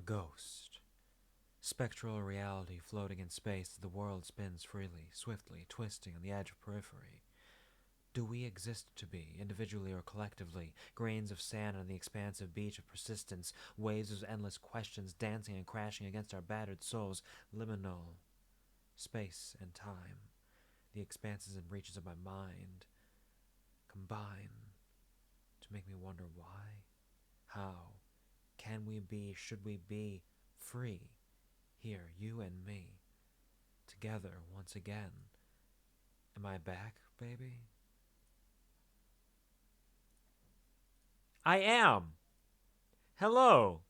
ghost. Spectral reality floating in space as the world spins freely, swiftly, twisting on the edge of periphery. Do we exist to be, individually or collectively, grains of sand on the expansive beach of persistence, waves of endless questions dancing and crashing against our battered souls, liminal, space and time, the expanses and reaches of my mind, combine to make me wonder why, how, can we be, should we be, free, here, you and me, together once again. Am I back, baby? I am. Hello.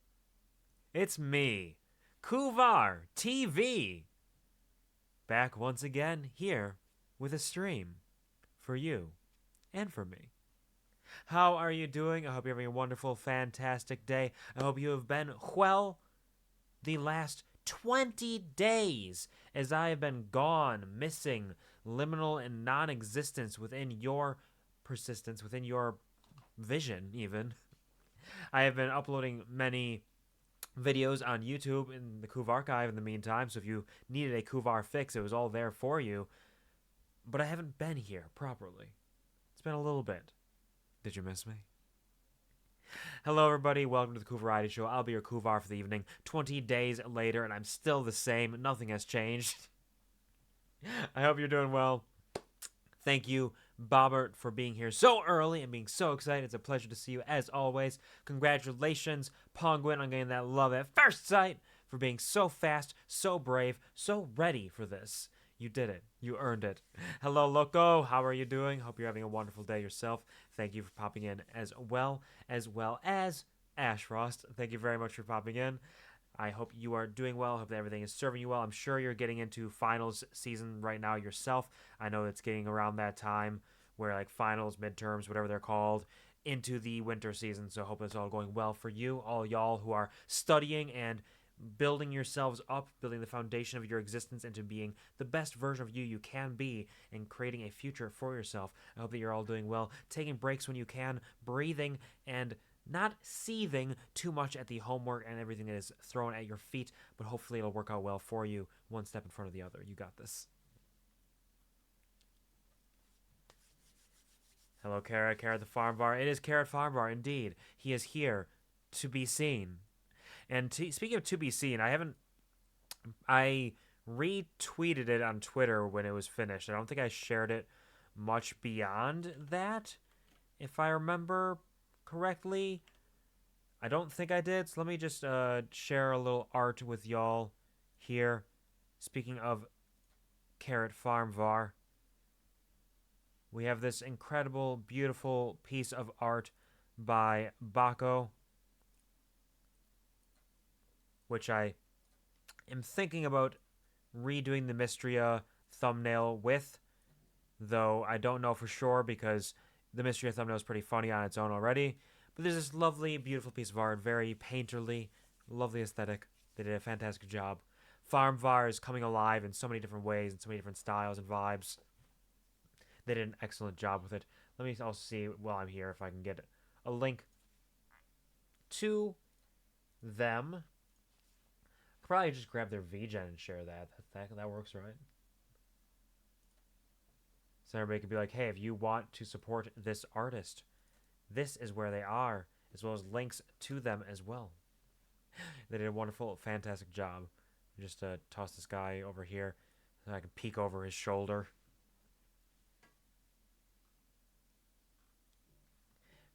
It's me, QuvarTV. Back once again here with a stream for you and for me. How are you doing? I hope you're having a wonderful, fantastic day. I hope you have been well the last 20 days as I have been gone, missing, liminal, and non existence within your persistence, within your vision, even. I have been uploading many videos on YouTube in the Kuv archive in the meantime, so if you needed a Kuvar fix, it was all there for you. But I haven't been here properly. It's been a little bit. Did you miss me? Hello, everybody. Welcome to the Kuv Variety Show. I'll be your Kuvar for the evening. 20 days later, and I'm still the same. Nothing has changed. I hope you're doing well. Thank you, Bobbert, for being here so early and being so excited. It's a pleasure to see you as always. Congratulations, Penguin, on getting that love at first sight, for being so fast, so brave, so ready for this. You did it. You earned it. Hello, Loco. How are you doing? Hope you're having a wonderful day yourself. Thank you for popping in as well as Ashfrost. Thank you very much for popping in. I hope you are doing well. I hope that everything is serving you well. I'm sure you're getting into finals season right now yourself. I know it's getting around that time where like finals, midterms, whatever they're called, into the winter season. So I hope it's all going well for you, all y'all who are studying and building yourselves up, building the foundation of your existence into being the best version of you can be and creating a future for yourself. I hope that you're all doing well, taking breaks when you can, breathing, and not seething too much at the homework and everything that is thrown at your feet, but hopefully it'll work out well for you, one step in front of the other. You got this. Hello, Carrot. Carrot the Farm Bar. It is Carrot Farm Bar, indeed. He is here to be seen. And speaking of to be seen, I retweeted it on Twitter when it was finished. I don't think I shared it much beyond that, if I remember correctly. I don't think I did, so let me just share a little art with y'all here. Speaking of Carrot Farm Var, we have this incredible, beautiful piece of art by Baco, which I am thinking about redoing the Mistria thumbnail with, though I don't know for sure because the Mistria thumbnail is pretty funny on its own already. But there's this lovely, beautiful piece of art, very painterly, lovely aesthetic. They did a fantastic job. Farm Var is coming alive in so many different ways and so many different styles and vibes. They did an excellent job with it. Let me also see while I'm here if I can get a link to them. Probably just grab their VGen and share that. That works, right? So everybody could be like, hey, if you want to support this artist, this is where they are, as well as links to them as well. They did a wonderful, fantastic job. Just toss this guy over here so I can peek over his shoulder.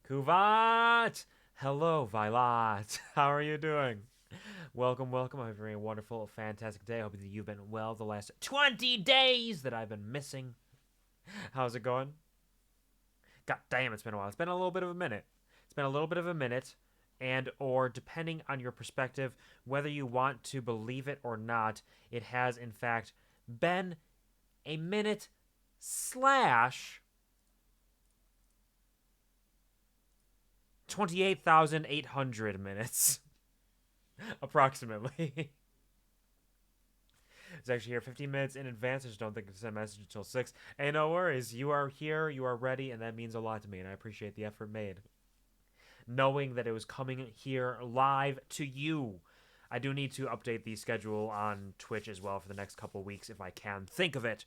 Kuvat! Hello, Violet. How are you doing? Welcome, welcome. I hope you're having a wonderful, fantastic day. I hope that you've been well the last 20 days that I've been missing. How's it going? God damn, it's been a while. It's been a little bit of a minute. It's been a little bit of a minute, and or depending on your perspective, whether you want to believe it or not, it has in fact been a minute slash 28,800 minutes. Approximately. It's actually here 15 minutes in advance. I just don't think I can send a message until 6. Hey, no worries. You are here, you are ready, and that means a lot to me, and I appreciate the effort made. Knowing that it was coming here live to you. I do need to update the schedule on Twitch as well for the next couple weeks if I can think of it.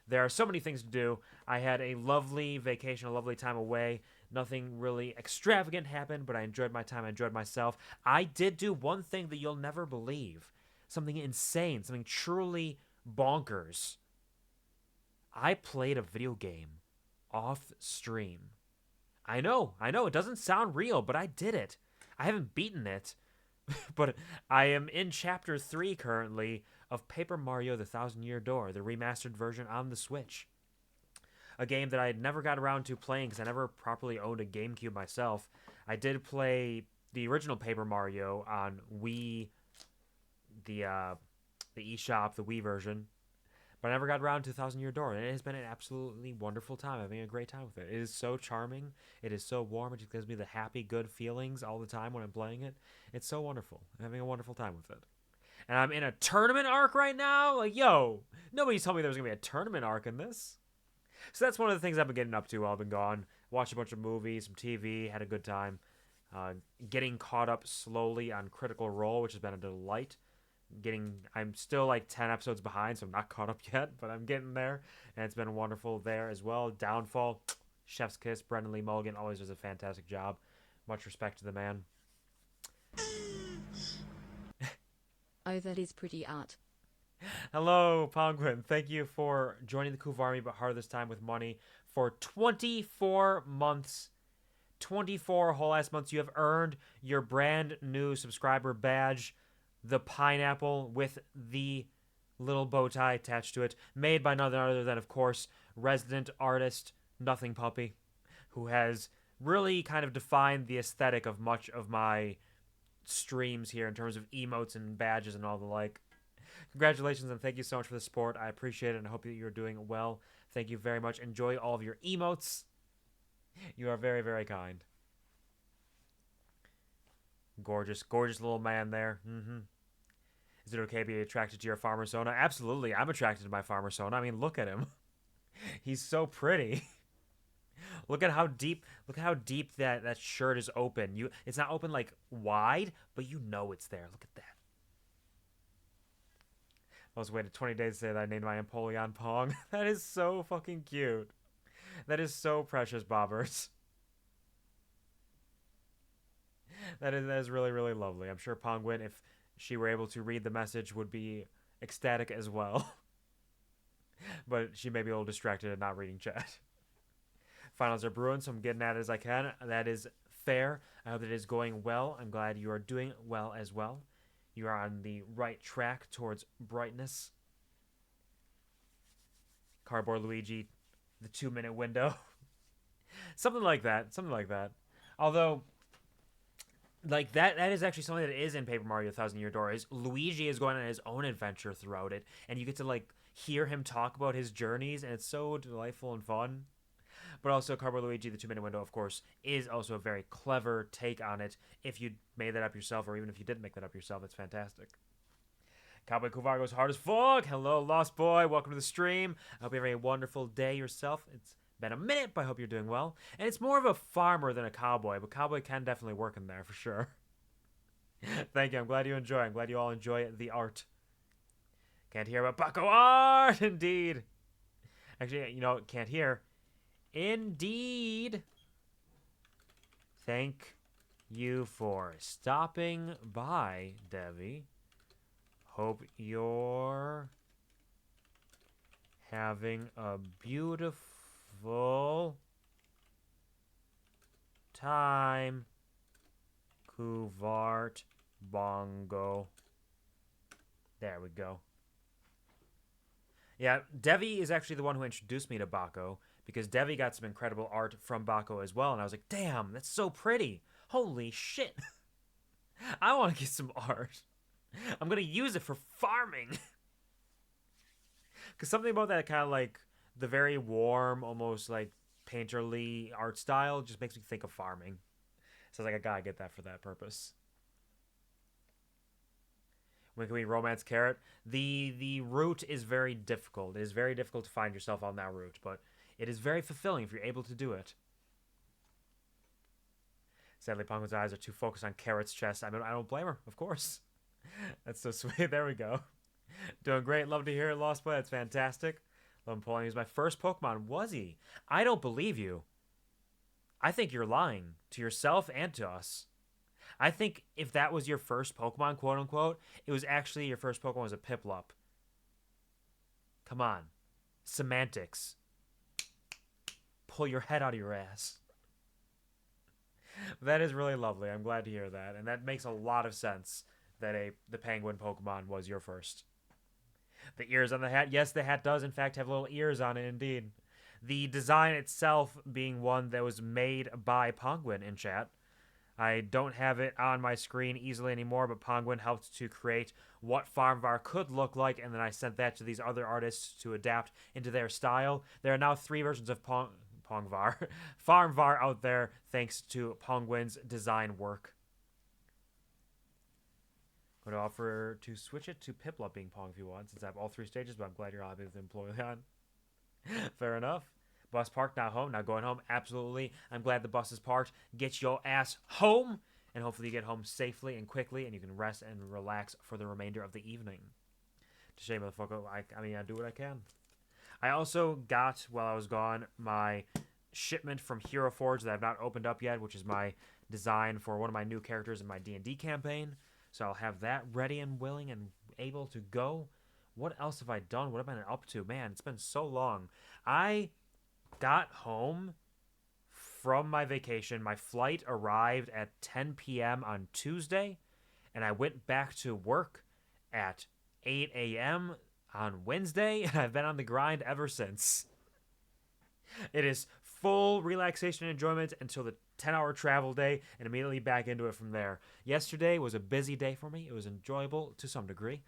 There are so many things to do. I had a lovely vacation, a lovely time away. Nothing really extravagant happened, but I enjoyed my time. I enjoyed myself. I did do one thing that you'll never believe. Something insane, something truly bonkers. I played a video game off stream. I know, it doesn't sound real, but I did it. I haven't beaten it, but I am in Chapter 3 currently of Paper Mario The Thousand Year Door, the remastered version on the Switch. A game that I had never got around to playing because I never properly owned a GameCube myself. I did play the original Paper Mario on Wii, the eShop, the Wii version, but I never got around to Thousand Year Door, and it has been an absolutely wonderful time. I'm having a great time with it. It is so charming. It is so warm. It just gives me the happy, good feelings all the time when I'm playing it. It's so wonderful. I'm having a wonderful time with it. And I'm in a tournament arc right now. Like, yo, nobody's told me there was going to be a tournament arc in this. So that's one of the things I've been getting up to while I've been gone. Watched a bunch of movies, some TV, had a good time. Getting caught up slowly on Critical Role, which has been a delight. I'm still like 10 episodes behind, so I'm not caught up yet, but I'm getting there, and it's been wonderful there as well. Downfall, chef's kiss. Brendan Lee Mulligan always does a fantastic job. Much respect to the man. Oh, that is pretty art. Hello, Penguin. Thank you for joining the QuvarTV, but harder this time with money for 24 months. 24 whole ass months. You have earned your brand new subscriber badge, the pineapple with the little bow tie attached to it, made by none other than, of course, resident artist Nothing Puppy, who has really kind of defined the aesthetic of much of my streams here in terms of emotes and badges and all the like. Congratulations and thank you so much for the support. I appreciate it and I hope that you're doing well. Thank you very much. Enjoy all of your emotes. You are very, very kind. Gorgeous, gorgeous little man there. Is it okay to be attracted to your farmer Sona? Absolutely, I'm attracted to my farmer Sona. I mean, look at him. He's so pretty. Look at how deep that shirt is open. It's not open like wide, but you know it's there. Look at that. I was waiting 20 days to say that I named my Empoleon Pong. That is so fucking cute. That is so precious, Bobbers. That is really, really lovely. I'm sure Pongwin, if she were able to read the message, would be ecstatic as well. But she may be a little distracted and not reading chat. Finals are brewing, so I'm getting at it as I can. That is fair. I hope that it is going well. I'm glad you are doing well as well. You are on the right track towards brightness. Cardboard Luigi, the 2-minute window. Something like that. Although, like, that is actually something that is in Paper Mario 1000 Year Door, is Luigi is going on his own adventure throughout it, and you get to, like, hear him talk about his journeys, and it's so delightful and fun. But also, Cardboard Luigi, the 2-minute window, of course, is also a very clever take on it. If you made that up yourself, or even if you didn't make that up yourself, it's fantastic. Cowboy Kuvar goes hard as fuck. Hello, Lost Boy. Welcome to the stream. I hope you're having a wonderful day yourself. It's been a minute, but I hope you're doing well. And it's more of a farmer than a cowboy, but cowboy can definitely work in there for sure. Thank you. I'm glad you enjoy. I'm glad you all enjoy the art. Can't hear about Bucko art, indeed. Actually, you know, can't hear. Indeed. Thank you for stopping by, Devi. Hope you're having a beautiful time, Kuvart Bongo. There we go. Yeah, Devi is actually the one who introduced me to Baco, because Devi got some incredible art from Baco as well, and I was like, damn, that's so pretty. Holy shit. I want to get some art. I'm going to use it for farming. Because something about that kind of like the very warm, almost like painterly art style just makes me think of farming. So I was like, I gotta get that for that purpose. When can we romance Carrot? The route is very difficult. It is very difficult to find yourself on that route, but it is very fulfilling if you're able to do it. Sadly, Pongo's eyes are too focused on Carrot's chest. I mean, I don't blame her, of course. That's so sweet. There we go. Doing great. Love to hear it, Lost Boy. That's fantastic. Love pulling. He was my first Pokemon. Was he? I don't believe you. I think you're lying to yourself and to us. I think if that was your first Pokemon, quote unquote, it was actually your first Pokemon was a Piplup. Come on. Semantics. Pull your head out of your ass. That is really lovely. I'm glad to hear that. And that makes a lot of sense that the penguin Pokemon was your first. The ears on the hat. Yes, the hat does, in fact, have little ears on it, indeed. The design itself being one that was made by Penguin in chat. I don't have it on my screen easily anymore, but Penguin helped to create what Farmvar could look like, and then I sent that to these other artists to adapt into their style. There are now 3 versions of Farmvar out there, thanks to Penguin's design work. I'm going to offer to switch it to Piplup being Pong if you want, since I have all 3 stages, but I'm glad you're happy with Employon. Fair enough. Bus parked, now home, now going home. Absolutely. I'm glad the bus is parked. Get your ass home, and hopefully you get home safely and quickly, and you can rest and relax for the remainder of the evening. To shame motherfucker, I mean, I do what I can. I also got, while I was gone, my shipment from Hero Forge that I've not opened up yet, which is my design for one of my new characters in my D&D campaign. So I'll have that ready and willing and able to go. What else have I done? What have I been up to? Man, it's been so long. I got home from my vacation. My flight arrived at 10 p.m. on Tuesday, and I went back to work at 8 a.m. on Wednesday, and I've been on the grind ever since. It is full relaxation and enjoyment until the 10-hour travel day, and immediately back into it from there. Yesterday was a busy day for me. It was enjoyable to some degree.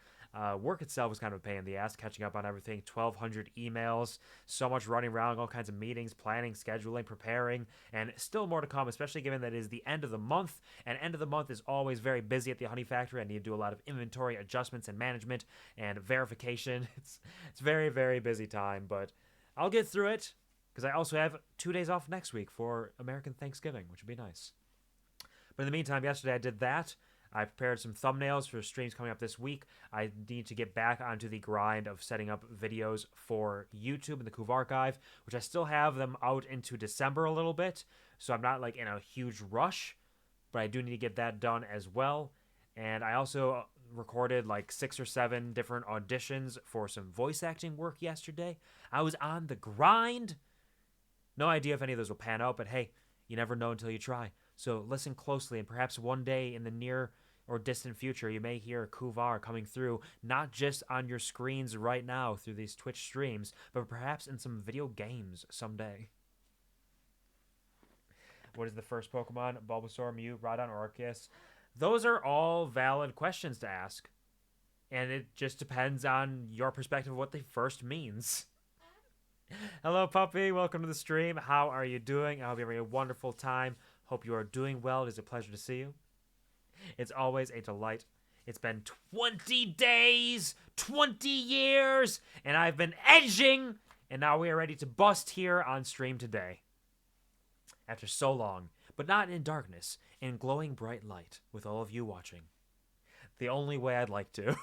Work itself was kind of a pain in the ass, catching up on everything. 1,200 emails, so much running around, all kinds of meetings, planning, scheduling, preparing, and still more to come, especially given that it is the end of the month, and end of the month is always very busy at the Honey Factory. I need to do a lot of inventory adjustments and management and verification. It's very, very busy time, but I'll get through it, because I also have 2 days off next week for American Thanksgiving, which would be nice. But in the meantime, yesterday I did that. I prepared some thumbnails for streams coming up this week. I need to get back onto the grind of setting up videos for YouTube and the QuvarTV, which I still have them out into December a little bit, so I'm not like in a huge rush, but I do need to get that done as well. And I also recorded like 6 or 7 different auditions for some voice acting work yesterday. I was on the grind. No idea if any of those will pan out, but hey, you never know until you try. So listen closely, and perhaps one day in the near or distant future, you may hear Quvar coming through, not just on your screens right now through these Twitch streams, but perhaps in some video games someday. What is the first Pokemon? Bulbasaur, Mew, Rhydon, or Arceus? Those are all valid questions to ask. And it just depends on your perspective of what the first means. Hello, puppy. Welcome to the stream. How are you doing? I hope you're having a wonderful time. Hope you are doing well. It is a pleasure to see you. It's always a delight. It's been 20 days, 20 years, and I've been edging, and now we are ready to bust here on stream today. After so long, but not in darkness, in glowing bright light, with all of you watching. The only way I'd like to.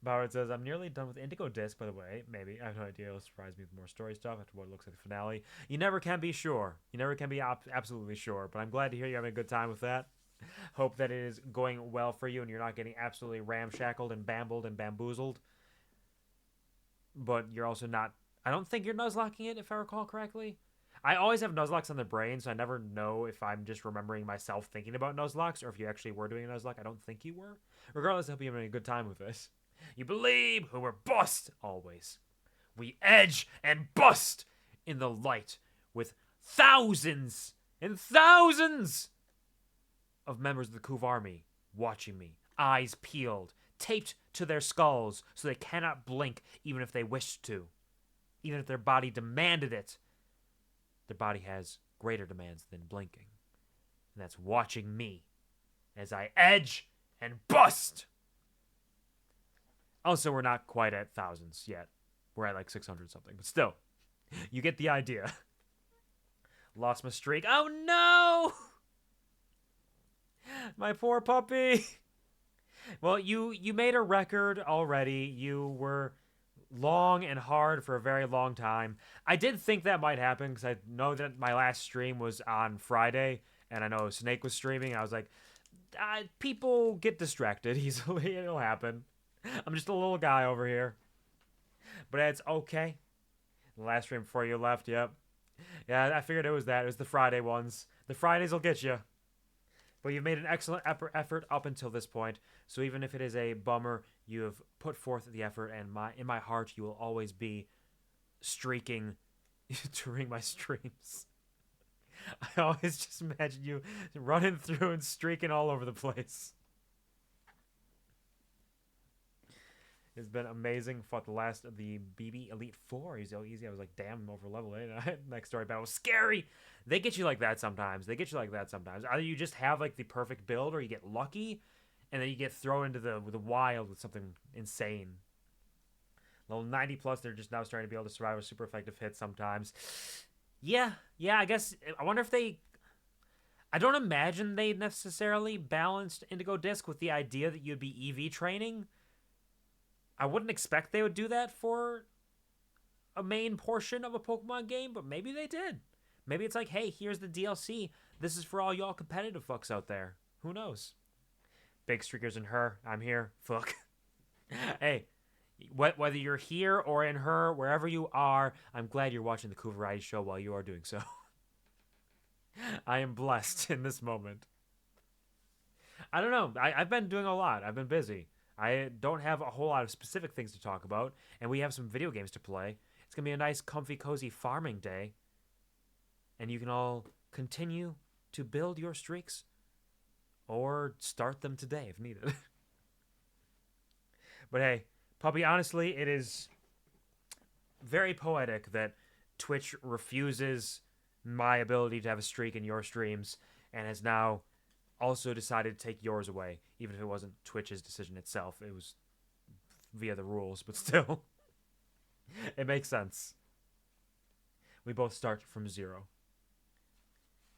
Boward says, I'm nearly done with Indigo Disc, by the way. Maybe. I have no idea. It'll surprise me with more story stuff after what looks like the finale. You never can be sure. You never can be absolutely sure. But I'm glad to hear you're having a good time with that. Hope that it is going well for you and you're not getting absolutely ramshackled and bambled and bamboozled. But you're also not... I don't think you're nuzlocking it, if I recall correctly. I always have nuzlocks on the brain, so I never know if I'm just remembering myself thinking about nuzlocks or if you actually were doing a nuzlock. I don't think you were. Regardless, I hope you're having a good time with this. You believe who we're bust always. We edge and bust in the light with thousands and thousands of members of the Kuv army watching me, eyes peeled, taped to their skulls so they cannot blink even if they wished to. Even if their body demanded it. Their body has greater demands than blinking. And that's watching me as I edge and bust. Also, we're not quite at thousands yet. We're at like 600 something. But still, you get the idea. Lost my streak. Oh no! My poor puppy. Well, you made a record already. You were long and hard for a very long time. I did think that might happen because I know that my last stream was on Friday, and I know Snake was streaming. I was like, people get distracted easily. It'll happen. I'm just a little guy over here. But it's okay. The last stream before you left, yep. Yeah, I figured it was that. It was the Friday ones. The Fridays will get you. But you've made an excellent effort up until this point. So even if it is a bummer, you have put forth the effort, and in my heart, you will always be streaking during my streams. I always just imagine you running through and streaking all over the place. It's been amazing. Fought the last of the BB Elite 4. He's so easy. I was like, damn, I'm over level 8. Next story battle was scary. They get you like that sometimes. Either you just have like the perfect build, or you get lucky, and then you get thrown into the wild with something insane. Level 90 plus, they're just now starting to be able to survive a super effective hit sometimes. Yeah, I guess. I wonder if they... I don't imagine they necessarily balanced Indigo Disc with the idea that you'd be EV training. I wouldn't expect they would do that for a main portion of a Pokemon game, but maybe they did. Maybe it's like, hey, here's the DLC. This is for all y'all competitive fucks out there. Who knows? Big streakers in her. I'm here. Fuck. Hey, whether you're here or in her, wherever you are, I'm glad you're watching the QuvarTV show while you are doing so. I am blessed in this moment. I don't know. I've been doing a lot. I've been busy. I don't have a whole lot of specific things to talk about, and we have some video games to play. It's going to be a nice, comfy, cozy farming day, and you can all continue to build your streaks or start them today if needed. But hey, Puppy, honestly, it is very poetic that Twitch refuses my ability to have a streak in your streams and has now also decided to take yours away, even if it wasn't Twitch's decision itself. It was via the rules, but still. It makes sense. We both start from 0.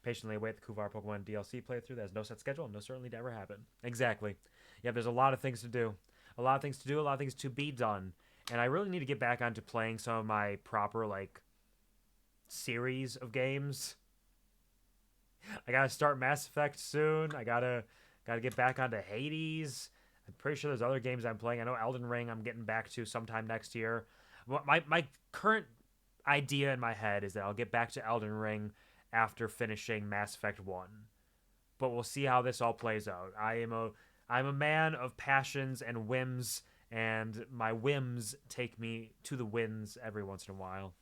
Patiently await the Kuvar Pokemon DLC playthrough that has no set schedule and no certainly to ever happen. Exactly. Yep, there's a lot of things to do. A lot of things to be done. And I really need to get back onto playing some of my proper, like, series of games. I gotta start Mass Effect soon. I gotta get back onto Hades. I'm pretty sure there's other games I'm playing. I know Elden Ring I'm getting back to sometime next year. My current idea in my head is that I'll get back to Elden Ring after finishing Mass Effect 1. But we'll see how this all plays out. I'm a man of passions and whims, and my whims take me to the winds every once in a while.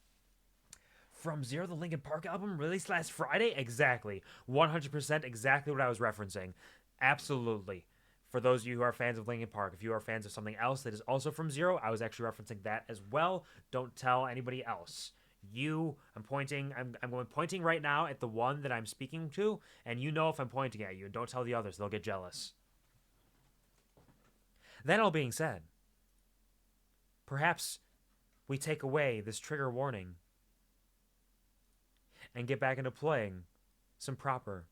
From Zero, the Linkin Park album released last Friday? Exactly. 100% exactly what I was referencing. Absolutely. For those of you who are fans of Linkin Park, if you are fans of something else that is also from Zero, I was actually referencing that as well. Don't tell anybody else. I'm pointing right now at the one that I'm speaking to, and you know if I'm pointing at you. Don't tell the others. They'll get jealous. That all being said, perhaps we take away this trigger warning and get back into playing some proper,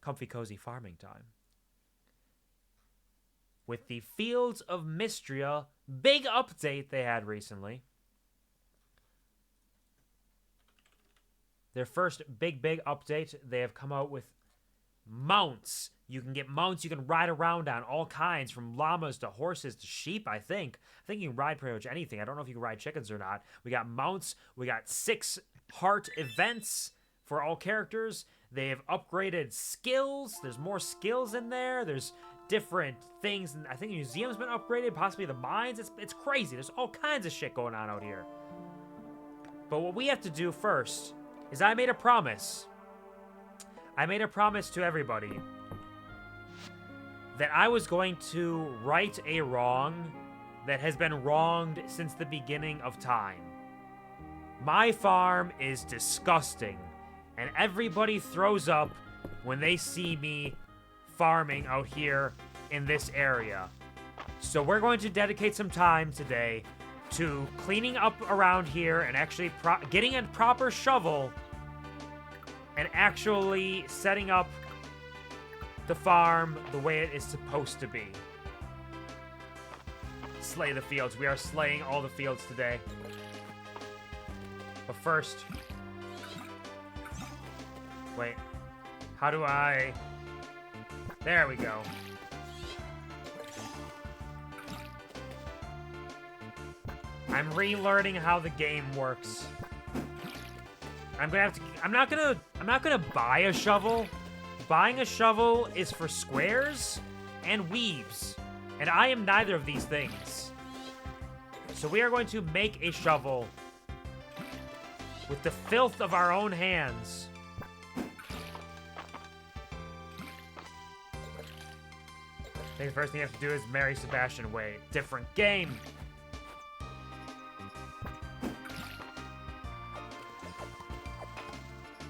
comfy, cozy farming time. With the Fields of Mistria big update they had recently. Their first big update, they have come out with mounts. You can get mounts you can ride around on, all kinds, from llamas to horses to sheep, I think. I think you can ride pretty much anything. I don't know if you can ride chickens or not. We got mounts. We got 6 heart events for all characters. They have upgraded skills. There's more skills in there. There's different things. I think the museum's been upgraded, possibly the mines. It's crazy. There's all kinds of shit going on out here. But what we have to do first is I made a promise. I made a promise to everybody that I was going to right a wrong that has been wronged since the beginning of time. My farm is disgusting, and everybody throws up when they see me farming out here in this area. So we're going to dedicate some time today to cleaning up around here and actually getting a proper shovel and actually setting up the farm the way it is supposed to be. Slay the fields. We are slaying all the fields today. But first... Wait. How do I... There we go. I'm relearning how the game works. I'm not gonna buy a shovel. Buying a shovel is for squares and weaves. And I am neither of these things. So we are going to make a shovel with the filth of our own hands. I think the first thing you have to do is marry Sebastian. Wait, different game.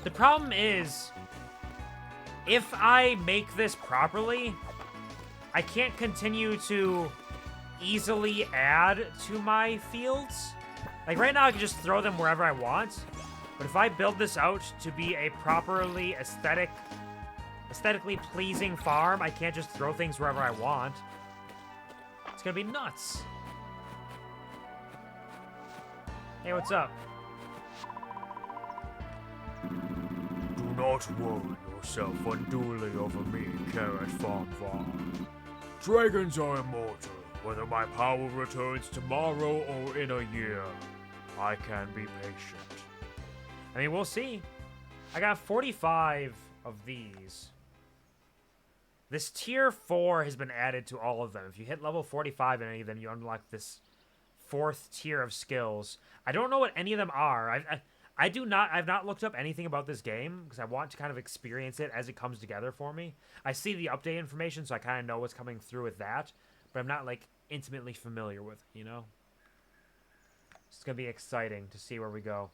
The problem is, if I make this properly, I can't continue to easily add to my fields. Like right now, I can just throw them wherever I want. But if I build this out to be a properly aesthetically pleasing farm, I can't just throw things wherever I want. It's gonna be nuts. Hey, what's up? Do not worry yourself unduly over me, Carrot Farm. Dragons are immortal. Whether my power returns tomorrow or in a year, I can be patient. I mean, we'll see. I got 45 of these. This tier 4 has been added to all of them. If you hit level 45 in any of them, you unlock this 4th tier of skills. I don't know what any of them are. I've not looked up anything about this game because I want to kind of experience it as it comes together for me. I see the update information, so I kind of know what's coming through with that, but I'm not like intimately familiar with it, you know? It's gonna be exciting to see where we go.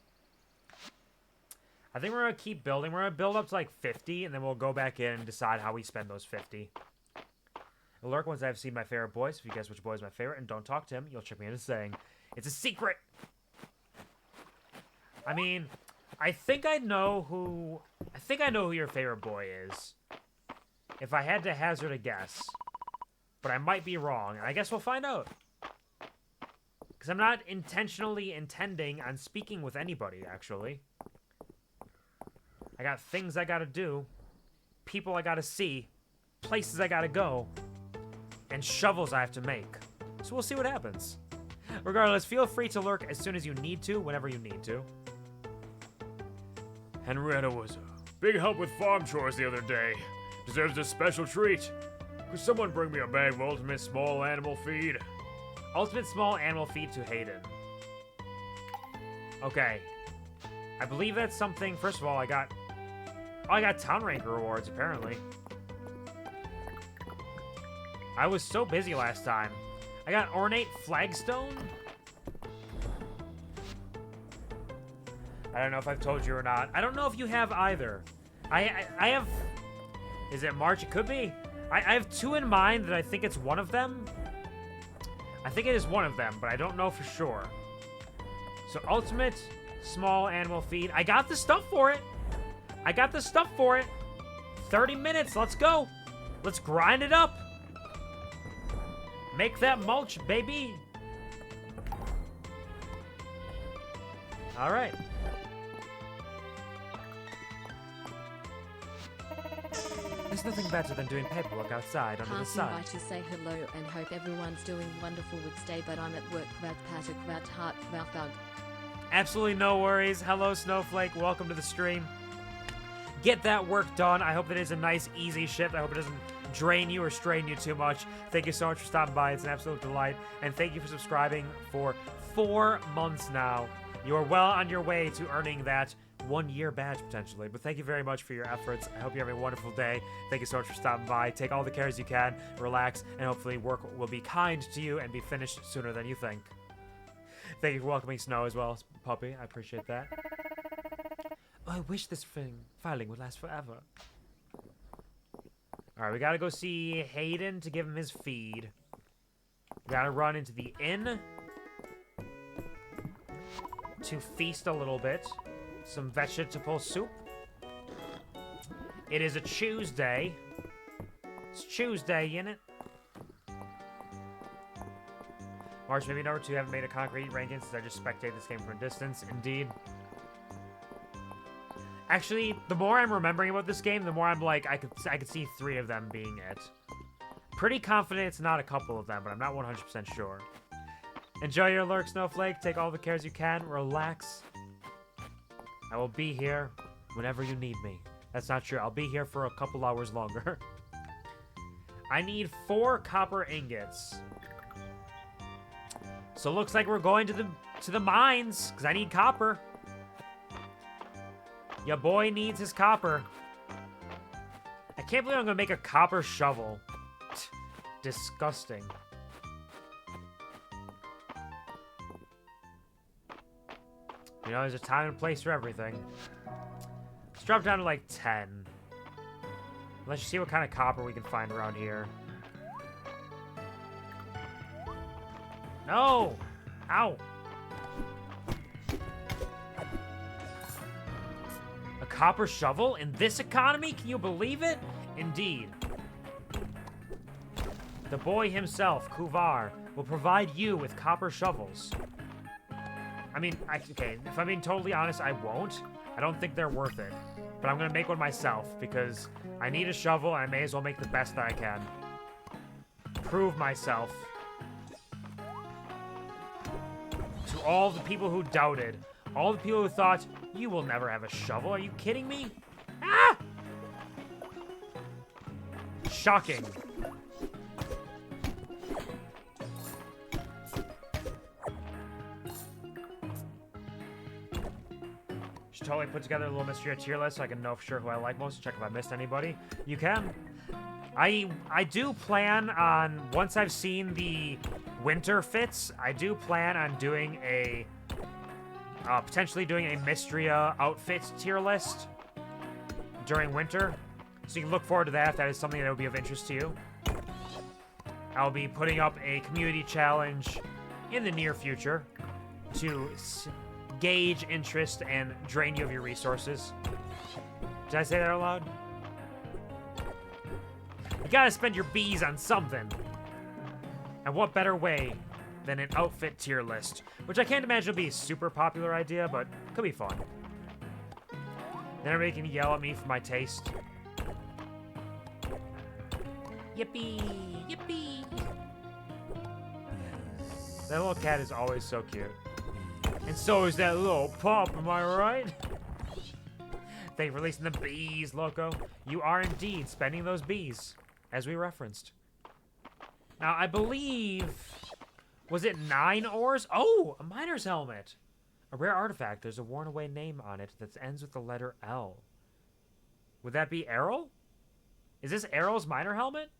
I think we're gonna keep building. We're gonna build up to like 50, and then we'll go back in and decide how we spend those 50. Alert once I've seen my favorite boy, so if you guess which boy is my favorite and don't talk to him, you'll trick me into saying it's a secret. I mean, I think I know who your favorite boy is. If I had to hazard a guess. But I might be wrong, and I guess we'll find out. Because I'm not intentionally intending on speaking with anybody, actually. I got things I gotta do, people I gotta see, places I gotta go, and shovels I have to make. So we'll see what happens. Regardless, feel free to lurk as soon as you need to, whenever you need to. Henrietta was a big help with farm chores the other day. Deserves a special treat. Could someone bring me a bag of ultimate small animal feed? Ultimate small animal feed to Hayden. Okay. I believe that's something. First of all, I got town ranker rewards, apparently. I was so busy last time. I got ornate flagstone. I don't know if I've told you or not. I don't know if you have either. I have... Is it March? It could be. I have 2 in mind that I think it's one of them. I think it is one of them, but I don't know for sure. So ultimate small animal feed. I got the stuff for it. 30 minutes. Let's go. Let's grind it up. Make that mulch, baby. All right. There's nothing better than doing paperwork outside under the sun. Passing by to say hello and hope everyone's doing wonderful with stay, but I'm at work. Heart. Absolutely no worries. Hello, Snowflake. Welcome to the stream. Get that work done. I hope it is a nice, easy shift. I hope it doesn't drain you or strain you too much. Thank you so much for stopping by. It's an absolute delight. And thank you for subscribing for 4 months now. You are well on your way to earning that 1-year badge, potentially. But thank you very much for your efforts. I hope you have a wonderful day. Thank you so much for stopping by. Take all the cares you can, relax, and hopefully work will be kind to you and be finished sooner than you think. Thank you for welcoming Snow as well, puppy. I appreciate that. Oh, I wish this filing would last forever. Alright, we gotta go see Hayden to give him his feed. We gotta run into the inn to feast a little bit. Some vegetable soup. It is a Tuesday. It's Tuesday, innit? March, maybe number 2, haven't made a concrete ranking since I just spectate this game from a distance. Indeed. Actually, the more I'm remembering about this game, the more I'm like, I could see 3 of them being it. Pretty confident it's not a couple of them, but I'm not 100% sure. Enjoy your lurk, Snowflake. Take all the cares you can. Relax. I will be here whenever you need me. That's not true. I'll be here for a couple hours longer. I need 4 copper ingots. So looks like we're going to the mines, because I need copper. Your boy needs his copper. I can't believe I'm going to make a copper shovel. Disgusting. You know, there's a time and place for everything. Let's drop down to like 10. Let's see what kind of copper we can find around here. No! Ow! A copper shovel in this economy? Can you believe it? Indeed. The boy himself, Kuvar, will provide you with copper shovels. I mean, okay, if I'm being totally honest, I won't. I don't think they're worth it. But I'm gonna make one myself, because I need a shovel, and I may as well make the best that I can. Prove myself. To all the people who doubted, all the people who thought, you will never have a shovel, are you kidding me? Ah! Shocking. Should totally put together a little Mistria tier list so I can know for sure who I like most. Check if I missed anybody. You can. I do plan on, once I've seen the winter fits, I do plan on doing a, potentially doing a Mistria outfit tier list during winter. So you can look forward to that if that is something that would be of interest to you. I'll be putting up a community challenge in the near future to gauge interest and drain you of your resources. Did I say that out loud? You gotta spend your bees on something. And what better way than an outfit tier list? Which I can't imagine will be a super popular idea, but could be fun. Then everybody can yell at me for my taste. Yippee! Yippee! That little cat is always so cute. And so is that little pup, am I right? Thank you for releasing the bees, Loco. You are indeed spending those bees, as we referenced. Now, I believe... Was it 9 ores? Oh, a miner's helmet. A rare artifact. There's a worn-away name on it that ends with the letter L. Would that be Errol? Is this Errol's miner helmet?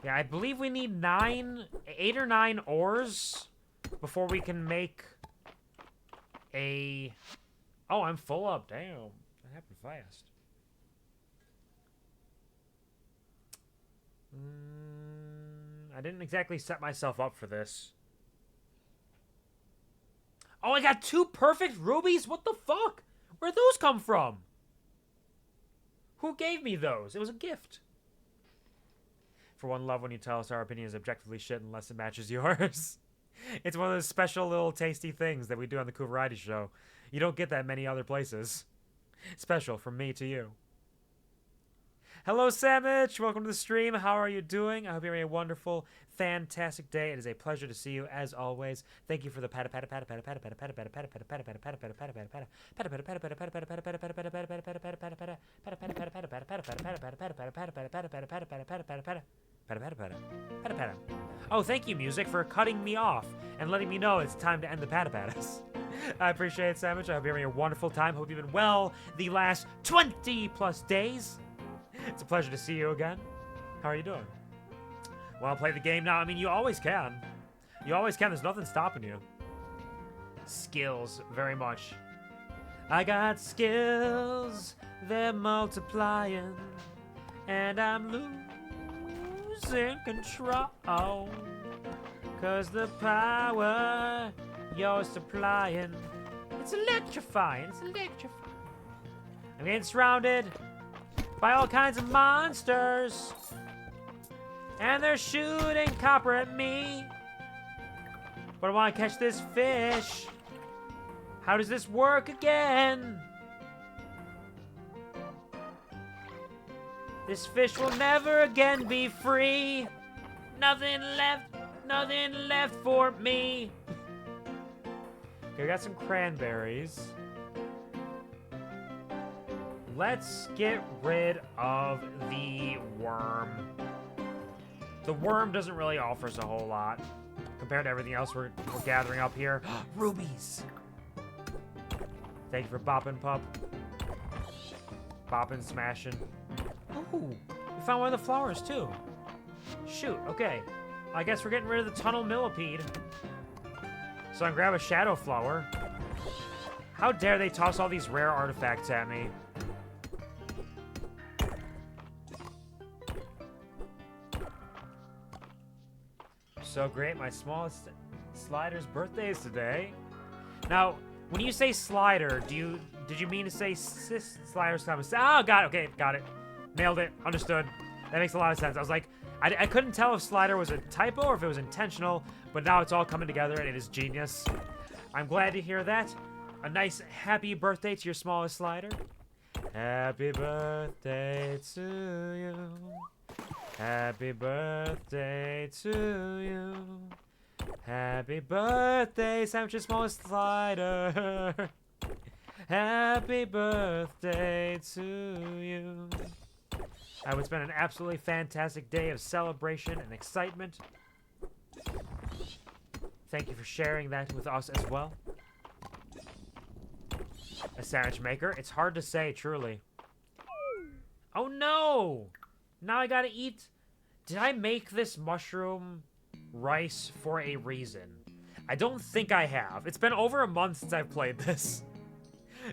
Yeah, I believe we need 8 or 9 ores before we can make a... Oh, I'm full up. Damn. That happened fast. I didn't exactly set myself up for this. Oh, I got 2 perfect rubies? What the fuck? Where'd those come from? Who gave me those? It was a gift. For one, love when you tell us our opinion is objectively shit unless it matches yours. It's one of those special little tasty things that we do on the QuvarTV show. You don't get that many other places. Special from me to you. Hello, Samich. Welcome to the stream. How are you doing? I hope you're having a wonderful, fantastic day. It is a pleasure to see you as always. Thank you for the pat pat pat pat pat pat pat pat pat pat pat pat pat pat pat pat pat. Oh, thank you, music, for cutting me off and letting me know it's time to end the patapatas. I appreciate it, Savage. I hope you're having a wonderful time. Hope you've been well the last 20 plus days. It's a pleasure to see you again. How are you doing? Want to play the game now? I mean, you always can. You always can. There's nothing stopping you. Skills, very much. I got skills, they're multiplying, and I'm losing control. Cause the power you're supplying, it's electrifying, it's electrifying. I'm getting surrounded by all kinds of monsters. And they're shooting copper at me. But I want to catch this fish. How does this work again? This fish will never again be free. Nothing left for me. Okay, we got some cranberries. Let's get rid of the worm. The worm doesn't really offer us a whole lot compared to everything else we're gathering up here. Rubies! Thank you for bopping, pup. Bopping, smashing. Oh, we found one of the flowers, too. Shoot, okay. I guess we're getting rid of the tunnel millipede. So I can grab a shadow flower. How dare they toss all these rare artifacts at me? So great, my smallest Slider's birthday is today. Now, when you say Slider, did you mean to say Slider's coming? Oh, got it. Okay, got it. Nailed it. Understood. That makes a lot of sense. I was like, I couldn't tell if Slider was a typo or if it was intentional, but now it's all coming together and it is genius. I'm glad to hear that. A nice happy birthday to your smallest Slider. Happy birthday to you. Happy birthday to you. Happy birthday, Sandwich's smallest Slider. Happy birthday to you. It's been an absolutely fantastic day of celebration and excitement. Thank you for sharing that with us as well. A sandwich maker. It's hard to say, truly. Oh no! Now I gotta eat. Did I make this mushroom rice for a reason? I don't think I have. It's been over a month since I've played this.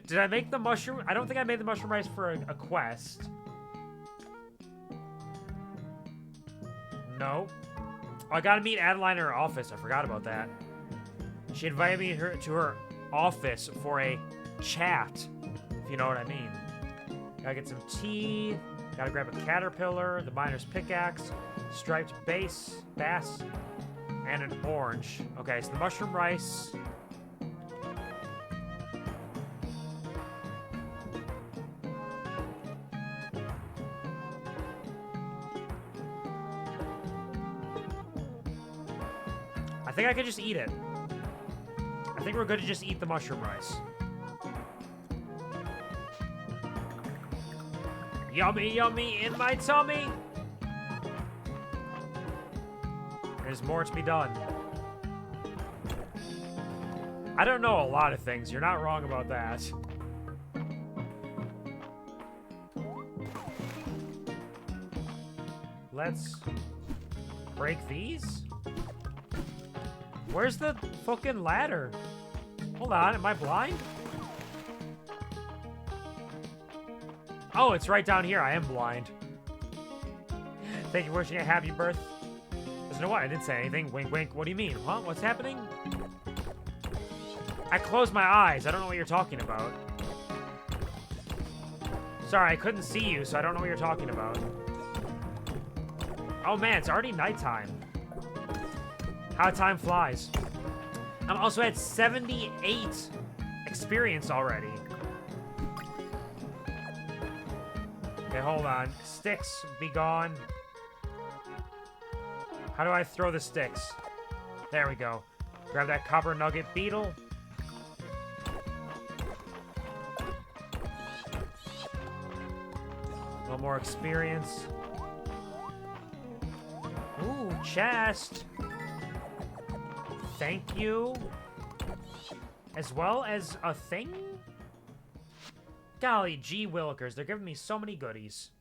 Did I make the mushroom? I don't think I made the mushroom rice for a quest. No. Oh, I gotta meet Adeline in her office. I forgot about that. She invited me to her office for a chat, if you know what I mean. Gotta get some tea. Gotta grab a caterpillar, the miner's pickaxe, striped bass, and an orange. Okay, so the mushroom rice. I think I could just eat it. I think we're good to just eat the mushroom rice. Yummy, yummy in my tummy. There's more to be done. I don't know a lot of things. You're not wrong about that. Let's break these. Where's the fucking ladder? Hold on, am I blind? Oh, it's right down here. I am blind. Thank you for wishing a happy birth. You know what? I didn't say anything. Wink, wink. What do you mean? Huh? What's happening? I closed my eyes. I don't know what you're talking about. Sorry, I couldn't see you, so I don't know what you're talking about. Oh man, it's already nighttime. How time flies. I'm also at 78 experience already. Okay, hold on. Sticks, be gone. How do I throw the sticks? There we go. Grab that copper nugget beetle. A little more experience. Ooh, chest. Thank you. As well as a thing? Golly gee willikers, they're giving me so many goodies.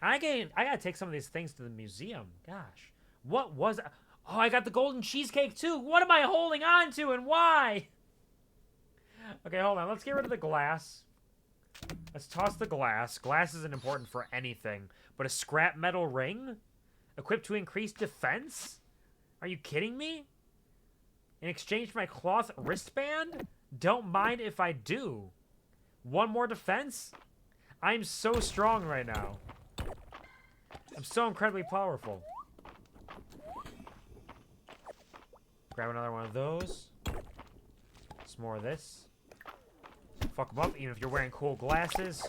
I gotta take some of these things to the museum. Gosh. What was that? Oh, I got the golden cheesecake too. What am I holding on to and why? Okay, hold on. Let's get rid of the glass. Let's toss the glass. Glass isn't important for anything. But a scrap metal ring? Equipped to increase defense? Are you kidding me? In exchange for my cloth wristband? Don't mind if I do. One more defense? I'm so strong right now. I'm so incredibly powerful. Grab another one of those. Some more of this. Fuck them up, even if you're wearing cool glasses.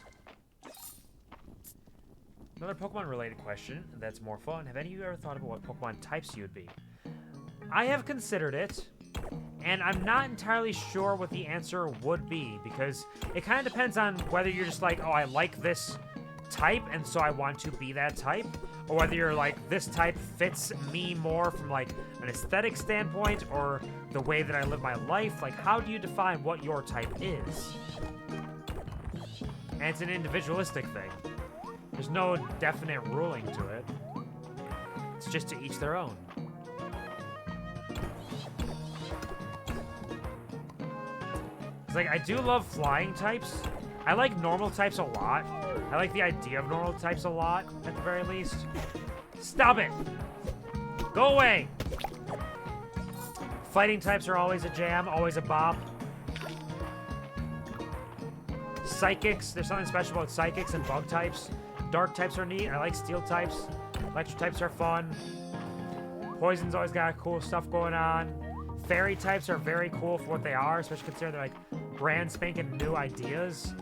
Another Pokemon-related question that's more fun. Have any of you ever thought about what Pokemon types you would be? I have considered it, and I'm not entirely sure what the answer would be, because it kind of depends on whether you're just like, oh, I like this type, and so I want to be that type, or whether you're like, this type fits me more from like an aesthetic standpoint, or the way that I live my life. Like, how do you define what your type is? And it's an individualistic thing. There's no definite ruling to it. It's just to each their own. It's like, I do love flying types. I like normal types a lot. I like the idea of normal types a lot, at the very least. Stop it! Go away! Fighting types are always a jam, always a bop. Psychics, there's something special about psychics and bug types. Dark types are neat. I like steel types. Electric types are fun. Poison's always got cool stuff going on. Fairy types are very cool for what they are, especially considering they're like brand spanking new ideas.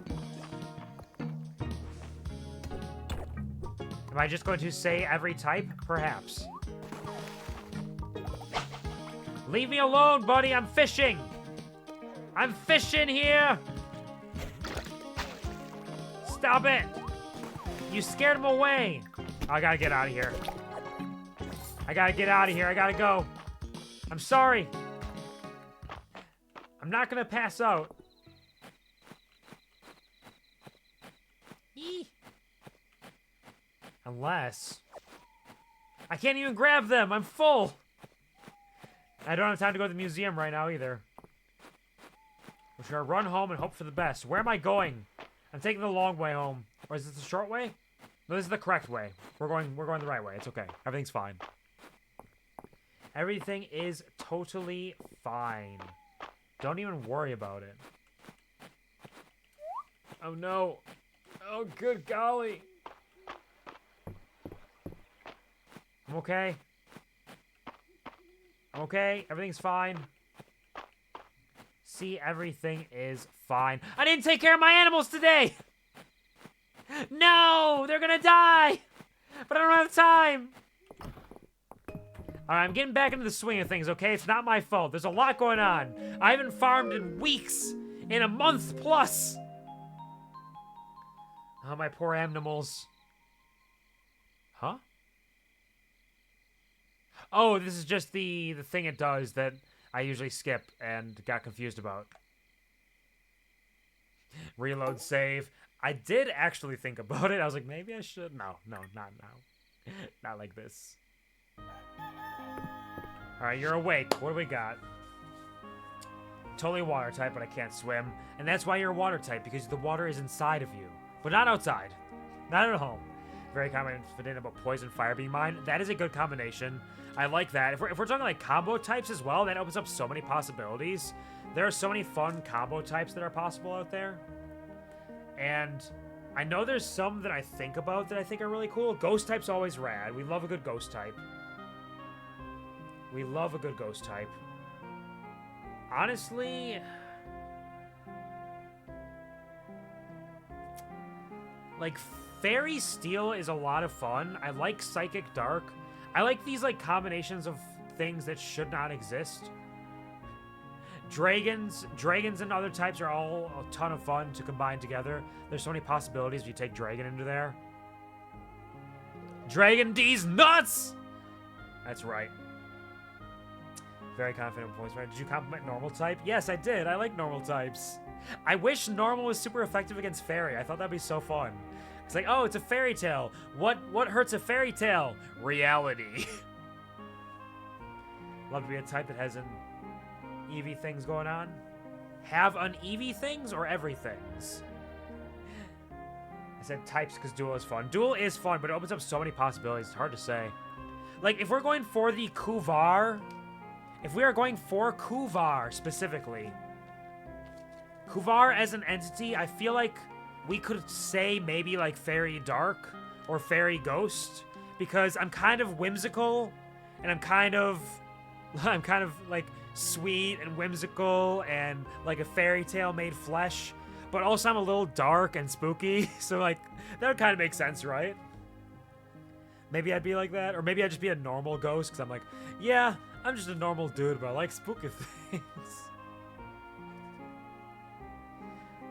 Am I just going to say every type? Perhaps. Leave me alone, buddy. I'm fishing. I'm fishing here. Stop it. You scared him away. I gotta get out of here. I gotta get out of here. I gotta go. I'm sorry. I'm not gonna pass out. Eee. Unless... I can't even grab them. I'm full. I don't have time to go to the museum right now either. We're just gonna run home and hope for the best. Where am I going? I'm taking the long way home. Or is this the short way? No, this is the correct way. We're going the right way. It's okay. Everything's fine. Everything is totally fine. Don't even worry about it. Oh no. Oh good golly. I'm okay. I'm okay. Everything's fine. See, everything is fine. I didn't take care of my animals today! No! They're gonna die! But I don't have time! Alright, I'm getting back into the swing of things, okay? It's not my fault. There's a lot going on. I haven't farmed in weeks! In a month plus! Oh, my poor animals. Huh? Oh, this is just the thing it does that I usually skip and got confused about. Reload save. I did actually think about it. I was like, maybe I should. No, not now. Not like this. Alright, you're awake. What do we got? Totally water type, but I can't swim. And that's why you're water type, because the water is inside of you. But not outside. Not at home. Very confident about poison, fire being mine. That is a good combination. I like that. If we're talking like combo types as well, that opens up so many possibilities. There are so many fun combo types that are possible out there. And I know there's some that I think about that I think are really cool. Ghost type's always rad. We love a good ghost type. We love a good ghost type. Honestly... like, Fairy Steel is a lot of fun. I like Psychic Dark. I like these, like, combinations of things that should not exist. Dragons and other types are all a ton of fun to combine together. There's so many possibilities if you take Dragon into there. Dragon D's nuts! That's right. Very confident with points, right? Did you compliment normal type? Yes, I did. I like normal types. I wish normal was super effective against fairy. I thought that'd be so fun. It's like, oh, it's a fairy tale. What hurts a fairy tale? Reality. Love to be a type that has an Eevee things going on. Have an Eevee things or everythings? I said types because Duel is fun. Duel is fun, but it opens up so many possibilities. It's hard to say. Like, if we're going for the Quvar... If we are going for Quvar specifically... Quvar as an entity, I feel like we could say maybe like fairy dark or fairy ghost, because I'm kind of whimsical and I'm kind of like sweet and whimsical and like a fairy tale made flesh, but also I'm a little dark and spooky. So like that would kind of make sense, right? Maybe I'd be like that, or maybe I'd just be a normal ghost because I'm like, yeah, I'm just a normal dude, but I like spooky things.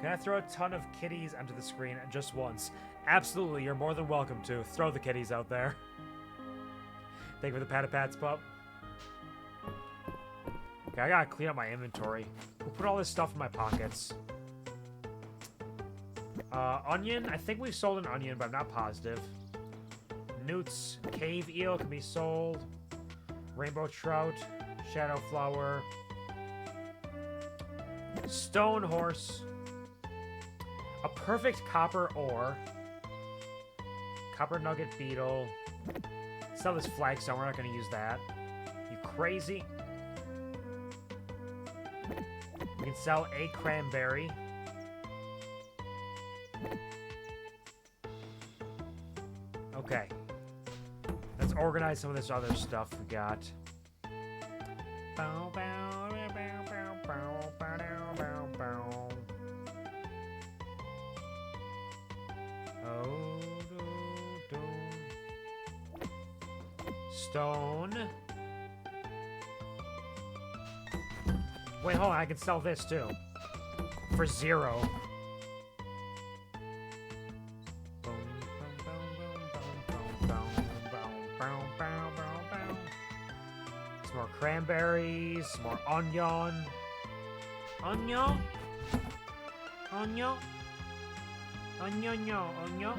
Can I throw a ton of kitties onto the screen just once? Absolutely, you're more than welcome to. Throw the kitties out there. Thank you for the pat-a-pats, pup. Okay, I gotta clean up my inventory. We'll put all this stuff in my pockets. Onion? I think we've sold an onion, but I'm not positive. Newts, cave eel can be sold. Rainbow trout, shadow flower. Stone horse. A perfect copper ore. Copper nugget beetle. Sell this flagstone, we're not gonna use that. You crazy? We can sell a cranberry. Okay. Let's organize some of this other stuff we got. Bow, bow, bow, bow, bow, bow, bow, bow. Oh, do, do. Stone. Wait, hold on. I can sell this too. For 0. Some more cranberries. Some more onion. Onion? Onion? Onion, onion.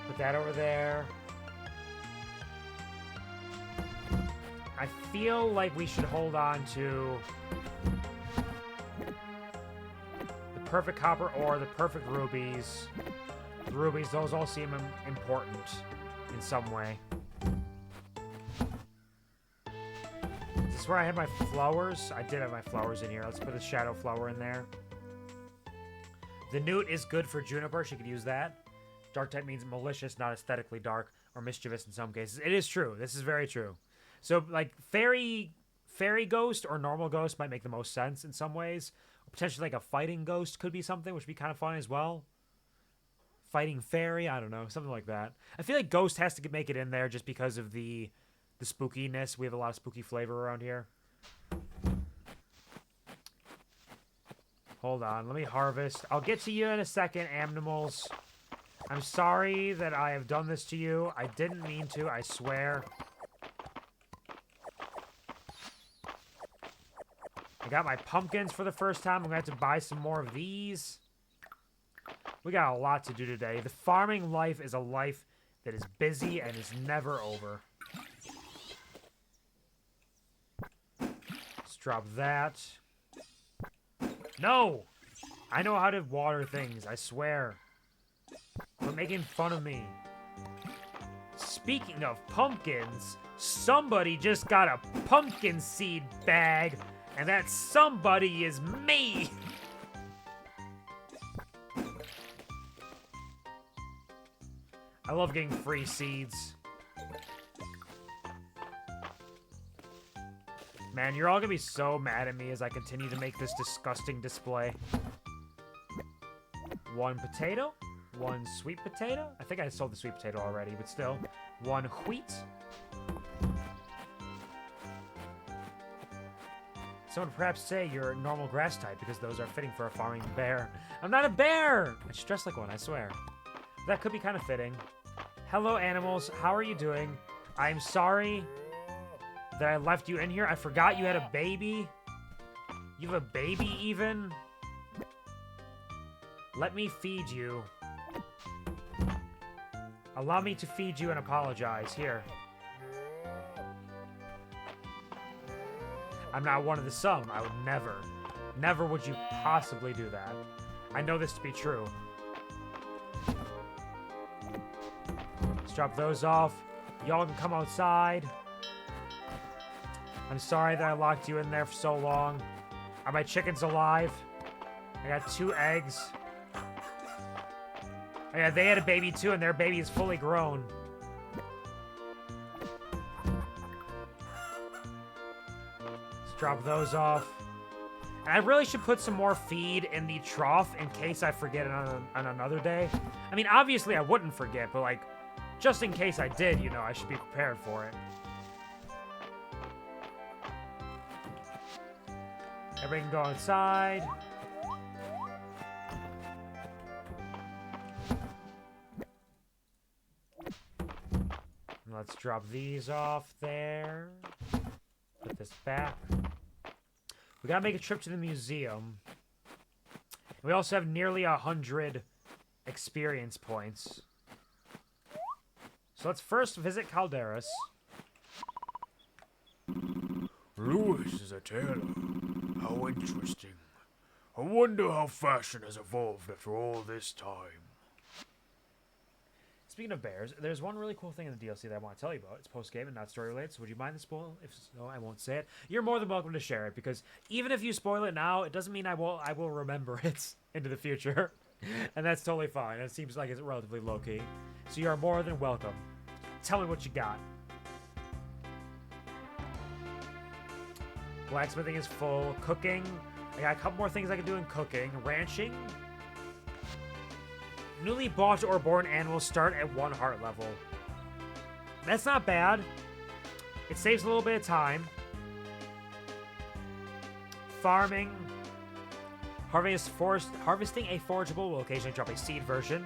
Put that over there. I feel like we should hold on to the perfect copper ore, the perfect rubies. The rubies, those all seem important in some way. Is this where I had my flowers? I did have my flowers in here. Let's put a shadow flower in there. The newt is good for Juniper. She could use that. Dark type means malicious, not aesthetically dark, or mischievous in some cases. It is true. This is very true. So, like, fairy ghost or normal ghost might make the most sense in some ways. Or potentially, like, a fighting ghost could be something, which would be kind of fun as well. Fighting fairy, I don't know, something like that. I feel like ghost has to make it in there just because of the spookiness. We have a lot of spooky flavor around here. Hold on, let me harvest. I'll get to you in a second, animals. I'm sorry that I have done this to you. I didn't mean to, I swear. I got my pumpkins for the first time. I'm going to have to buy some more of these. We got a lot to do today. The farming life is a life that is busy and is never over. Let's drop that. No! I know how to water things, I swear. Quit making fun of me. Speaking of pumpkins, somebody just got a pumpkin seed bag, and that somebody is me! I love getting free seeds. Man, you're all gonna be so mad at me as I continue to make this disgusting display. 1 potato, 1 sweet potato. I think I sold the sweet potato already, but still. 1 wheat. Someone would perhaps say you're a normal grass type because those are fitting for a farming bear. I'm not a bear! I just dress like one, I swear. That could be kind of fitting. Hello, animals. How are you doing? I'm sorry that I left you in here. I forgot you had a baby. You have a baby, even? Let me feed you. Allow me to feed you and apologize. Here. I'm not one of the some. I would never. Never would you possibly do that. I know this to be true. Let's drop those off. Y'all can come outside. I'm sorry that I locked you in there for so long. Are my chickens alive? I got 2 eggs. Oh, yeah, they had a baby too, and their baby is fully grown. Let's drop those off. And I really should put some more feed in the trough in case I forget it on another day. I mean, obviously I wouldn't forget, but like, just in case I did, you know, I should be prepared for it. Everybody can go inside. And let's drop these off there. Put this back. We gotta make a trip to the museum. We also have nearly 100 experience points. So let's first visit Calderas. Lewis is a tailor. How interesting. I wonder how fashion has evolved after all this time. Speaking of bears, there's one really cool thing in the DLC that I want to tell you about. It's post-game and not story-related, so would you mind the spoil? If so, I won't say it. You're more than welcome to share it, because even if you spoil it now, it doesn't mean I will remember it into the future. And that's totally fine. It seems like it's relatively low-key. So you are more than welcome. Tell me what you got. Blacksmithing is full. Cooking. I got a couple more things I can do in cooking. Ranching. Newly bought or born animals start at 1 heart level. That's not bad. It saves a little bit of time. Farming. Harvesting a forageable will occasionally drop a seed version.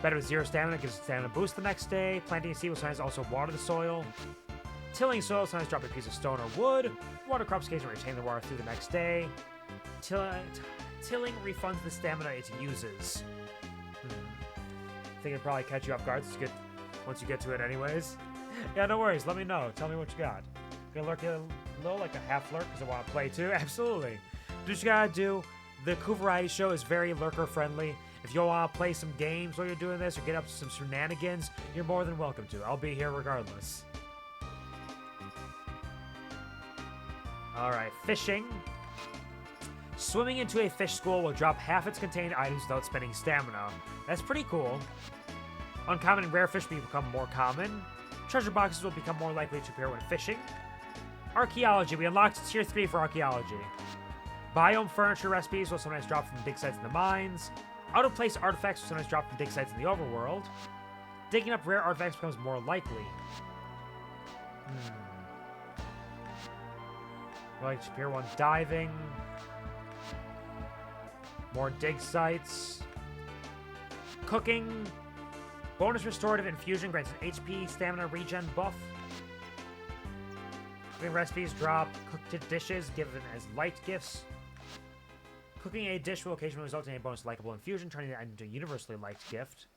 Better with 0 stamina gives stamina boost the next day. Planting a seed will sometimes also water the soil. Tilling soil sometimes drop a piece of stone or wood. Water crops occasionally retain the water through the next day. Tilling refunds the stamina it uses. I think it'd probably catch you off guard once you get to it anyways. Yeah, no worries. Let me know. Tell me what you got. Gonna lurk a little, like a half lurk, because I want to play too. Absolutely. Do what you gotta do. The QuvarTV show is very lurker friendly. If you want to play some games while you're doing this or get up to some shenanigans, you're more than welcome to. I'll be here regardless. Alright, fishing. Swimming into a fish school will drop half its contained items without spending stamina. That's pretty cool. Uncommon and rare fish will become more common. Treasure boxes will become more likely to appear when fishing. Archaeology. We unlocked Tier 3 for archaeology. Biome furniture recipes will sometimes drop from dig sites in the mines. Out-of-place artifacts will sometimes drop from dig sites in the overworld. Digging up rare artifacts becomes more likely. Like Tier 1 diving. More dig sites. Cooking. Bonus restorative infusion grants an HP stamina regen buff. Cooking recipes drop cooked dishes given as light gifts. Cooking a dish will occasionally result in a bonus likable infusion, turning it into a universally liked gift.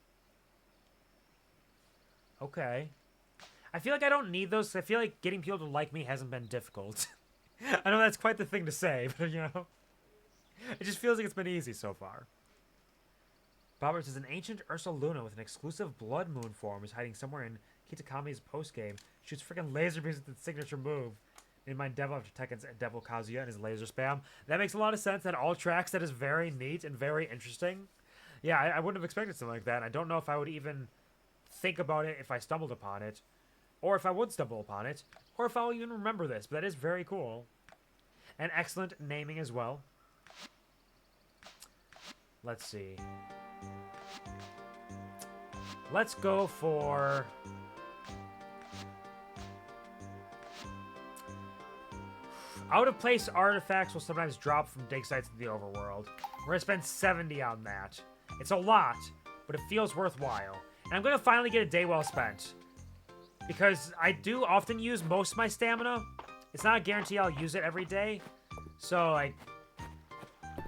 Okay. I feel like I don't need those. I feel like getting people to like me hasn't been difficult. I know that's quite the thing to say, but you know. It just feels like it's been easy so far. Bobbert says an ancient Ursa Luna with an exclusive Blood Moon form is hiding somewhere in Kitakami's postgame. Shoots freaking laser beams with its signature move. In my Devil after Tekken's Devil Kazuya and his laser spam. That makes a lot of sense. That all tracks. That is very neat and very interesting. Yeah, I wouldn't have expected something like that. I don't know if I would even think about it if I stumbled upon it. Or if I would stumble upon it. Or if I'll even remember this. But that is very cool. And excellent naming as well. Let's see. Let's go for... Out-of-place artifacts will sometimes drop from dig sites in the overworld. We're going to spend 70 on that. It's a lot, but it feels worthwhile. And I'm going to finally get a day well spent. Because I do often use most of my stamina. It's not a guarantee I'll use it every day. So, like,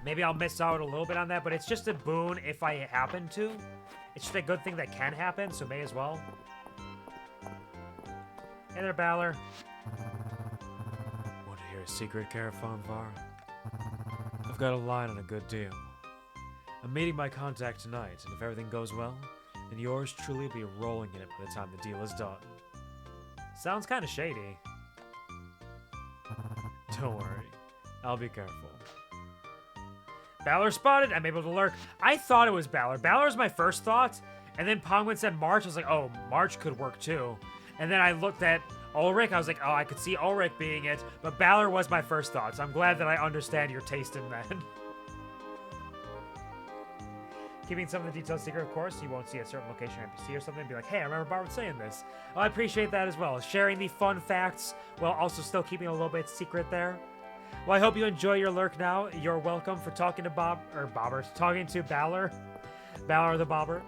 maybe I'll miss out a little bit on that, but it's just a boon if I happen to. It's just a good thing that can happen, so may as well. Hey there, Balor. Want to hear a secret, Caravan Var? I've got a line on a good deal. I'm meeting my contact tonight, and if everything goes well, then yours truly will be rolling in it by the time the deal is done. Sounds kind of shady. Don't worry. I'll be careful. Balor spotted. I'm able to lurk. I thought it was Balor. Balor's my first thought. And then Pongwin said March. I was like, oh, March could work too. And then I looked at Ulrich. I was like, oh, I could see Ulrich being it. But Balor was my first thought. So I'm glad that I understand your taste in men. Keeping some of the details secret, of course. You won't see a certain location or NPC or something and be like, hey, I remember Barbara saying this. Well, I appreciate that as well. Sharing the fun facts while also still keeping a little bit secret there. Well, I hope you enjoy your lurk now. You're welcome for talking to talking to Balor. Balor the Bobber.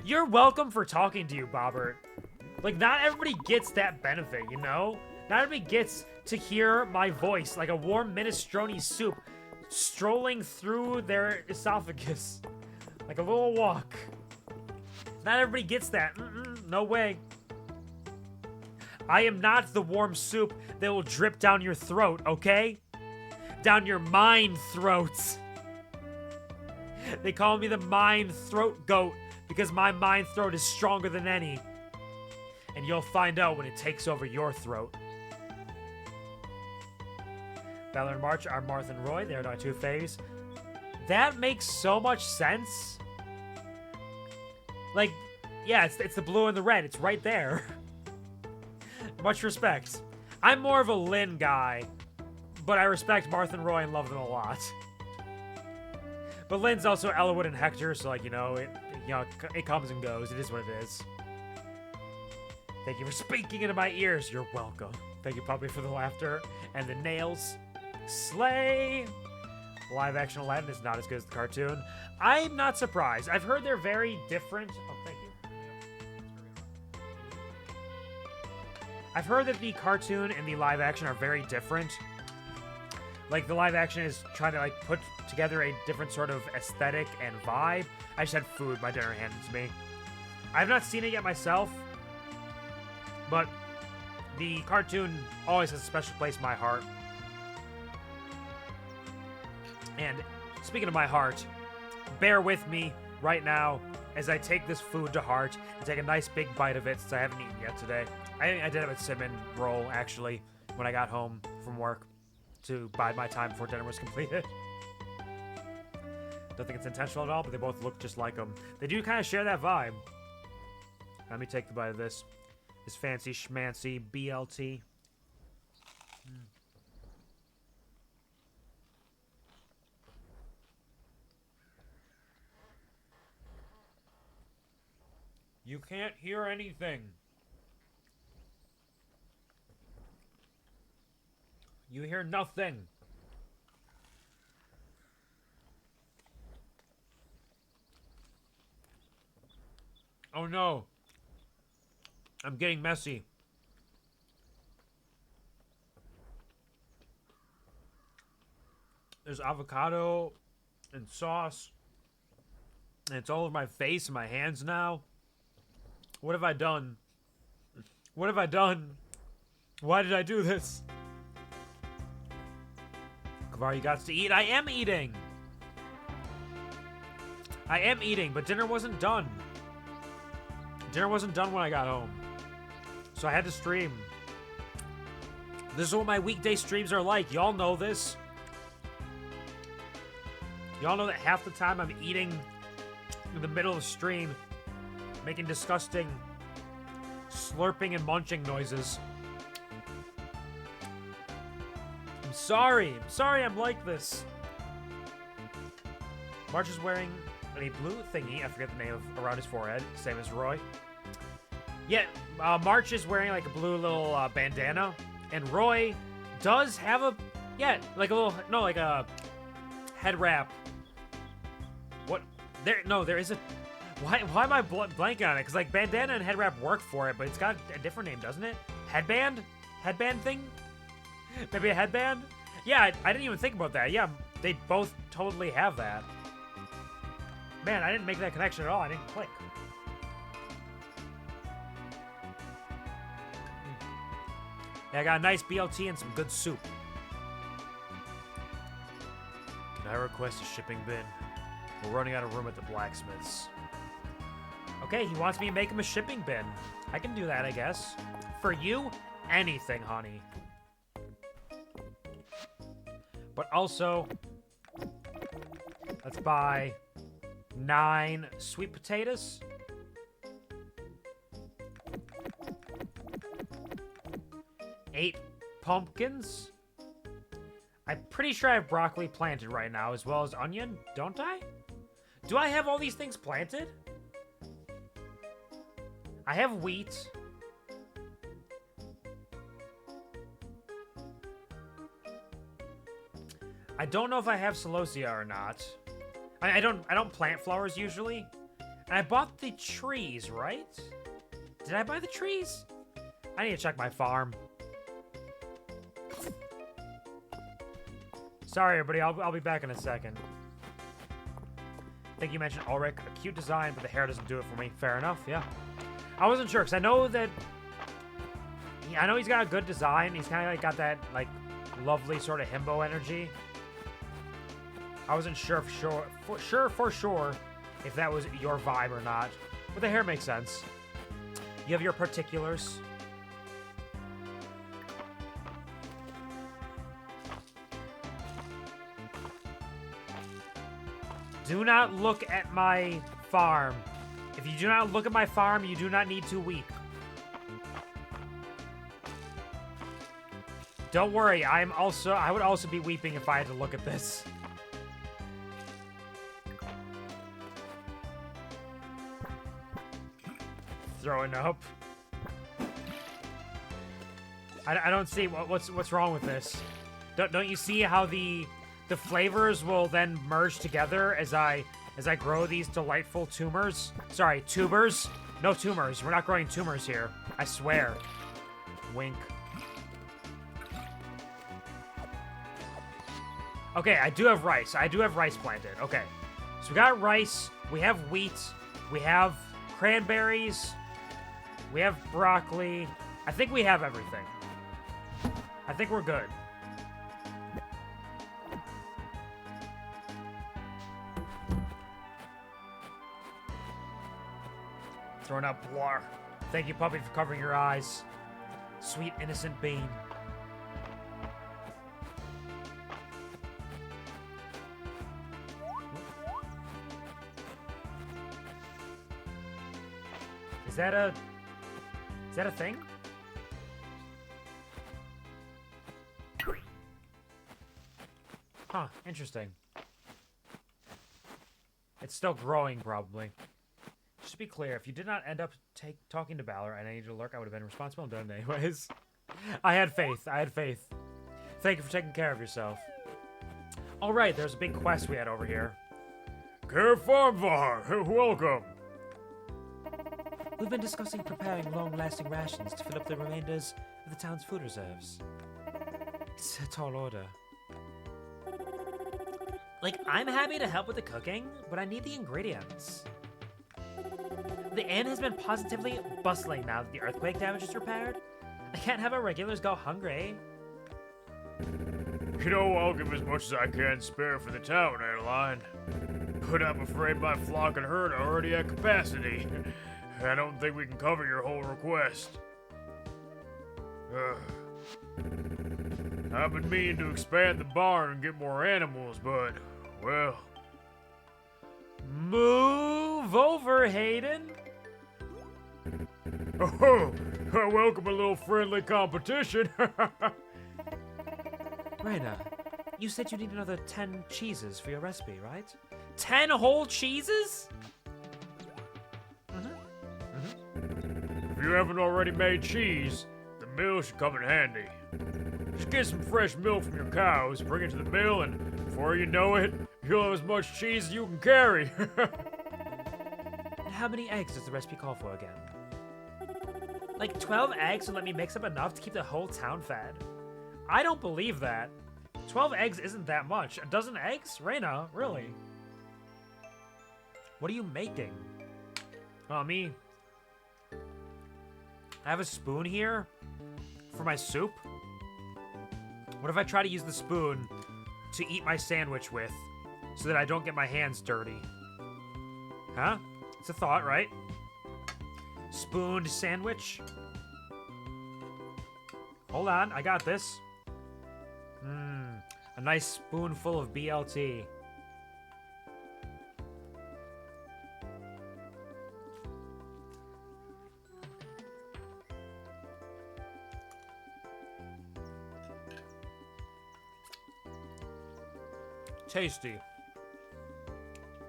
You're welcome for talking to you, Bobbert. Like, not everybody gets that benefit, you know? Not everybody gets to hear my voice like a warm minestrone soup strolling through their esophagus. Like a little walk. Not everybody gets that. No way. I am not the warm soup that will drip down your throat, okay? Down your mind throats. They call me the mind throat goat because my mind throat is stronger than any. And you'll find out when it takes over your throat. Balor and March are Marth and Roy. They're my two faves. That makes so much sense. Like, yeah, it's the blue and the red. It's right there. Much respect. I'm more of a Lynn guy, but I respect Marth and Roy and love them a lot. But Lynn's also Elowood and Hector, so like, it comes and goes. It is what it is. Thank you for speaking into my ears. You're welcome. Thank you, Puppy, for the laughter and the nails. Slay! Live action Aladdin is not as good as the cartoon. I'm not surprised. I've heard they're very different. Oh, thank you. I've heard that the cartoon and the live action are very different. Like, the live action is trying to, like, put together a different sort of aesthetic and vibe. I just had food. My dinner handed to me. I have not seen it yet myself. But the cartoon always has a special place in my heart. And speaking of my heart, bear with me right now as I take this food to heart and take a nice big bite of it since I haven't eaten yet today. I did have a cinnamon roll, actually, when I got home from work to bide my time before dinner was completed. Don't think it's intentional at all, but they both look just like them. They do kind of share that vibe. Let me take the bite of this. This fancy schmancy BLT. You can't hear anything. You hear nothing. Oh no. I'm getting messy. There's avocado and sauce. And it's all over my face and my hands now. What have I done? What have I done? Why did I do this? Kvar, you got to eat. I am eating. I am eating, but dinner wasn't done. Dinner wasn't done when I got home. So I had to stream. This is what my weekday streams are like. Y'all know this. Y'all know that half the time I'm eating in the middle of the stream, making disgusting slurping and munching noises. I'm sorry. I'm sorry I'm like this. March is wearing a blue thingy. I forget the name of around his forehead. Same as Roy. Yeah, March is wearing like a blue little bandana. And Roy does have a, like a little, no, like a head wrap. What? There is a, why am I blanking on it? Because like bandana and head wrap work for it, but it's got a different name, doesn't it? Headband? Headband thing? Maybe a headband? Yeah, I didn't even think about that. Yeah, they both totally have that. Man, I didn't make that connection at all. I didn't click. Yeah, I got a nice BLT and some good soup. Can I request a shipping bin? We're running out of room at the blacksmith's. Okay, he wants me to make him a shipping bin. I can do that, I guess. For you, anything, honey. But also, Let's buy 9 sweet potatoes. 8 pumpkins. I'm pretty sure I have broccoli planted right now, as well as onion, don't I? Do I have all these things planted? I have wheat. I don't know if I have celosia or not. I don't plant flowers usually. And I bought the trees, right? Did I buy the trees? I need to check my farm. Sorry, everybody. I'll be back in a second. I think you mentioned Ulrich. A cute design, but the hair doesn't do it for me. Fair enough, yeah. I wasn't sure, because I know that... I know he's got a good design. He's kind of like got that, like, lovely sort of himbo energy. I wasn't sure for sure if that was your vibe or not. But the hair makes sense. You have your particulars. Do not look at my farm. If you do not look at my farm, you do not need to weep. Don't worry, I would also be weeping if I had to look at this. Throwing up. I don't see what's wrong with this. Don't you see how the flavors will then merge together as I grow these delightful tumors? Sorry, tubers. No tumors. We're not growing tumors here. I swear. Wink. Okay, I do have rice. I do have rice planted. Okay. So we got rice. We have wheat. We have cranberries. We have broccoli. I think we have everything. I think we're good. Throwing out blar. Thank you, puppy, for covering your eyes. Sweet, innocent bean. Is that a thing? Huh, interesting. It's still growing, probably. Just to be clear, if you did not end up talking to Balor and I needed to lurk, I would have been responsible and done it anyways. I had faith. I had faith. Thank you for taking care of yourself. Alright, there's a big quest we had over here. Farmvar, welcome. We've been discussing preparing long-lasting rations to fill up the remainders of the town's food reserves. It's a tall order. Like, I'm happy to help with the cooking, but I need the ingredients. The inn has been positively bustling now that the earthquake damage is repaired. I can't have our regulars go hungry. You know, I'll give as much as I can spare for the town, Adeline. But I'm afraid my flock and herd are already at capacity. I don't think we can cover your whole request. I've been meaning to expand the barn and get more animals, but, well... Move over, Hayden! Oh, I welcome a little friendly competition. Raina, you said you need another 10 cheeses for your recipe, right? 10 whole cheeses? If you haven't already made cheese, the mill should come in handy. Just get some fresh milk from your cows, bring it to the mill, and before you know it, you'll have as much cheese as you can carry. And how many eggs does the recipe call for again? Like 12 eggs will let me mix up enough to keep the whole town fed? I don't believe that. 12 eggs isn't that much. A dozen eggs? Raina, really? What are you making? Oh, me. I have a spoon here for my soup. What if I try to use the spoon to eat my sandwich with so that I don't get my hands dirty? Huh? It's a thought, right? Spooned sandwich. Hold on, I got this. A nice spoonful of BLT. Tasty.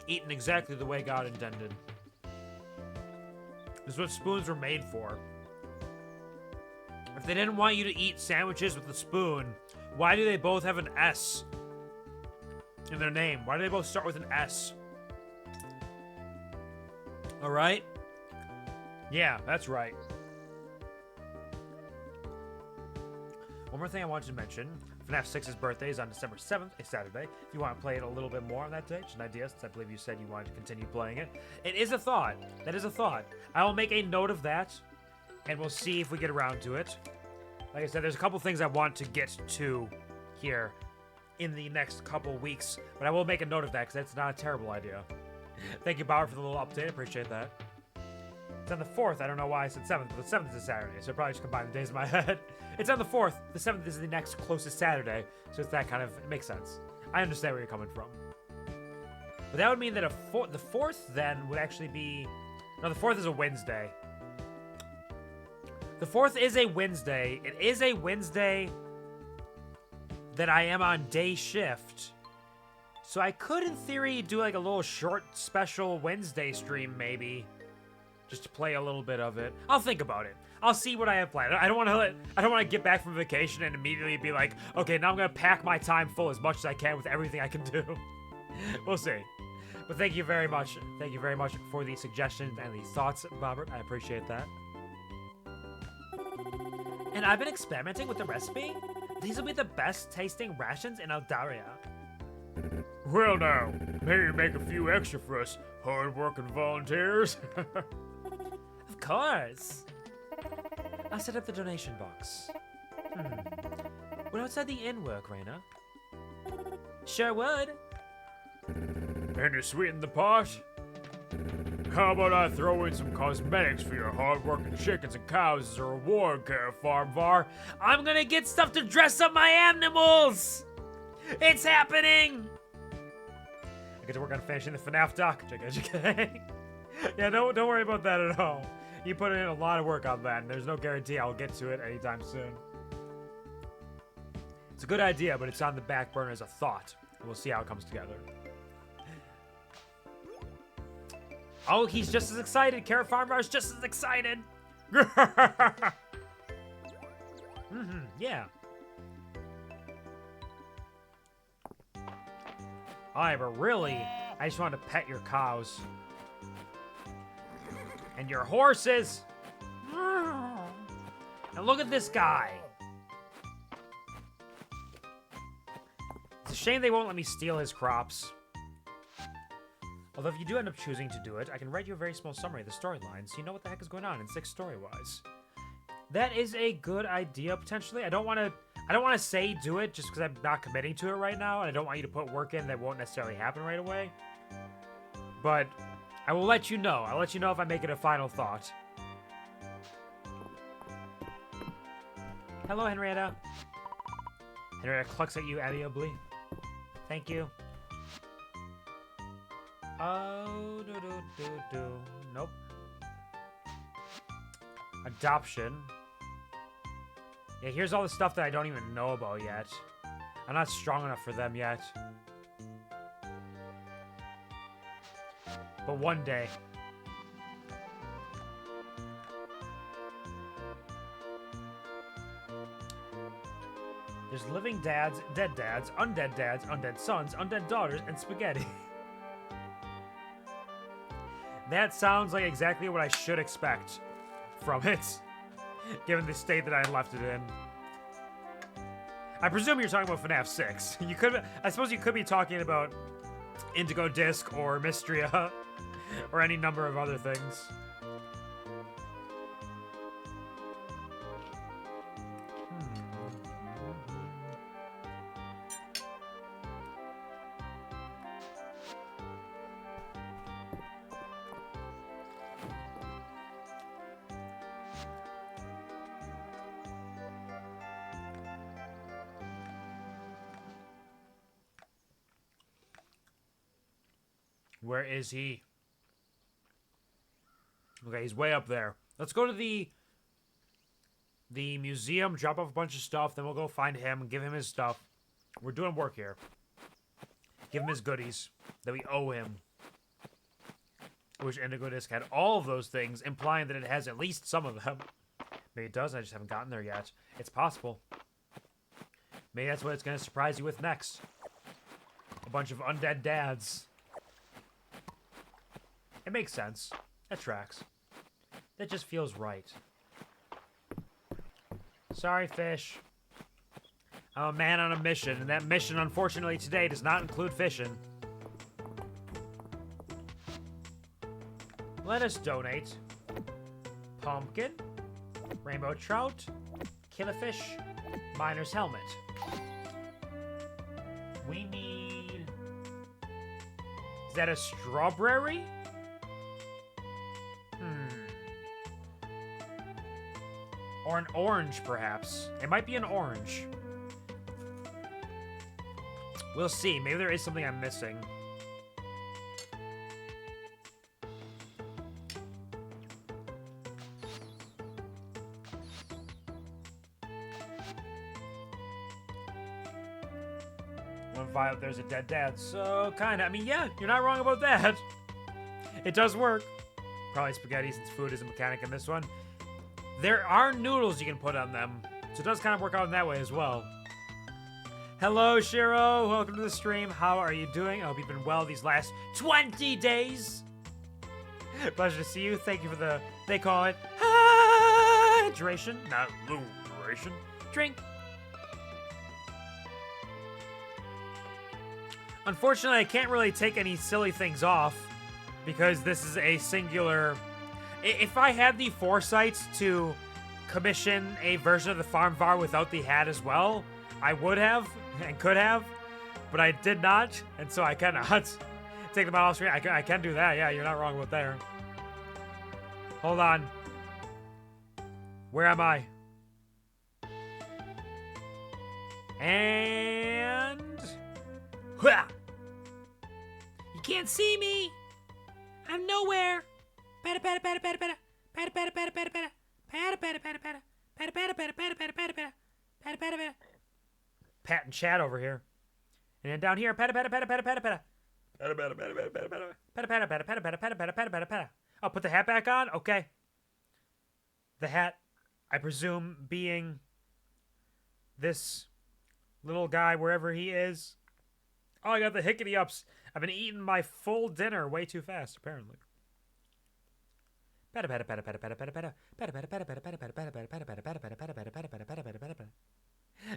Eaten exactly the way God intended. This is what spoons were made for. If they didn't want you to eat sandwiches with a spoon, why do they both have an S in their name? Why do they both start with an S? Alright? Yeah, that's right. One more thing I wanted to mention. FNAF 6's birthday is on December 7th, a Saturday. If you want to play it a little bit more on that day, just an idea, since I believe you said you wanted to continue playing it. It is a thought. That is a thought. I will make a note of that, and we'll see if we get around to it. Like I said, there's a couple things I want to get to here in the next couple weeks, but I will make a note of that, because that's not a terrible idea. Thank you, Bauer, for the little update. I appreciate that. It's on the 4th. I don't know why I said 7th, but the 7th is a Saturday, so I probably just combine the days in my head. It's on the 4th. The 7th is the next closest Saturday, so it's that kind of... It makes sense. I understand where you're coming from. But that would mean that the 4th, then, would actually be... No, the 4th is a Wednesday. The 4th is a Wednesday. It is a Wednesday that I am on day shift. So I could, in theory, do like a little short special Wednesday stream, maybe. Just to play a little bit of it. I'll think about it. I'll see what I have planned. I don't want to get back from vacation and immediately be like, okay, now I'm gonna pack my time full as much as I can with everything I can do. We'll see. But thank you very much. Thank you very much for the suggestions and the thoughts, Robert. I appreciate that. And I've been experimenting with the recipe. These will be the best tasting rations in Eldaria. Well now, maybe make a few extra for us hard-working volunteers. Of course. I'll set up the donation box. Would outside the inn work, Raina? Sure would. And to sweeten the pot, how about I throw in some cosmetics for your hard-working chickens and cows as a reward, Carrot Farm Var? I'm gonna get stuff to dress up my animals! It's happening! I get to work on finishing the FNAF doc. JK. Yeah, don't worry about that at all. You put in a lot of work on that, and there's no guarantee I'll get to it anytime soon. It's a good idea, but it's on the back burner as a thought. And we'll see how it comes together. Oh, he's just as excited. Carrot Farmer is just as excited. Yeah. Alright, but really, I just wanted to pet your cows. And your horses. And look at this guy. It's a shame they won't let me steal his crops. Although if you do end up choosing to do it, I can write you a very small summary of the storyline so you know what the heck is going on in 6 story-wise. That is a good idea, potentially. I don't want to say do it just because I'm not committing to it right now, and I don't want you to put work in that won't necessarily happen right away. But I will let you know. I'll let you know if I make it a final thought. Hello, Henrietta. Henrietta clucks at you amiably. Thank you. Oh, Nope. Adoption. Yeah, here's all the stuff that I don't even know about yet. I'm not strong enough for them yet. But one day. There's living dads, dead dads, undead sons, undead daughters, and spaghetti. That sounds like exactly what I should expect from it, given the state that I left it in. I presume you're talking about FNAF 6. I suppose you could be talking about Indigo Disc or Mistria, or any number of other things. Where is he? Okay, he's way up there. Let's go to the museum, drop off a bunch of stuff, then we'll go find him and give him his stuff. We're doing work here. Give him his goodies that we owe him. I wish Indigo Disc had all of those things, implying that it has at least some of them. Maybe it does, I just haven't gotten there yet. It's possible. Maybe that's what it's going to surprise you with next. A bunch of undead dads. It makes sense. That tracks. That just feels right. Sorry, fish. I'm a man on a mission, and that mission, unfortunately, today does not include fishing. Let us donate pumpkin, rainbow trout, killifish, miner's helmet. We need... Is that a strawberry? Or an orange, perhaps. It might be an orange. We'll see. Maybe there is something I'm missing. One violet, there's a dead dad. So, kinda. I mean, yeah, you're not wrong about that. It does work. Probably spaghetti, since food is a mechanic in this one. There are noodles you can put on them, so it does kind of work out in that way as well. Hello, Shiro. Welcome to the stream. How are you doing? I hope you've been well these last 20 days. Pleasure to see you. Thank you for the, they call it, hydration, not lubrication. Drink. Unfortunately, I can't really take any silly things off because this is a singular... If I had the foresight to commission a version of the Farm VAR without the hat as well, I would have and could have, but I did not, and so I cannot take them off screen. I can do that, yeah, you're not wrong about there. Hold on. Where am I? And... Hua! You can't see me! I'm nowhere! Pat and chat over here. And then down here, I'll put the hat back on. Okay. The hat, I presume, being this little guy wherever he is. Oh, I got the hickety ups. I've been eating my full dinner way too fast, apparently.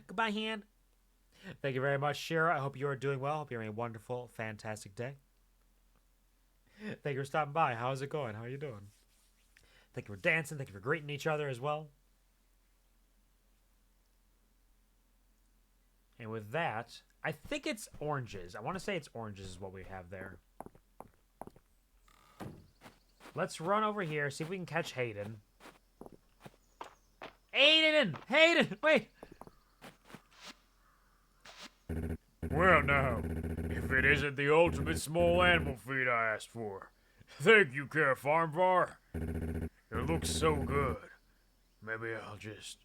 Goodbye, hand. Thank you very much, Shira. I hope you are doing well. I hope you're having a wonderful, fantastic day. Thank you for stopping by. How's it going? How are you doing? Thank you for dancing. Thank you for greeting each other as well. And with that, I think it's oranges. I want to say it's oranges is what we have there. Let's run over here, see if we can catch Hayden. Hayden! Hayden! Wait! Well now, if it isn't the ultimate small animal feed I asked for. Thank you, Farm VAR. It looks so good. Maybe I'll just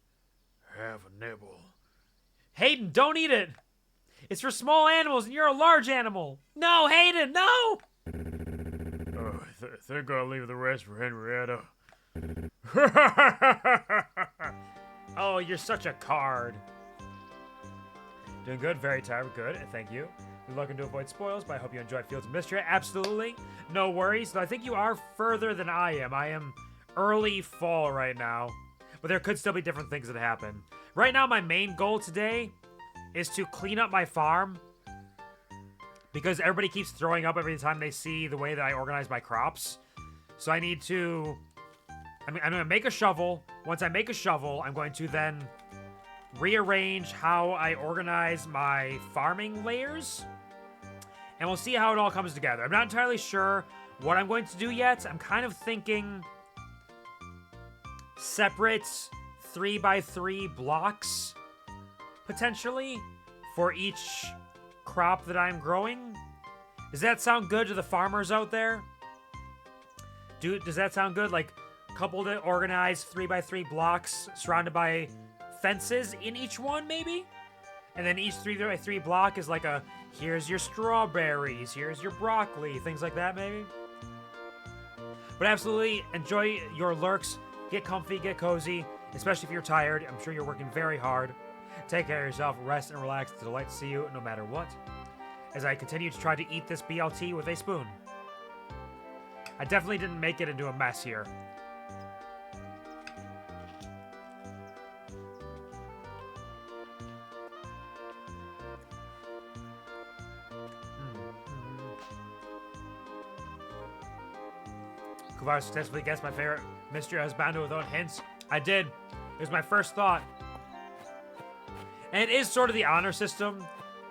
have a nibble. Hayden, don't eat it! It's for small animals and you're a large animal! No, Hayden, no! I think I'll leave the rest for Henrietta. Oh, you're such a card. Doing good, very tired, good, thank you. You're looking to avoid spoils, but I hope you enjoyed Fields of Mistria. Absolutely, no worries. Though I think you are further than I am. I am early fall right now, but there could still be different things that happen. Right now, my main goal today is to clean up my farm because everybody keeps throwing up every time they see the way that I organize my crops. So I need to... I'm going to make a shovel. Once I make a shovel, I'm going to then rearrange how I organize my farming layers. And we'll see how it all comes together. I'm not entirely sure what I'm going to do yet. I'm kind of thinking separate 3x3 blocks, potentially, for each crop that I'm growing. Does that sound good to the farmers out there? Does that sound good? Like, coupled and organized 3x3 blocks surrounded by fences in each one, maybe? And then each 3x3 block is like a Here's your strawberries. Here's your broccoli. Things like that, maybe. But absolutely enjoy your lurks. Get comfy, get cozy, especially if you're tired. I'm sure you're working very hard. Take care of yourself, rest and relax. It's a delight to see you no matter what. As I continue to try to eat this BLT with a spoon. I definitely didn't make it into a mess here. Kuvar successfully guessed my favorite mystery husbando without hints. I did. It was my first thought. And it is sort of the honor system.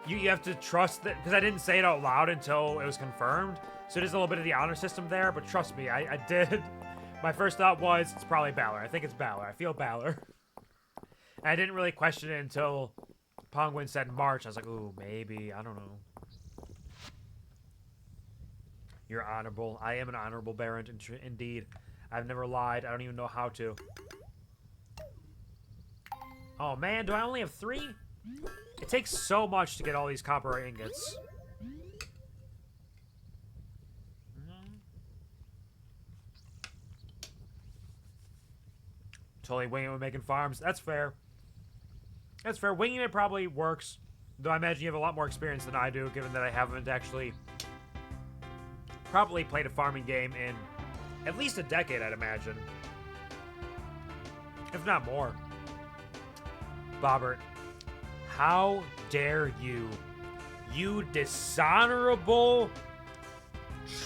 You have to trust that, because I didn't say it out loud until it was confirmed. So it is a little bit of the honor system there, but trust me, I did. My first thought was, it's probably Balor. I think it's Balor. I feel Balor. And I didn't really question it until Pongwin said March. I was like, ooh, maybe. I don't know. You're honorable. I am an honorable Baron, indeed. I've never lied. I don't even know how to. Oh, man, do I only have 3? It takes so much to get all these copper ingots. Totally winging it when making farms. That's fair. That's fair. Winging it probably works. Though I imagine you have a lot more experience than I do, given that I haven't actually probably played a farming game in at least a decade, I'd imagine. If not more. Bobbert, how dare you? You dishonorable,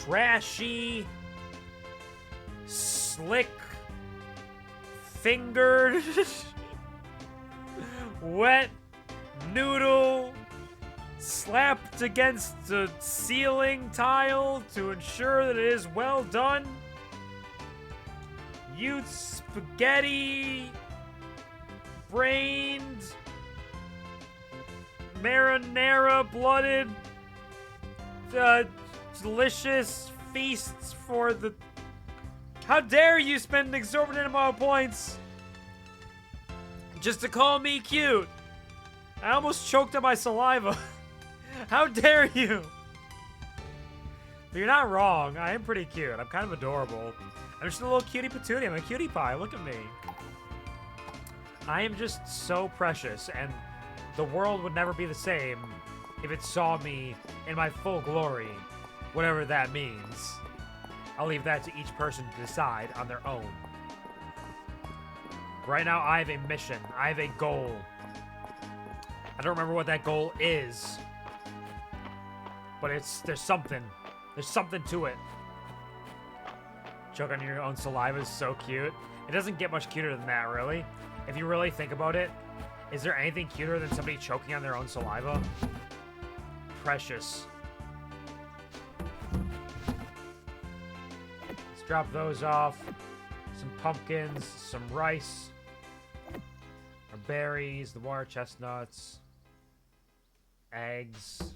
trashy, slick-fingered, wet noodle slapped against the ceiling tile to ensure that it is well done. You spaghetti brained, marinara blooded, delicious feasts for the... How dare you spend an exorbitant amount of points just to call me cute? I almost choked on my saliva. How dare you? But you're not wrong. I am pretty cute. I'm kind of adorable. I'm just a little cutie patootie. I'm a cutie pie. Look at me. I am just so precious, and the world would never be the same if it saw me in my full glory, whatever that means. I'll leave that to each person to decide on their own. Right now, I have a mission. I have a goal. I don't remember what that goal is, but there's something. There's something to it. Choke on your own saliva is so cute. It doesn't get much cuter than that, really. If you really think about it, is there anything cuter than somebody choking on their own saliva? Precious. Let's drop those off. Some pumpkins, some rice, our berries, the water chestnuts, eggs.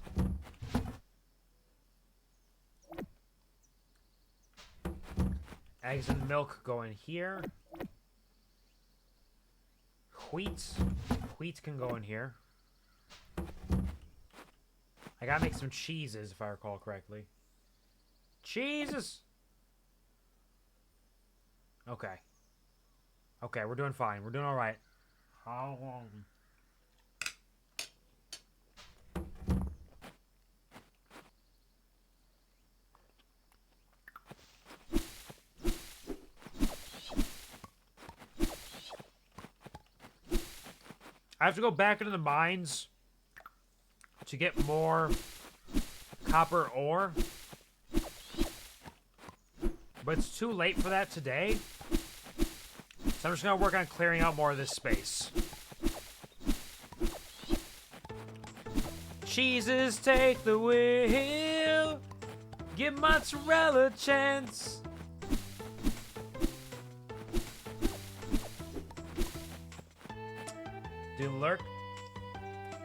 Eggs and milk go in here. Wheat can go in here. I gotta make some cheeses, if I recall correctly. Cheeses! Okay. Okay, we're doing fine. We're doing alright. How long? I have to go back into the mines to get more copper ore. But it's too late for that today. So I'm just going to work on clearing out more of this space. Cheeses take the wheel. Give mozzarella a chance. Do lurk.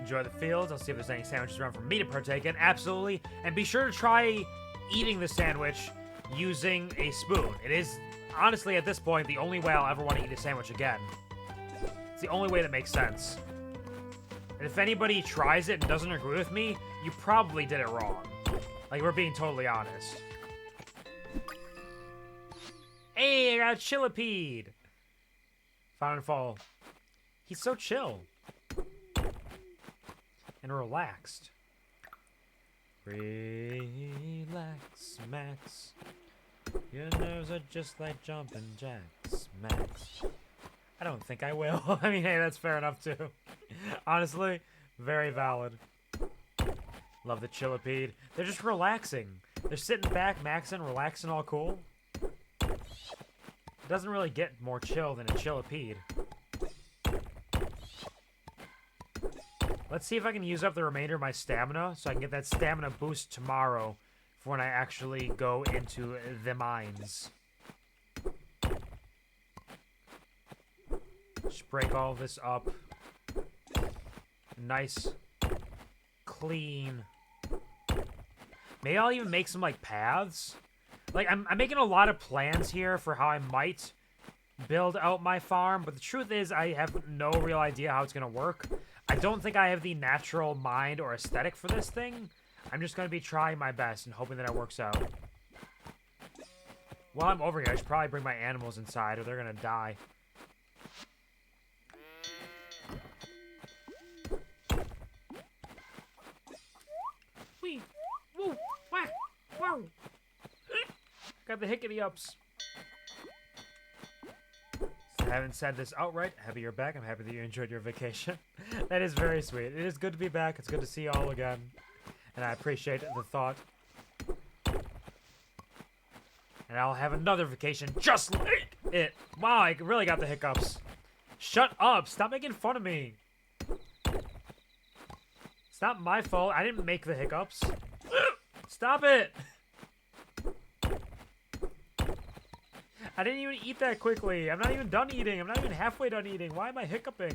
Enjoy the fields. I'll see if there's any sandwiches around for me to partake in. Absolutely. And be sure to try eating the sandwich using a spoon. It is, honestly, at this point, the only way I'll ever want to eat a sandwich again. It's the only way that makes sense. And if anybody tries it and doesn't agree with me, you probably did it wrong. Like, we're being totally honest. Hey, I got a Chillipede! Found and Fall. He's so chill. And relaxed. Relax, Max. Your nerves are just like jumping jacks, Max. I don't think I will. I mean, hey, that's fair enough, too. Honestly, very valid. Love the Chillipede. They're just relaxing. They're sitting back, maxing, relaxing, all cool. It doesn't really get more chill than a Chillipede. Let's see if I can use up the remainder of my stamina so I can get that stamina boost tomorrow for when I actually go into the mines. Just break all this up. Nice. Clean. Maybe I'll even make some, like, paths. Like, I'm making a lot of plans here for how I might build out my farm, but the truth is I have no real idea how it's going to work. I don't think I have the natural mind or aesthetic for this thing. I'm just going to be trying my best and hoping that it works out. While I'm over here, I should probably bring my animals inside or they're going to die. Wee! Woo! Whack! Wow! Got the hickety-ups. I haven't said this outright. Happy you're back. I'm happy that you enjoyed your vacation. That is very sweet. It is good to be back. It's good to see you all again. And I appreciate the thought. And I'll have another vacation just like it. Wow, I really got the hiccups. Shut up. Stop making fun of me. It's not my fault. I didn't make the hiccups. Stop it. I didn't even eat that quickly. I'm not even done eating. I'm not even halfway done eating. Why am I hiccuping?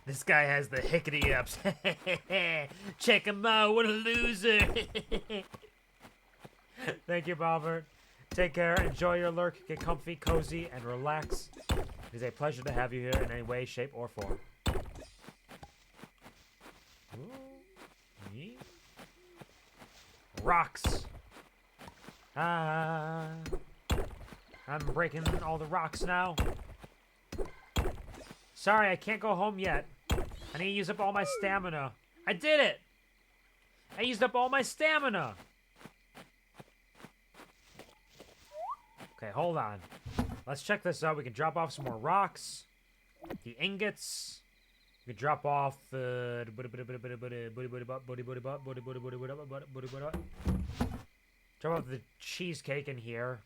This guy has the hickety-ups. Check him out. What a loser. Thank you, Bobbert. Take care. Enjoy your lurk. Get comfy, cozy, and relax. It is a pleasure to have you here in any way, shape, or form. Ooh. Me? Rocks. I'm breaking all the rocks now. Sorry, I can't go home yet. I need to use up all my stamina. I did it! I used up all my stamina! Okay, hold on. Let's check this out. We can drop off some more rocks. The ingots. We can drop off the... Drop off the cheesecake in here.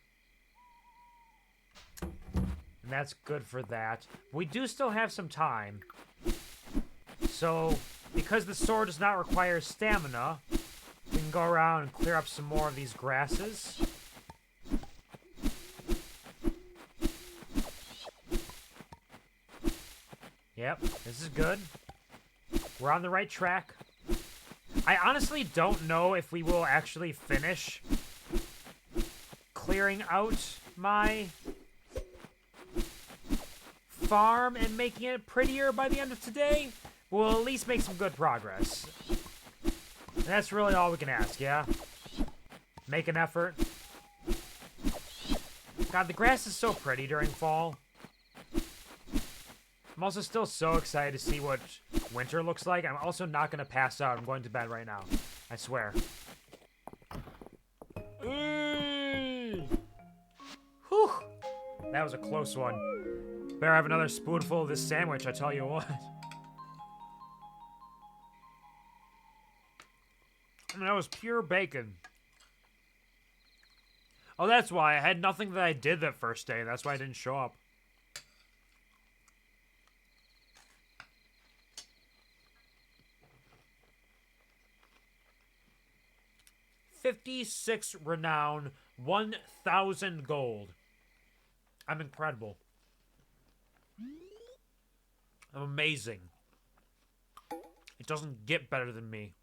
And that's good for that. We do still have some time. So, because the sword does not require stamina, we can go around and clear up some more of these grasses. Yep, this is good. We're on the right track. I honestly don't know if we will actually finish clearing out my farm and making it prettier by the end of today. We'll at least make some good progress. And that's really all we can ask, yeah? Make an effort. God, the grass is so pretty during fall. I'm also still so excited to see what winter looks like. I'm also not going to pass out. I'm going to bed right now. I swear. Whew. That was a close one. Better have another spoonful of this sandwich, I tell you what. I mean, that was pure bacon. Oh, that's why. I had nothing that I did that first day. That's why I didn't show up. $56 renown, 1,000 gold. I'm incredible. I'm amazing. It doesn't get better than me.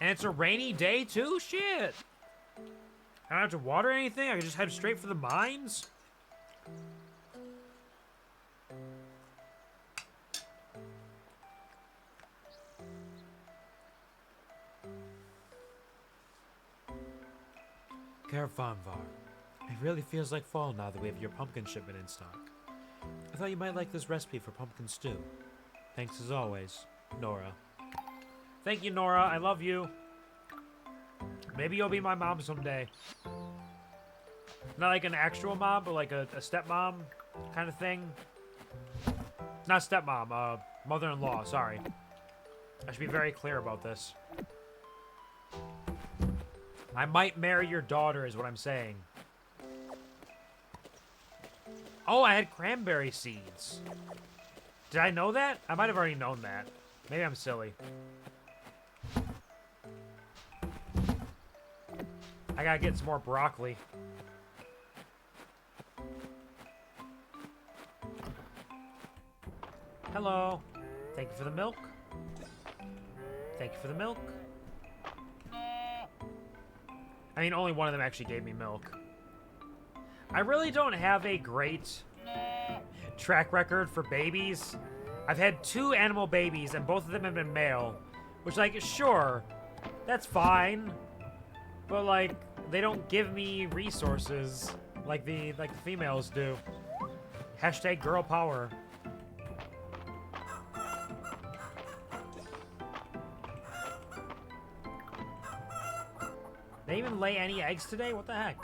And it's a rainy day too? Shit! I don't have to water anything? I can just head straight for the mines? Caravanvar. It really feels like fall now that we have your pumpkin shipment in stock. I thought you might like this recipe for pumpkin stew. Thanks as always, Nora. Thank you, Nora. I love you. Maybe you'll be my mom someday. Not like an actual mom, but like a stepmom kind of thing. Not stepmom, mother-in-law, sorry. I should be very clear about this. I might marry your daughter is what I'm saying. Oh, I had cranberry seeds. Did I know that? I might have already known that. Maybe I'm silly. I gotta get some more broccoli. Hello. Thank you for the milk. Thank you for the milk. I mean, only one of them actually gave me milk. I really don't have a great track record for babies. I've had 2 animal babies, and both of them have been male. Which, like, sure, that's fine. But, like, they don't give me resources like the females do. Hashtag girl power. They even lay any eggs today? What the heck?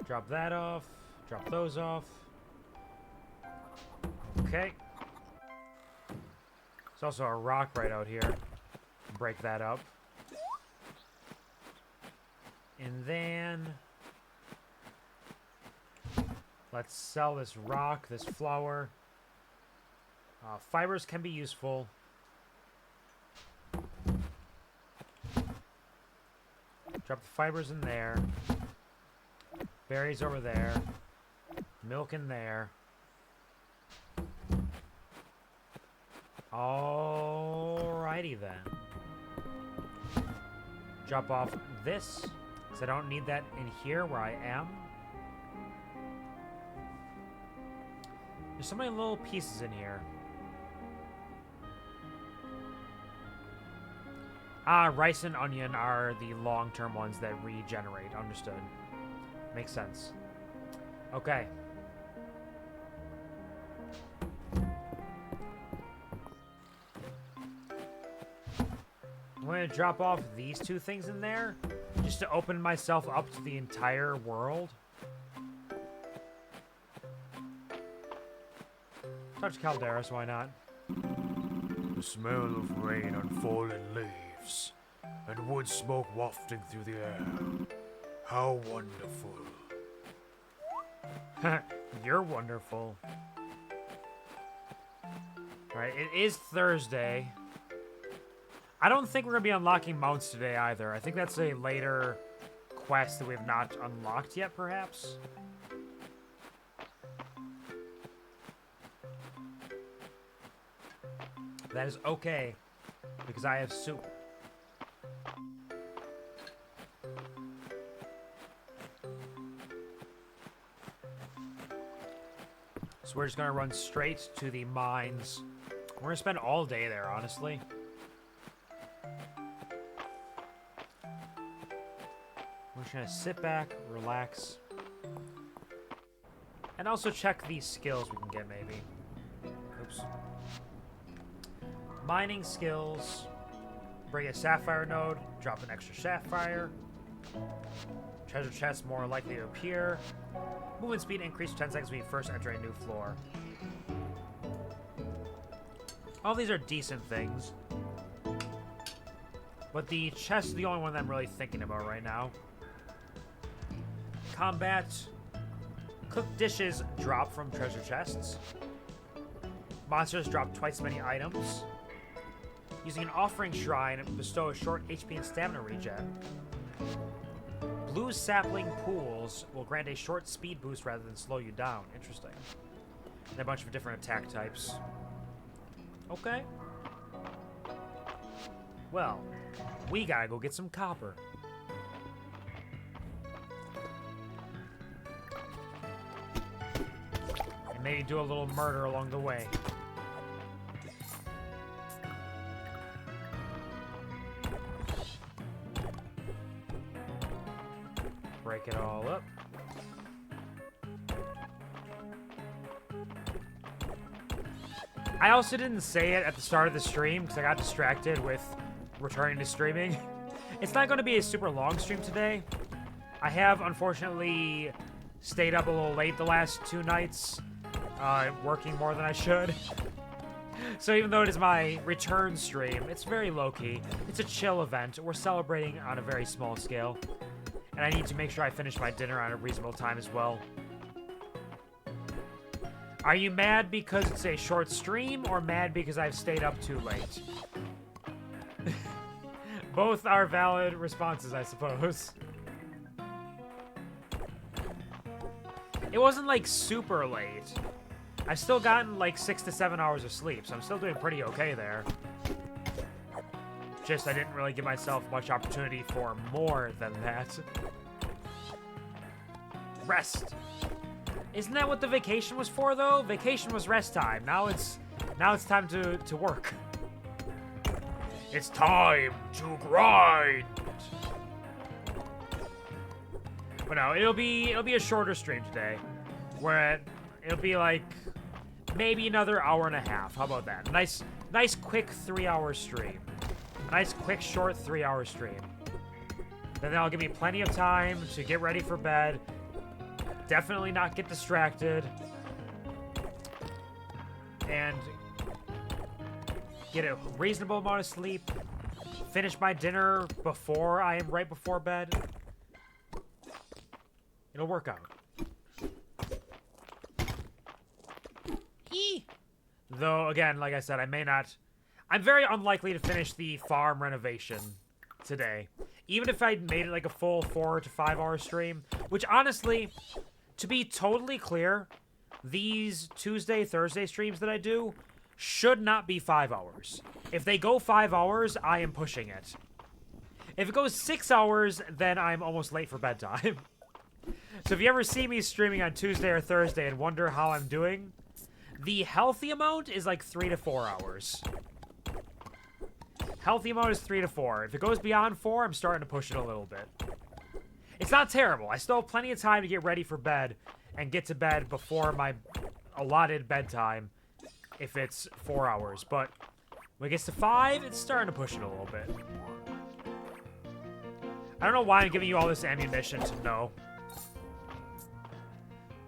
Drop that off. Drop those off. Okay. There's also a rock right out here. Break that up. And then let's sell this rock, this flower. Fibers can be useful. Drop the fibers in there. Berries over there. Milk in there. Alrighty then. Drop off this, because I don't need that in here where I am. There's so many little pieces in here. Rice and onion are the long-term ones that regenerate. Understood. Makes sense. Okay. I'm going to drop off these 2 things in there just to open myself up to the entire world. Touch Calderas, why not? The smell of rain on fallen leaves, and wood smoke wafting through the air. How wonderful. You're wonderful. Alright, it is Thursday. I don't think we're going to be unlocking mounts today either. I think that's a later quest that we have not unlocked yet, perhaps. That is okay, because I have soup. So we're just going to run straight to the mines. We're going to spend all day there, honestly. We're just going to sit back, relax, and also check these skills we can get, maybe. Oops. Mining skills. Bring a sapphire node. Drop an extra sapphire. Treasure chests more likely to appear. Movement speed increased 10 seconds when you first enter a new floor. All these are decent things. But the chest is the only one that I'm really thinking about right now. Combat. Cooked dishes drop from treasure chests. Monsters drop twice as many items. Using an offering shrine, bestow a short HP and stamina regen. Blue sapling pools will grant a short speed boost rather than slow you down. Interesting. And a bunch of different attack types. Okay. Well, we gotta go get some copper. And maybe do a little murder along the way. Break it all up. I also didn't say it at the start of the stream because I got distracted with returning to streaming. It's not going to be a super long stream today. I have, unfortunately, stayed up a little late the last 2 nights, working more than I should. So even though it is my return stream, it's very low-key. It's a chill event. We're celebrating on a very small scale. And I need to make sure I finish my dinner on a reasonable time as well. Are you mad because it's a short stream, or mad because I've stayed up too late? Both are valid responses, I suppose. It wasn't, like, super late. I've still gotten, like, 6 to 7 hours of sleep, so I'm still doing pretty okay there. Just I didn't really give myself much opportunity for more than that. Rest. Isn't that what the vacation was for, though? Vacation was rest time. Now it's time to work. It's time to grind. But no, it'll be a shorter stream today, where it'll be like maybe another hour and a half. How about that? Nice quick 3-hour stream. Nice quick short 3-hour stream. Then that'll give me plenty of time to get ready for bed. Definitely not get distracted. And get a reasonable amount of sleep. Finish my dinner before I am right before bed. It'll work out. Though, again, like I said, I may not... I'm very unlikely to finish the farm renovation today. Even if I made it like a full 4 to 5 hour stream. Which, honestly... To be totally clear, these Tuesday, Thursday streams that I do should not be 5 hours. If they go 5 hours, I am pushing it. If it goes 6 hours, then I'm almost late for bedtime. So if you ever see me streaming on Tuesday or Thursday and wonder how I'm doing, the healthy amount is like 3 to 4 hours. Healthy amount is 3 to 4. If it goes beyond 4, I'm starting to push it a little bit. It's not terrible. I still have plenty of time to get ready for bed and get to bed before my allotted bedtime if it's 4 hours. But when it gets to 5, it's starting to push it a little bit. I don't know why I'm giving you all this ammunition to know.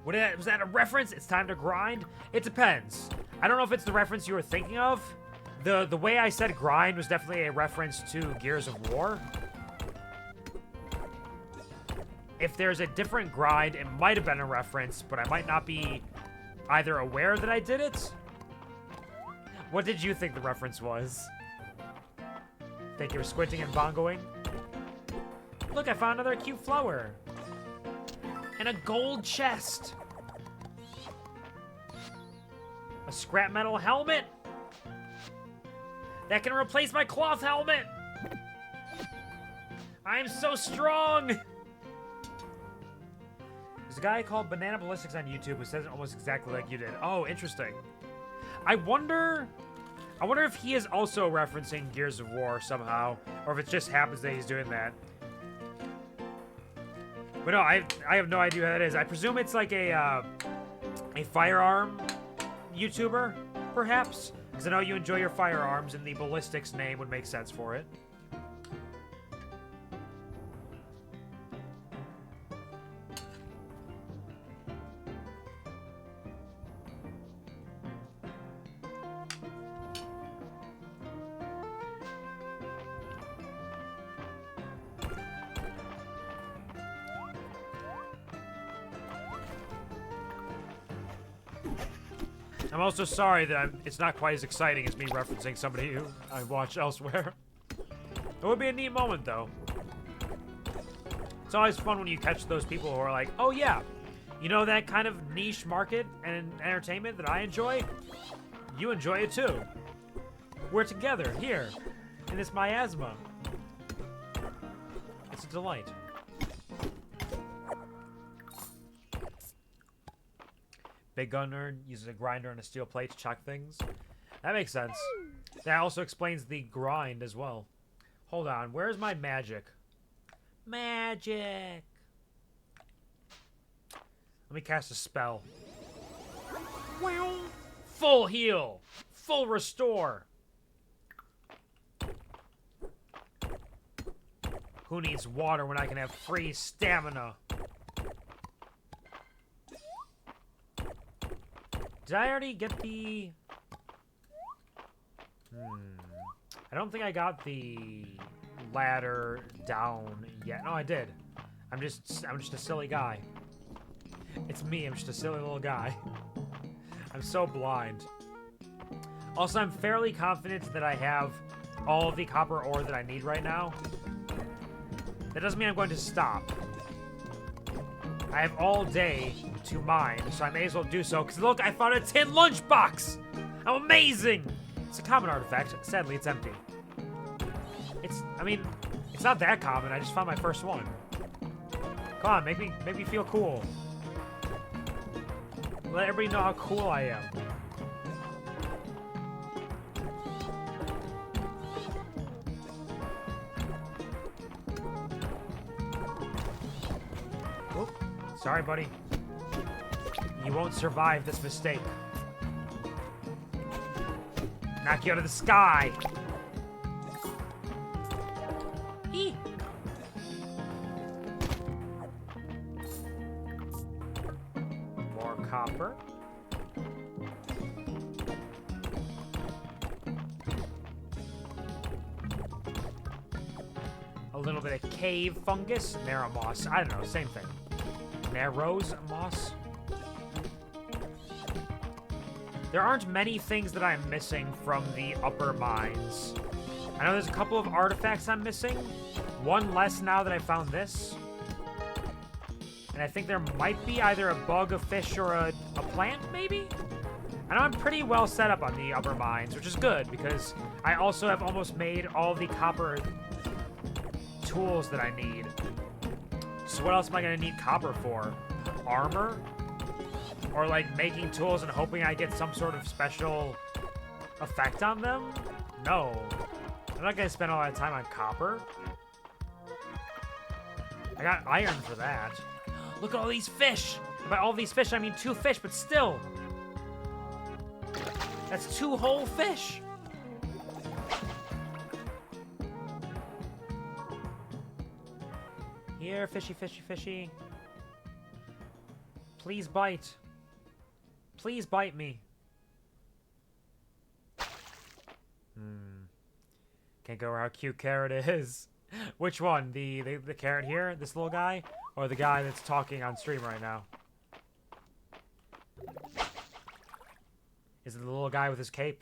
Was that a reference? It's time to grind? It depends. I don't know if it's the reference you were thinking of. The way I said grind was definitely a reference to Gears of War. If there's a different grind, it might have been a reference, but I might not be either aware that I did it. What did you think the reference was? Think you were squinting and bongoing? Look, I found another cute flower. And a gold chest. A scrap metal helmet. That can replace my cloth helmet. I'm so strong. There's a guy called Banana Ballistics on YouTube who says it almost exactly like you did. Oh, interesting. I wonder if he is also referencing Gears of War somehow, or if it just happens that he's doing that. But no, I have no idea who that is. I presume it's like a firearm YouTuber, perhaps? Because I know you enjoy your firearms, and the ballistics name would make sense for it. I'm also sorry that it's not quite as exciting as me referencing somebody who I watch elsewhere. It would be a neat moment, though. It's always fun when you catch those people who are like, oh yeah, You know that kind of niche market and entertainment that I enjoy? You enjoy it too. We're together here in this miasma. It's a delight. Big gun nerd uses a grinder and a steel plate to chuck things. That makes sense. That also explains the grind as well. Hold on, where's my magic? Magic! Let me cast a spell. Full heal! Full restore! Who needs water when I can have free stamina? Did I already get the... I don't think I got the ladder down yet. No, I did. I'm just a silly guy. It's me, I'm just a silly little guy. I'm so blind. Also, I'm fairly confident that I have all of the copper ore that I need right now. That doesn't mean I'm going to stop. I have all day to mine, so I may as well do so, because look, I found a tin lunchbox! I'm amazing! It's a common artifact. Sadly, it's empty. I mean, it's not that common. I just found my first one. Come on, make me feel cool. Let everybody know how cool I am. Oop. Sorry, buddy. You won't survive this mistake. Knock you out of the sky. Eee. More copper. A little bit of cave fungus. Narrow moss. I don't know. Same thing. Narrows moss. There aren't many things that I'm missing from the upper mines. I know there's a couple of artifacts I'm missing. One less now that I found this. And I think there might be either a bug, a fish, or a plant, maybe? I know I'm pretty well set up on the upper mines, which is good, because I also have almost made all the copper tools that I need. So what else am I going to need copper for? Armor? Or, like, making tools and hoping I get some sort of special effect on them? No. I'm not going to spend all that time on copper. I got iron for that. Look at all these fish! By all these fish, I mean 2 fish, but still! That's 2 whole fish! Here, fishy, fishy, fishy. Please bite. Please bite me. Can't go over how cute Carrot is. Which one? The carrot here? This little guy? Or the guy that's talking on stream right now? Is it the little guy with his cape?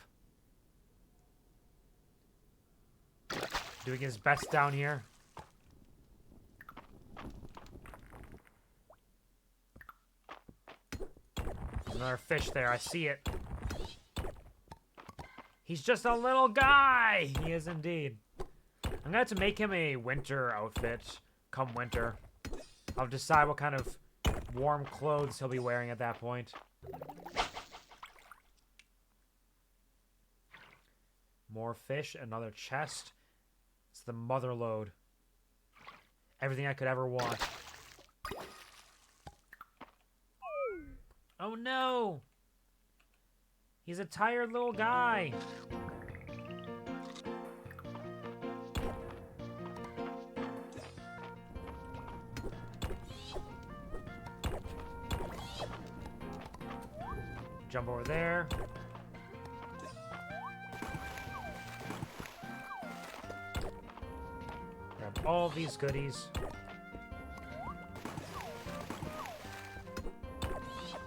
Doing his best down here? There's another fish there. I see it. He's just a little guy! He is indeed. I'm gonna have to make him a winter outfit come winter. I'll decide what kind of warm clothes he'll be wearing at that point. More fish, another chest. It's the mother lode. Everything I could ever want. Oh no! He's a tired little guy. Jump over there. Grab all these goodies.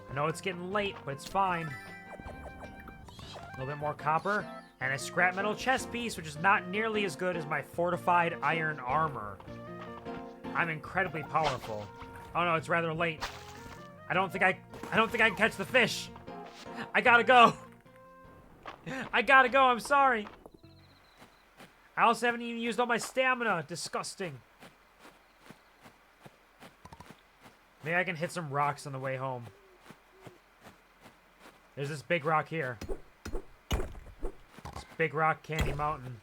I know it's getting late, but it's fine. A little bit more copper, and a scrap metal chest piece, which is not nearly as good as my fortified iron armor. I'm incredibly powerful. Oh no, it's rather late. I don't think I can catch the fish. I gotta go. I gotta go, I'm sorry. I also haven't even used all my stamina. Disgusting. Maybe I can hit some rocks on the way home. There's this big rock here. This big rock, Candy Mountain.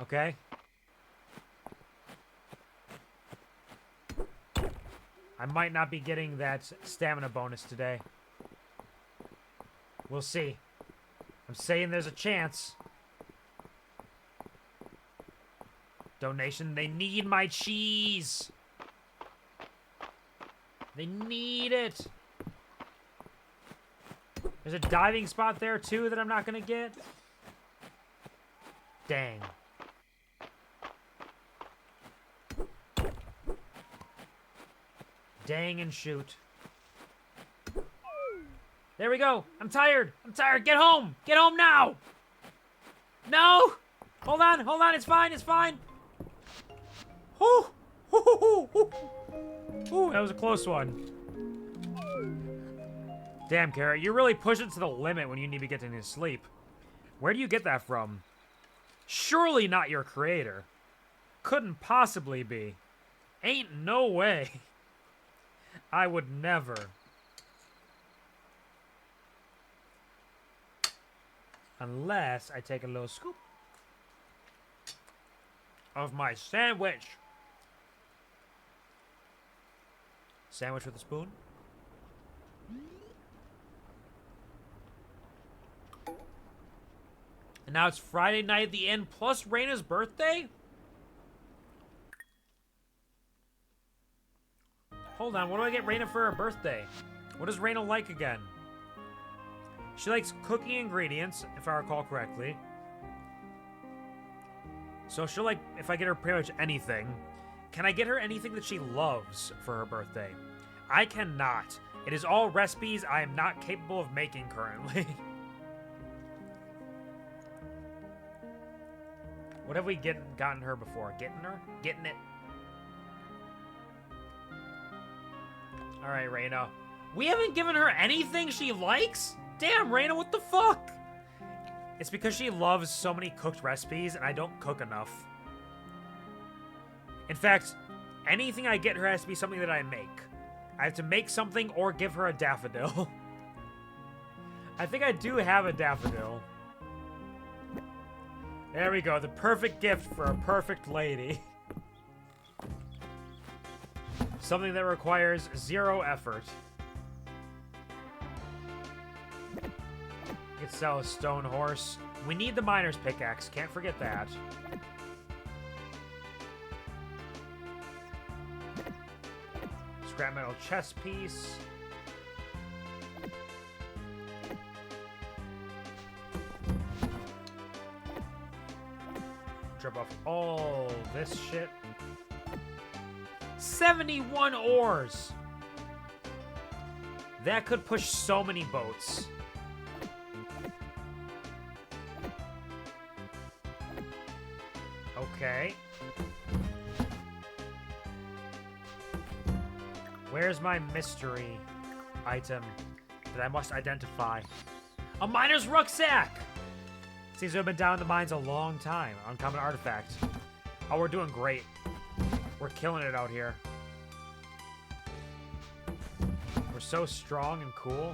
Okay. I might not be getting that stamina bonus today. We'll see. I'm saying there's a chance. Donation. They need my cheese. They need it. There's a diving spot there, too, that I'm not going to get. Dang. Dang and shoot. There we go. I'm tired. I'm tired. Get home. Get home now. No. Hold on. Hold on. It's fine. It's fine. Whew. Ooh, that was a close one. Damn, Carrot. You really push it to the limit when you need to get to sleep. Where do you get that from? Surely not your creator. Couldn't possibly be. Ain't no way. I would never. Unless I take a little scoop of my sandwich. Sandwich with a spoon. And now it's Friday night at the inn plus Raina's birthday? Hold on, what do I get Raina for her birthday? What does Raina like again? She likes cooking ingredients, if I recall correctly. So she'll like, if I get her pretty much anything. Can I get her anything that she loves for her birthday? I cannot. It is all recipes I am not capable of making currently. What have we gotten her before? Getting her? Getting it. Alright, Raina. We haven't given her anything she likes? Damn, Raina, what the fuck? It's because she loves so many cooked recipes and I don't cook enough. In fact, anything I get her has to be something that I make. I have to make something or give her a daffodil. I think I do have a daffodil. There we go, the perfect gift for a perfect lady. Something that requires 0 effort. You could sell a stone horse. We need the miner's pickaxe, can't forget that. Scrap metal chest piece. Drop off all this shit. 71 ores! That could push so many boats. Okay. Where's my mystery item that I must identify? A miner's rucksack! Seems to have been down in the mines a long time. Uncommon artifact. Oh, we're doing great. We're killing it out here. We're so strong and cool.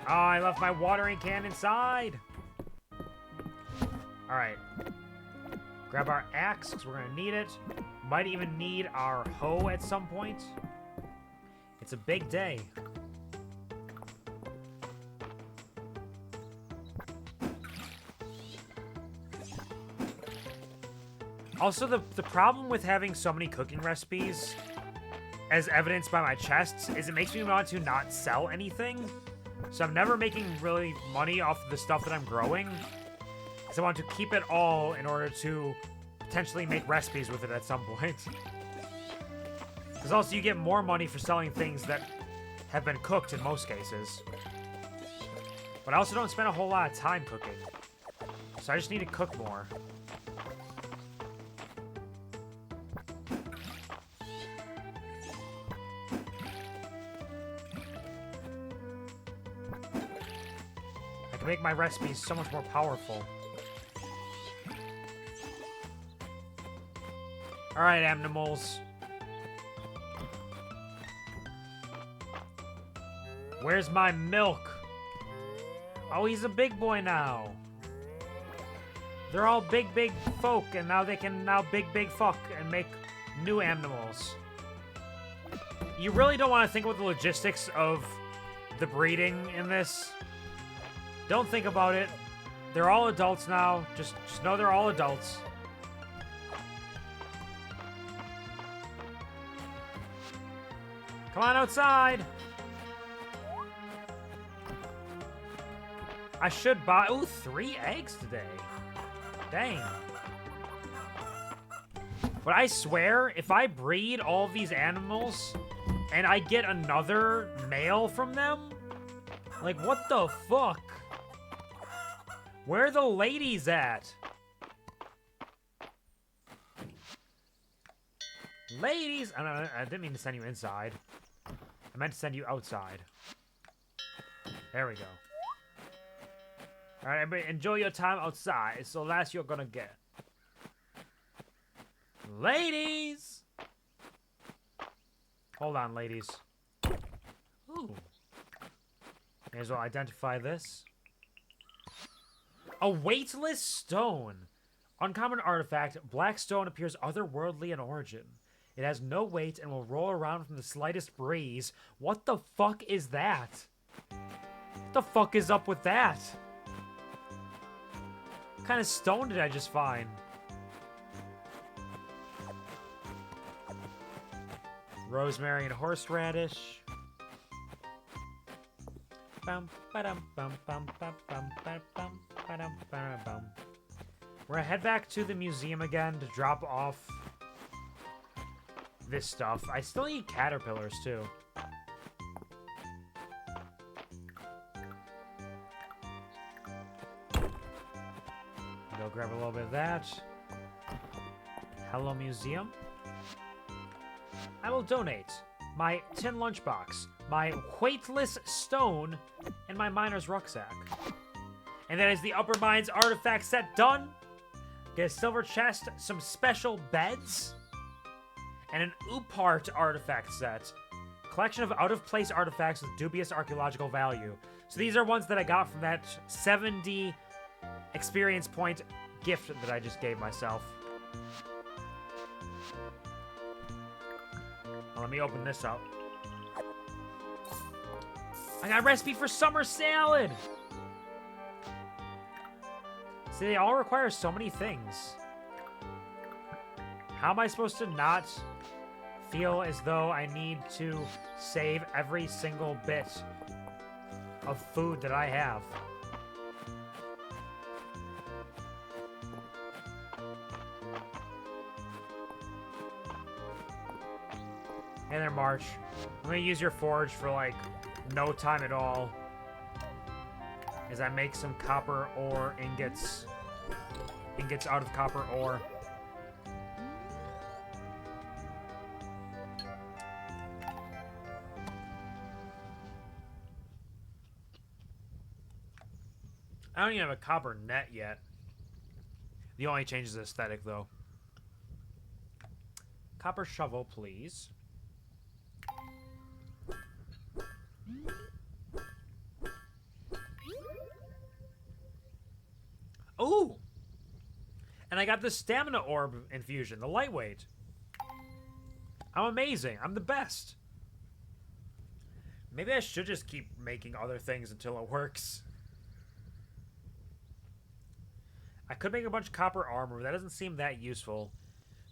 Oh, I left my watering can inside. Alright. Grab our axe, because we're going to need it. Might even need our hoe at some point. It's a big day. Also, the problem with having so many cooking recipes, as evidenced by my chests, is it makes me want to not sell anything. So I'm never making really money off of the stuff that I'm growing. So I want to keep it all in order to potentially make recipes with it at some point. Because also you get more money for selling things that have been cooked in most cases. But I also don't spend a whole lot of time cooking. So I just need to cook more. I can make my recipes so much more powerful. Alright, animals. Where's my milk? Oh, he's a big boy now. They're all big folk, and now they can big fuck and make new animals. You really don't want to think about the logistics of the breeding in this. Don't think about it. They're all adults now. Just know they're all adults. Come on outside. I should buy... Ooh, 3 eggs today. Dang. But I swear, if I breed all these animals and I get another male from them, like, what the fuck? Where are the ladies at? Ladies! I didn't mean to send you inside. I meant to send you outside. There we go. Alright, everybody, enjoy your time outside. It's the last you're gonna get. Ladies! Hold on, ladies. Ooh. May as well identify this. A weightless stone. Uncommon artifact. Black stone appears otherworldly in origin. It has no weight and will roll around from the slightest breeze. What the fuck is that? What the fuck is up with that? What kind of stone did I just find? Rosemary and horseradish. Bum, ba-dum, bum, bum, bum, bum, ba-dum, ba-dum, ba-dum, bum. We're gonna head back to the museum again to drop off this stuff. I still need caterpillars too. Go grab a little bit of that. Hello, museum. I will donate my tin lunchbox, my weightless stone, and my miner's rucksack. And that is the Upper Mines artifact set done. Get a silver chest, some special beds, and an Upart artifact set. Collection of out-of-place artifacts with dubious archaeological value. So these are ones that I got from that 70 experience point gift that I just gave myself. Now, let me open this up. I got a recipe for summer salad! See, they all require so many things. How am I supposed to not feel as though I need to save every single bit of food that I have? Hey there, March. I'm gonna use your forge for, like, no time at all. As I make some copper ore ingots. Ingots out of copper ore. I don't even have a copper net yet. The only change is aesthetic, though. Copper shovel, please. Ooh! And I got the stamina orb infusion, the lightweight. I'm amazing. I'm the best. Maybe I should just keep making other things until it works. I could make a bunch of copper armor, but that doesn't seem that useful.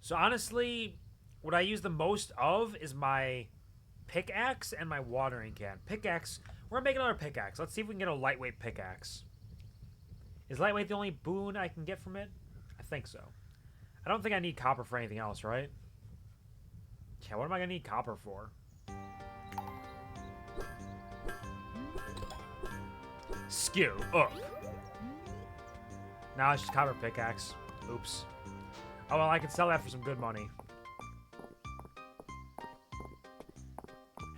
So honestly, what I use the most of is my pickaxe and my watering can. Pickaxe. We're gonna make another pickaxe. Let's see if we can get a lightweight pickaxe. Is lightweight the only boon I can get from it? I think so. I don't think I need copper for anything else, right? Yeah, what am I gonna need copper for? Skill up. Now it's just copper pickaxe. Oops. Oh, well, I can sell that for some good money.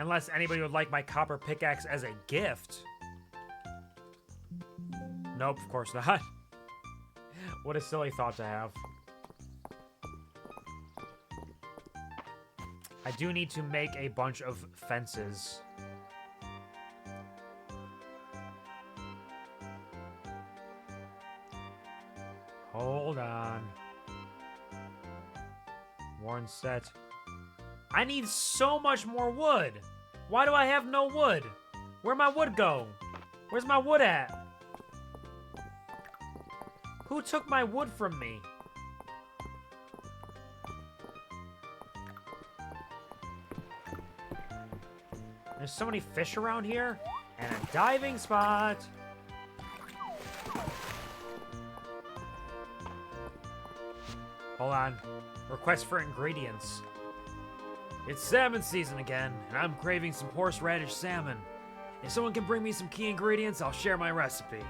Unless anybody would like my copper pickaxe as a gift. Nope, of course not. What a silly thought to have. I do need to make a bunch of fences. Hold on. Worn set. I need so much more wood. Why do I have no wood? Where'd my wood go? Where's my wood at? Who took my wood from me? There's so many fish around here. And a diving spot. Hold on. Request for ingredients. It's salmon season again, and I'm craving some horseradish salmon. If someone can bring me some key ingredients, I'll share my recipe.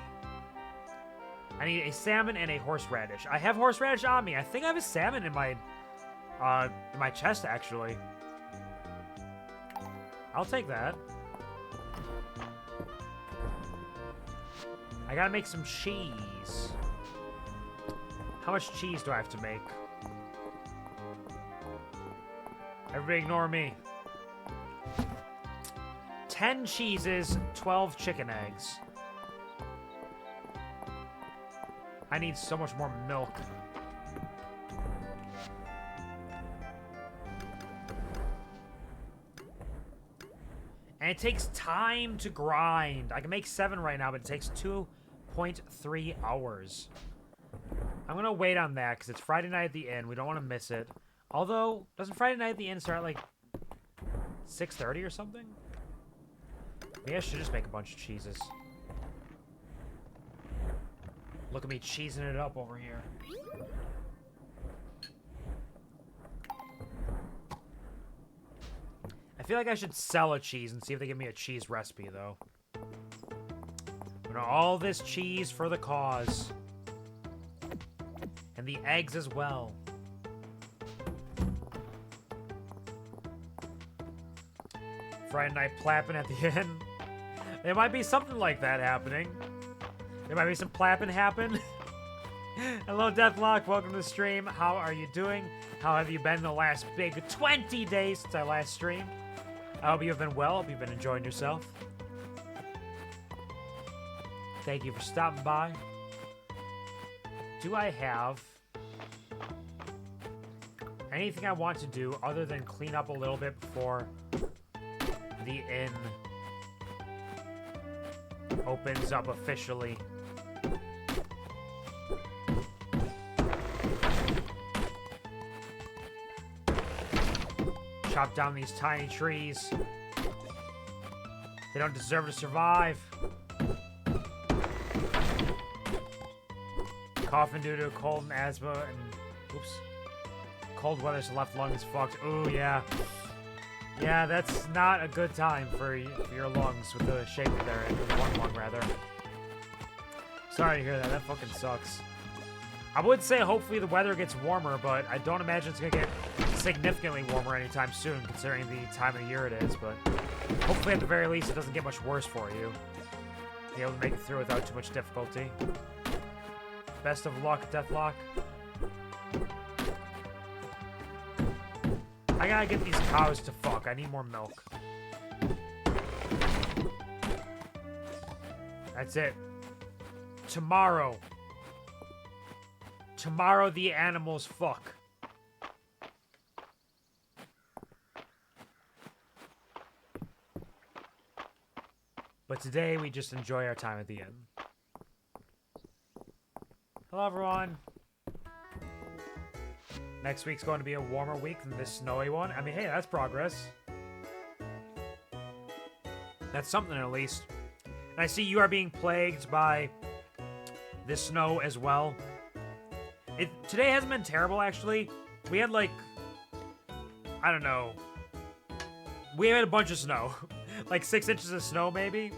I need a salmon and a horseradish. I have horseradish on me. I think I have a salmon in my chest, actually. I'll take that. I gotta make some cheese. How much cheese do I have to make? Everybody ignore me. 10 cheeses, 12 chicken eggs. I need so much more milk. And it takes time to grind. I can make 7 right now, but it takes 2.3 hours. I'm gonna wait on that because it's Friday night at the inn. We don't want to miss it. Although, doesn't Friday night at the inn start at like 6:30 or something? Maybe I should just make a bunch of cheeses. Look at me cheesing it up over here. I feel like I should sell a cheese and see if they give me a cheese recipe, though. All this cheese for the cause. And the eggs as well. Friday night plapping at the end. There might be something like that happening. There might be some plapping happen. Hello, Deathlock. Welcome to the stream. How are you doing? How have you been the last big 20 days since I last streamed? I hope you have been well. I hope you've been enjoying yourself. Thank you for stopping by. Do I have anything I want to do other than clean up a little bit before the inn opens up officially? Chop down these tiny trees. They don't deserve to survive. Coughing due to cold and asthma and oops. Cold weather's left lung is fucked. Ooh, yeah. Yeah, that's not a good time for your lungs with the shape that they're in. Or one lung, rather. Sorry to hear that. That fucking sucks. I would say hopefully the weather gets warmer, but I don't imagine it's going to get significantly warmer anytime soon, considering the time of year it is. But hopefully, at the very least, it doesn't get much worse for you. Be able to make it through without too much difficulty. Best of luck, Deathlock. I gotta get these cows to fuck. I need more milk. That's it. Tomorrow. Tomorrow the animals fuck. But today we just enjoy our time at the inn. Hello, everyone. Next week's going to be a warmer week than this snowy one. I mean, hey, that's progress. That's something, at least. And I see you are being plagued by this snow as well. Today hasn't been terrible, actually. We had, like, I don't know. We had a bunch of snow. Like 6 inches of snow, maybe?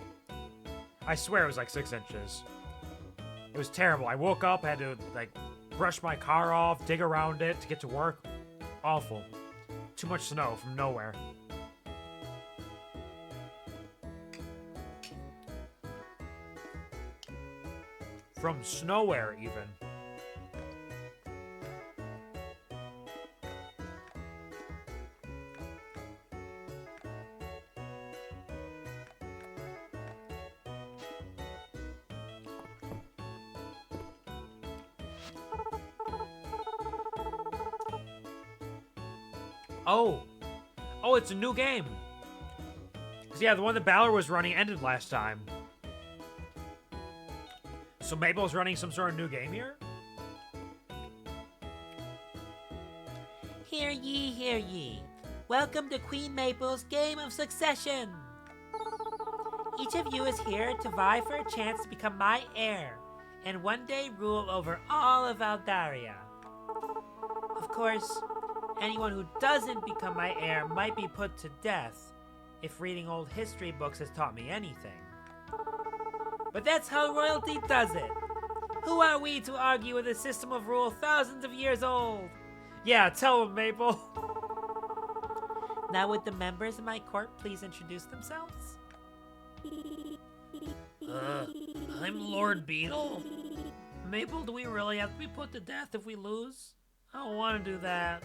I swear it was like 6 inches. It was terrible. I woke up, had to, like, brush my car off, dig around it to get to work. Awful. Too much snow from nowhere. From snowhere, even. Oh. Oh, it's a new game. 'Cause yeah, the one that Balor was running ended last time. So Mabel's running some sort of new game here? Hear ye, hear ye. Welcome to Queen Maple's Game of Succession. Each of you is here to vie for a chance to become my heir and one day rule over all of Aldaria. Of course, anyone who doesn't become my heir might be put to death, if reading old history books has taught me anything. But that's how royalty does it. Who are we to argue with a system of rule thousands of years old? Yeah, tell him, Maple. Now would the members of my court please introduce themselves? I'm Lord Beetle. Maple, do we really have to be put to death if we lose? I don't want to do that.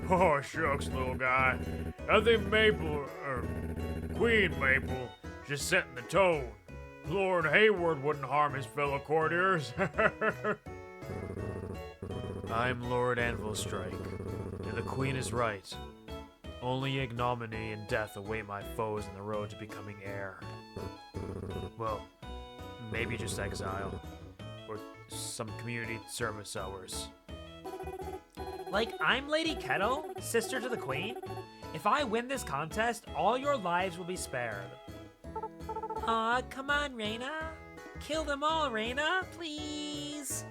Oh, shucks, little guy. I think Maple, Queen Maple, just setting the tone. Lord Hayward wouldn't harm his fellow courtiers. I'm Lord Anvilstrike, and the Queen is right. Only ignominy and death await my foes on the road to becoming heir. Well, maybe just exile, or some community service hours. Like, I'm Lady Kettle, sister to the Queen? If I win this contest, all your lives will be spared. Aw, come on, Reyna. Kill them all, Reyna, please.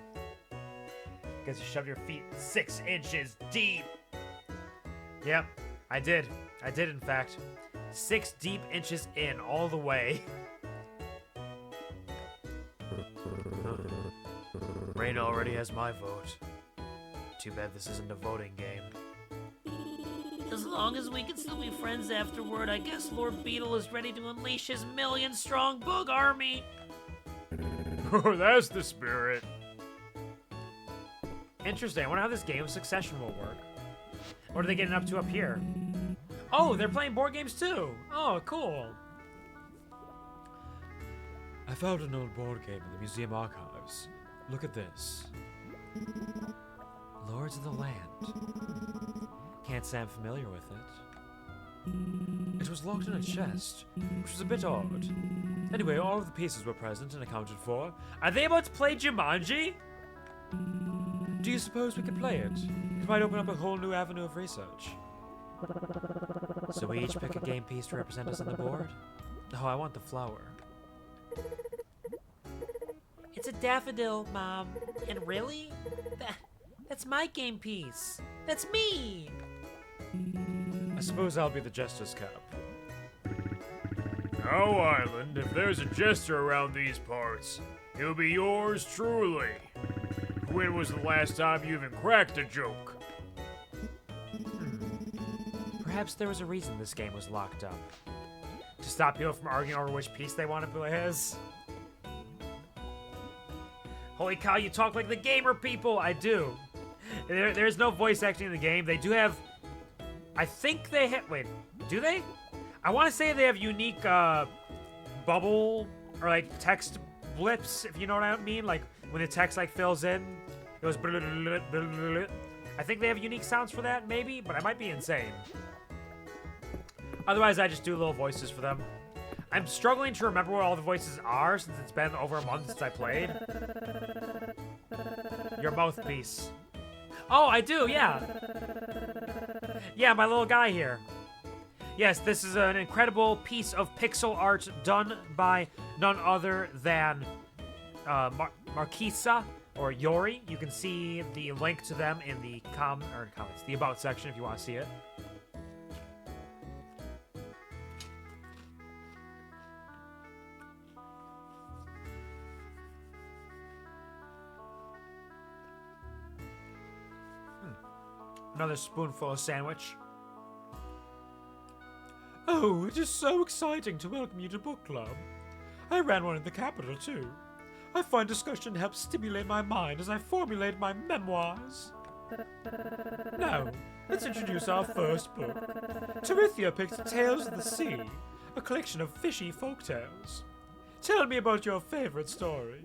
Guess you shoved your feet 6 inches deep. Yep, I did. I did, in fact. 6 deep inches in, all the way. Reyna already has my vote. Too bad this isn't a voting game. As long as we can still be friends afterward, I guess Lord Beetle is ready to unleash his million-strong bug army. Oh, that's the spirit. Interesting. I wonder how this game of Succession will work. What are they getting up to up here? Oh, they're playing board games too. Oh, cool. I found an old board game in the museum archives. Look at this. Lords of the Land. Can't say I'm familiar with it. It was locked in a chest, which was a bit odd. Anyway, all of the pieces were present and accounted for. Are they about to play Jumanji? Do you suppose we could play it? It might open up a whole new avenue of research. So we each pick a game piece to represent us on the board? Oh, I want the flower. It's a daffodil, Mom. And really? That's my game piece. That's me! I suppose I'll be the jester's cap. Oh, Island, if there's a jester around these parts, he'll be yours truly. When was the last time you even cracked a joke? Perhaps there was a reason this game was locked up. To stop people from arguing over which piece they want to play as. Holy cow, you talk like the gamer people! I do. There's no voice acting in the game. They do have... I think they have... Wait, do they? I want to say they have unique bubble or like text blips, if you know what I mean. Like when the text like fills in, it goes... I think they have unique sounds for that, maybe, but I might be insane. Otherwise, I just do little voices for them. I'm struggling to remember what all the voices are since it's been over a month since I played. Your mouthpiece. Oh, I do, yeah. Yeah, my little guy here. Yes, this is an incredible piece of pixel art done by none other than Marquisa or Yori. You can see the link to them in the comments, the About section if you want to see it. another spoonful of sandwich. Oh, it is so exciting to welcome you to book club. I ran one in the capital, too. I find discussion helps stimulate my mind as I formulate my memoirs. Now, let's introduce our first book. Tarithia picked Tales of the Sea, a collection of fishy folktales. Tell me about your favorite story.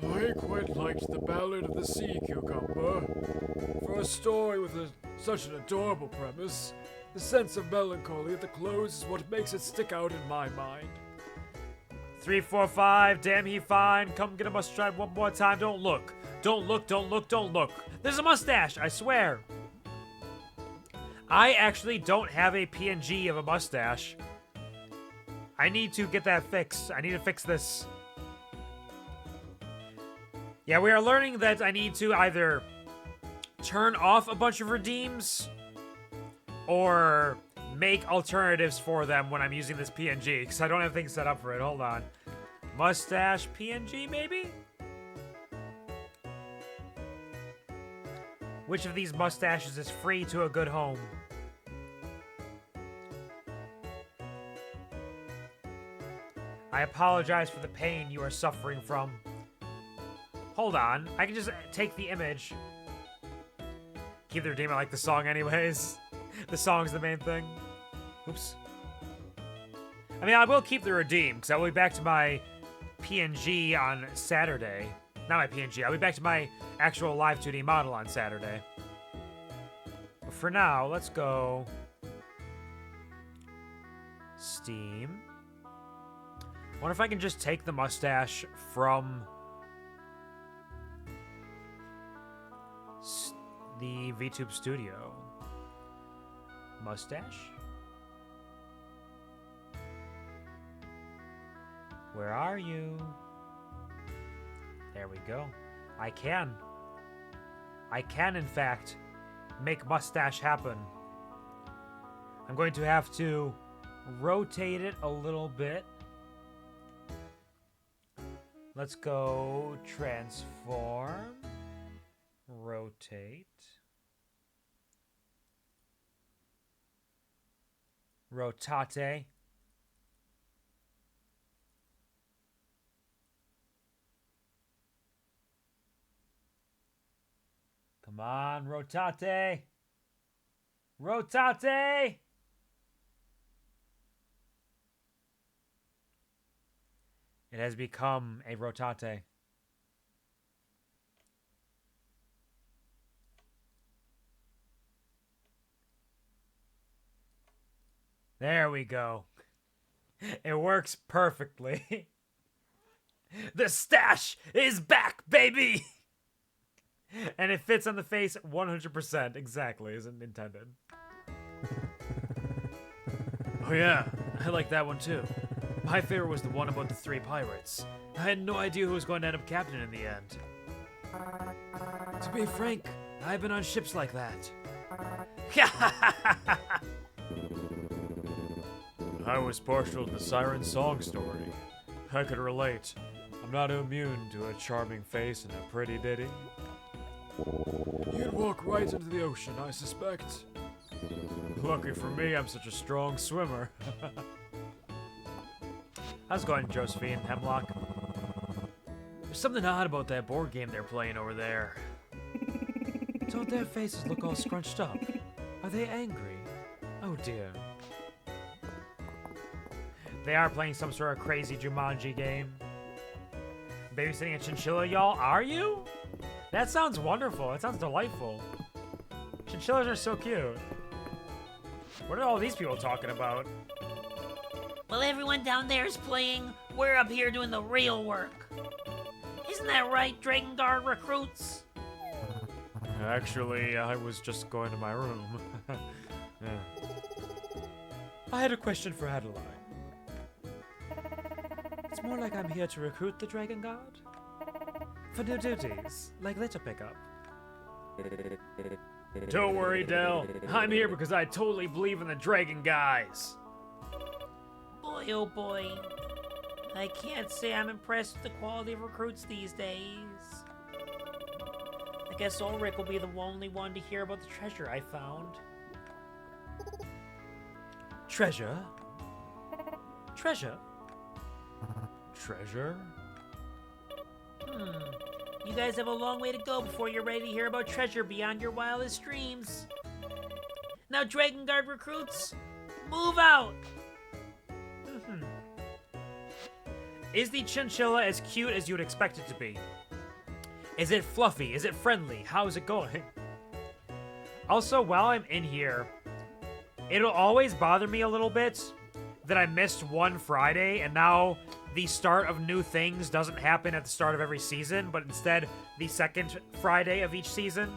I quite liked the Ballad of the Sea Cucumber. For a story with such an adorable premise, the sense of melancholy at the close is what makes it stick out in my mind. 345, damn he fine. Come get a must try one more time. Don't look. Don't look, don't look, don't look. There's a mustache, I swear. I actually don't have a PNG of a mustache. I need to get that fixed. I need to fix this. Yeah, we are learning that I need to either turn off a bunch of redeems or make alternatives for them when I'm using this PNG, because I don't have things set up for it. Hold on. Mustache PNG, maybe? Which of these mustaches is free to a good home? I apologize for the pain you are suffering from. Hold on. I can just take the image. Keep the redeem. I like the song anyways. The song's the main thing. Oops. I mean, I will keep the redeem, because I will be back to my PNG on Saturday. Not my PNG. I'll be back to my actual live 2D model on Saturday. But for now, let's go Steam. Wonder if I can just take the mustache from the VTube Studio. Mustache? Where are you? There we go. I can, in fact, make mustache happen. I'm going to have to rotate it a little bit. Let's go transform, rotate, rotate. Come on, rotate. Rotate! It has become a rotate. There we go. It works perfectly. The stash is back, baby! And it fits on the face 100% exactly as intended. Oh yeah, I like that one too. My favorite was the one about the 3 pirates. I had no idea who was going to end up captain in the end. To be frank, I've been on ships like that. I was partial to the Siren Song story. I could relate. I'm not immune to a charming face and a pretty ditty. You'd walk right into the ocean, I suspect. Lucky for me, I'm such a strong swimmer. How's it going, Josephine Hemlock? There's something odd about that board game they're playing over there. Don't their faces look all scrunched up? Are they angry? Oh dear. They are playing some sort of crazy Jumanji game. Babysitting a chinchilla, y'all? Are you? That sounds wonderful. That sounds delightful. Chinchillas are so cute. What are all these people talking about? While everyone down there is playing, we're up here doing the real work. Isn't that right, Dragon Guard recruits? Actually, I was just going to my room. Yeah. I had a question for Adeline. It's more like I'm here to recruit the Dragon Guard. For new duties, like litter pickup. Don't worry, Del. I'm here because I totally believe in the Dragon guys. Boy, oh boy. I can't say I'm impressed with the quality of recruits these days. I guess Ulrich will be the only one to hear about the treasure I found. Treasure? Treasure? Treasure? You guys have a long way to go before you're ready to hear about treasure beyond your wildest dreams. Now, Dragon Guard recruits, move out! Is the chinchilla as cute as you would expect it to be? Is it fluffy? Is it friendly? How is it going? Also, while I'm in here, it'll always bother me a little bit that I missed one Friday, and now the start of new things doesn't happen at the start of every season, but instead the second Friday of each season.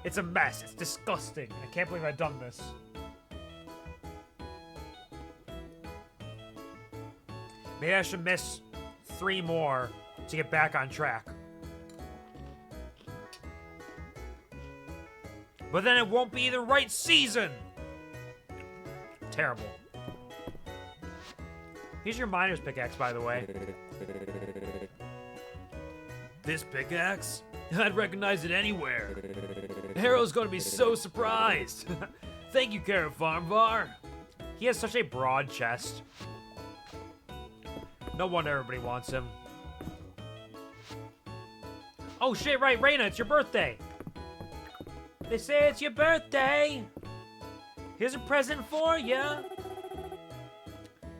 It's a mess. It's disgusting. I can't believe I've done this. Maybe I should miss 3 more to get back on track. But then it won't be the right season! Terrible. Here's your miner's pickaxe, by the way. This pickaxe? I'd recognize it anywhere. Harold's gonna be so surprised. Thank you, Carrot Farmvar. He has such a broad chest. No wonder everybody wants him. Oh shit, right, Raina, it's your birthday. They say it's your birthday. Here's a present for ya.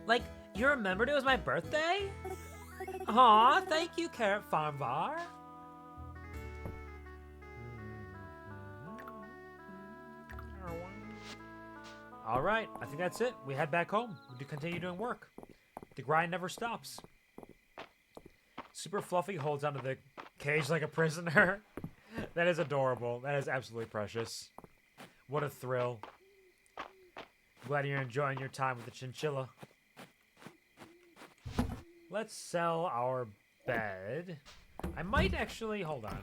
Like, you remembered it was my birthday? Aw, thank you, Carrot Farmvar. All right, I think that's it. We head back home. We do continue doing work. The grind never stops. Super Fluffy holds onto the cage like a prisoner. That is adorable. That is absolutely precious. What a thrill. Glad you're enjoying your time with the chinchilla. Let's sell our bed. I might actually... Hold on.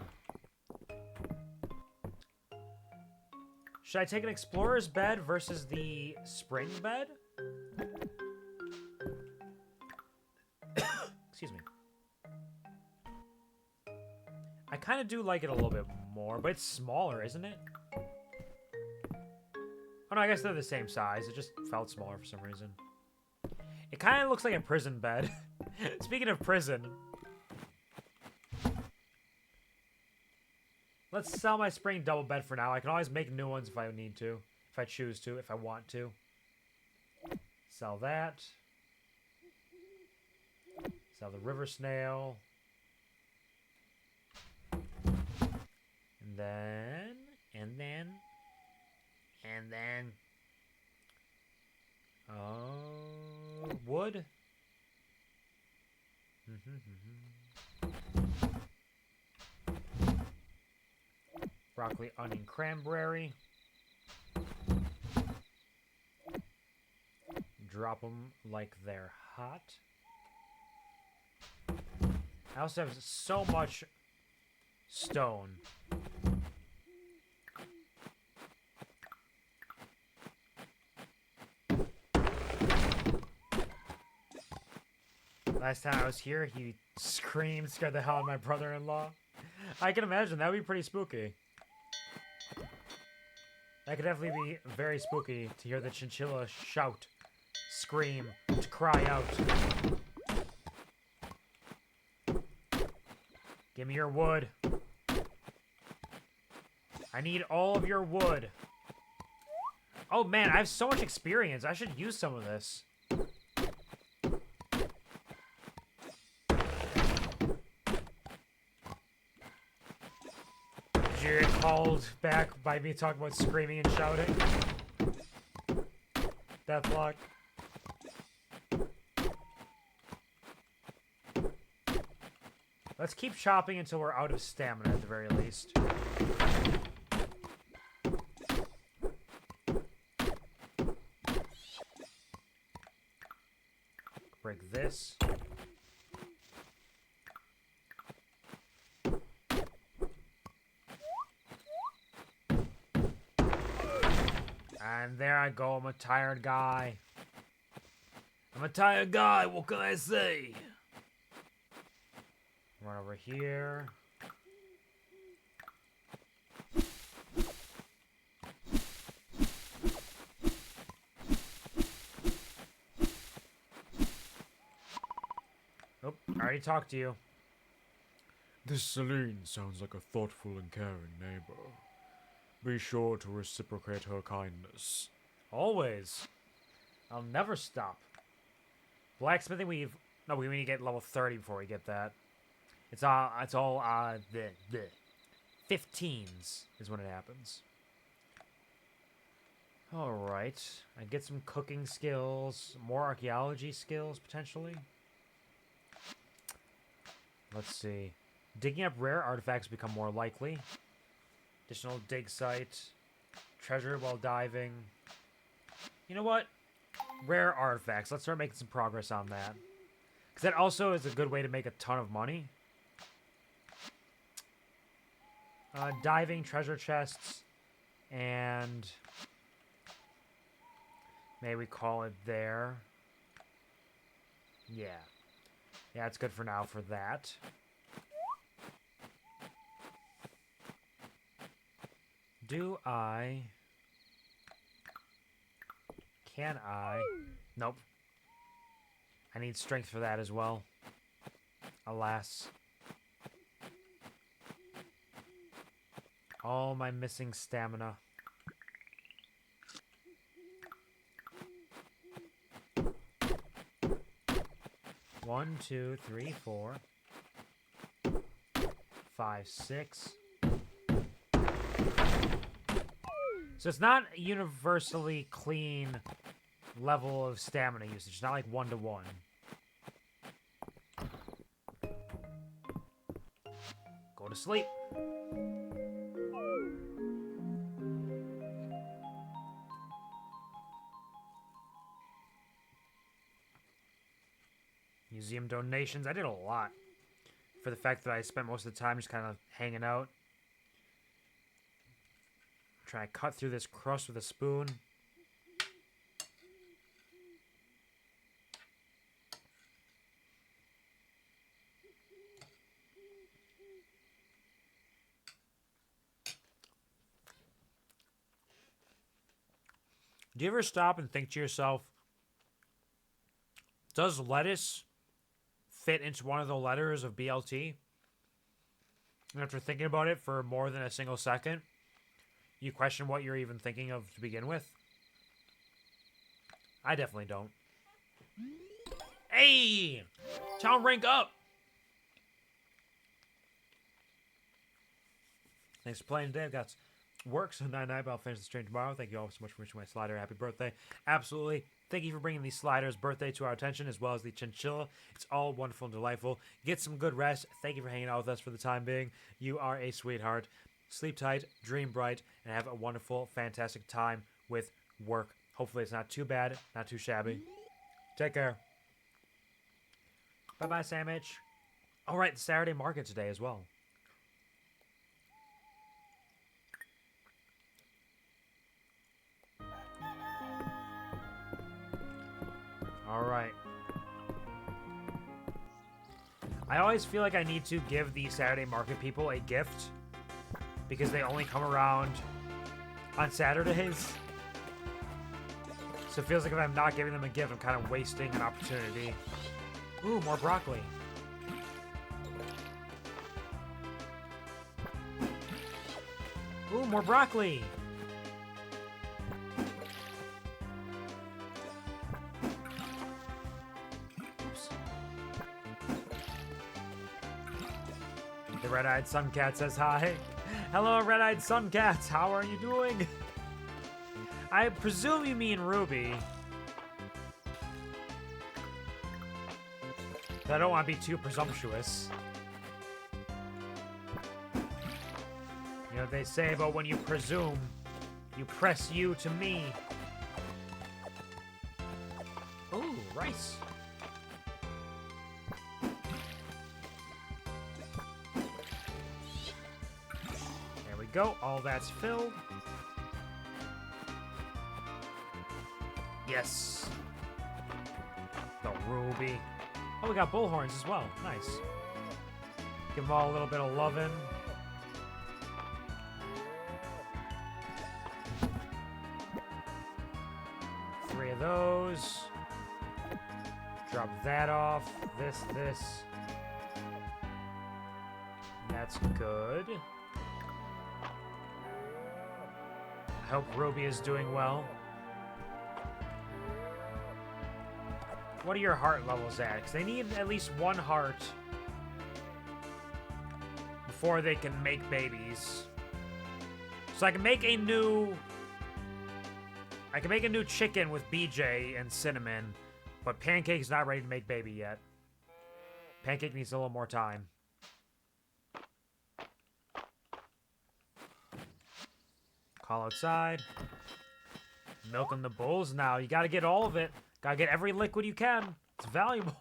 Should I take an explorer's bed versus the spring bed? Excuse me. I kind of do like it a little bit more, but it's smaller, isn't it? Oh no, I guess they're the same size. It just felt smaller for some reason. It kind of looks like a prison bed. Speaking of prison. Let's sell my spring double bed for now. I can always make new ones if I need to. If I choose to. If I want to. Sell that. Sell the river snail. And then... wood. Broccoli, onion, cranberry. Drop them like they're hot. I also have so much stone. Last time I was here, he screamed, scared the hell out of my brother-in-law. I can imagine, that would be pretty spooky. That could definitely be very spooky to hear the chinchilla shout, scream, to cry out. Give me your wood. I need all of your wood. Oh man, I have so much experience. I should use some of this. Did you get called back by me talking about screaming and shouting? Deathlock. Let's keep chopping until we're out of stamina at the very least. Break this. And there I go, I'm a tired guy. I'm a tired guy, what can I say? Run over here. already talked to you. This Celine sounds like a thoughtful and caring neighbor. Be sure to reciprocate her kindness. Always. I'll never stop. Blacksmithing, we need to get level 30 before we get that. It's all, the 15s is when it happens. Alright. I get some cooking skills, more archaeology skills, potentially. Let's see. Digging up rare artifacts become more likely. Additional dig site. Treasure while diving. You know what? Rare artifacts. Let's start making some progress on that. Because that also is a good way to make a ton of money. Diving, treasure chests, and maybe we call it there. Yeah. Yeah, it's good for now for that. Can I? Nope. I need strength for that as well. Alas. All my missing stamina. One, two, three, 4, 5, 6. So it's not a universally clean level of stamina usage. It's not like 1-to-1. Go to sleep. Museum donations. I did a lot. For the fact that I spent most of the time just kind of hanging out. Try to cut through this crust with a spoon. Do you ever stop and think to yourself, does lettuce fit into one of the letters of BLT? And after thinking about it for more than a single second, you question what you're even thinking of to begin with? I definitely don't. Hey! Town rank up! Thanks for playing today. I've got work, so 9-9, but I'll finish the stream tomorrow. Thank you all so much for wishing my slider happy birthday. Absolutely. Thank you for bringing the slider's birthday to our attention, as well as the chinchilla. It's all wonderful and delightful. Get some good rest. Thank you for hanging out with us for the time being. You are a sweetheart. Sleep tight, dream bright, and have a wonderful, fantastic time with work. Hopefully it's not too bad, not too shabby. Take care. Bye-bye, Sandwich. All right, Saturday market today as well. All right. I always feel like I need to give the Saturday market people a gift because they only come around on Saturdays. So it feels like if I'm not giving them a gift, I'm kind of wasting an opportunity. Ooh, more broccoli. Ooh, more broccoli. Oops. The red-eyed sun cat says hi. Hello, red-eyed sun cats. How are you doing? I presume you mean Ruby. I don't want to be too presumptuous. You know what they say about when you presume, you press you to me. Ooh, rice. There we go. All that's filled. Yes. The ruby. Oh, we got bullhorns as well. Nice. Give them all a little bit of lovin'. Three of those. Drop that off. This. That's good. I hope Ruby is doing well. What are your heart levels at? Because they need at least 1 heart before they can make babies. So I can make a new chicken with BJ and Cinnamon, but Pancake's not ready to make baby yet. Pancake needs a little more time. Call outside. Milking the bulls now. You gotta get all of it. Gotta get every liquid you can. It's valuable.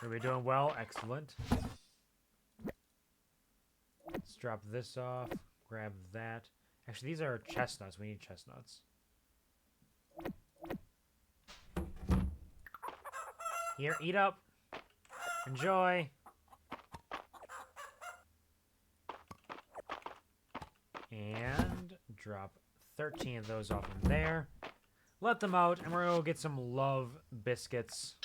Are we doing well? Excellent. Let's drop this off. Grab that. Actually, these are chestnuts. We need chestnuts. Here, eat up. Enjoy. And drop 13 of those off in there. Let them out, and we're going to get some love biscuits.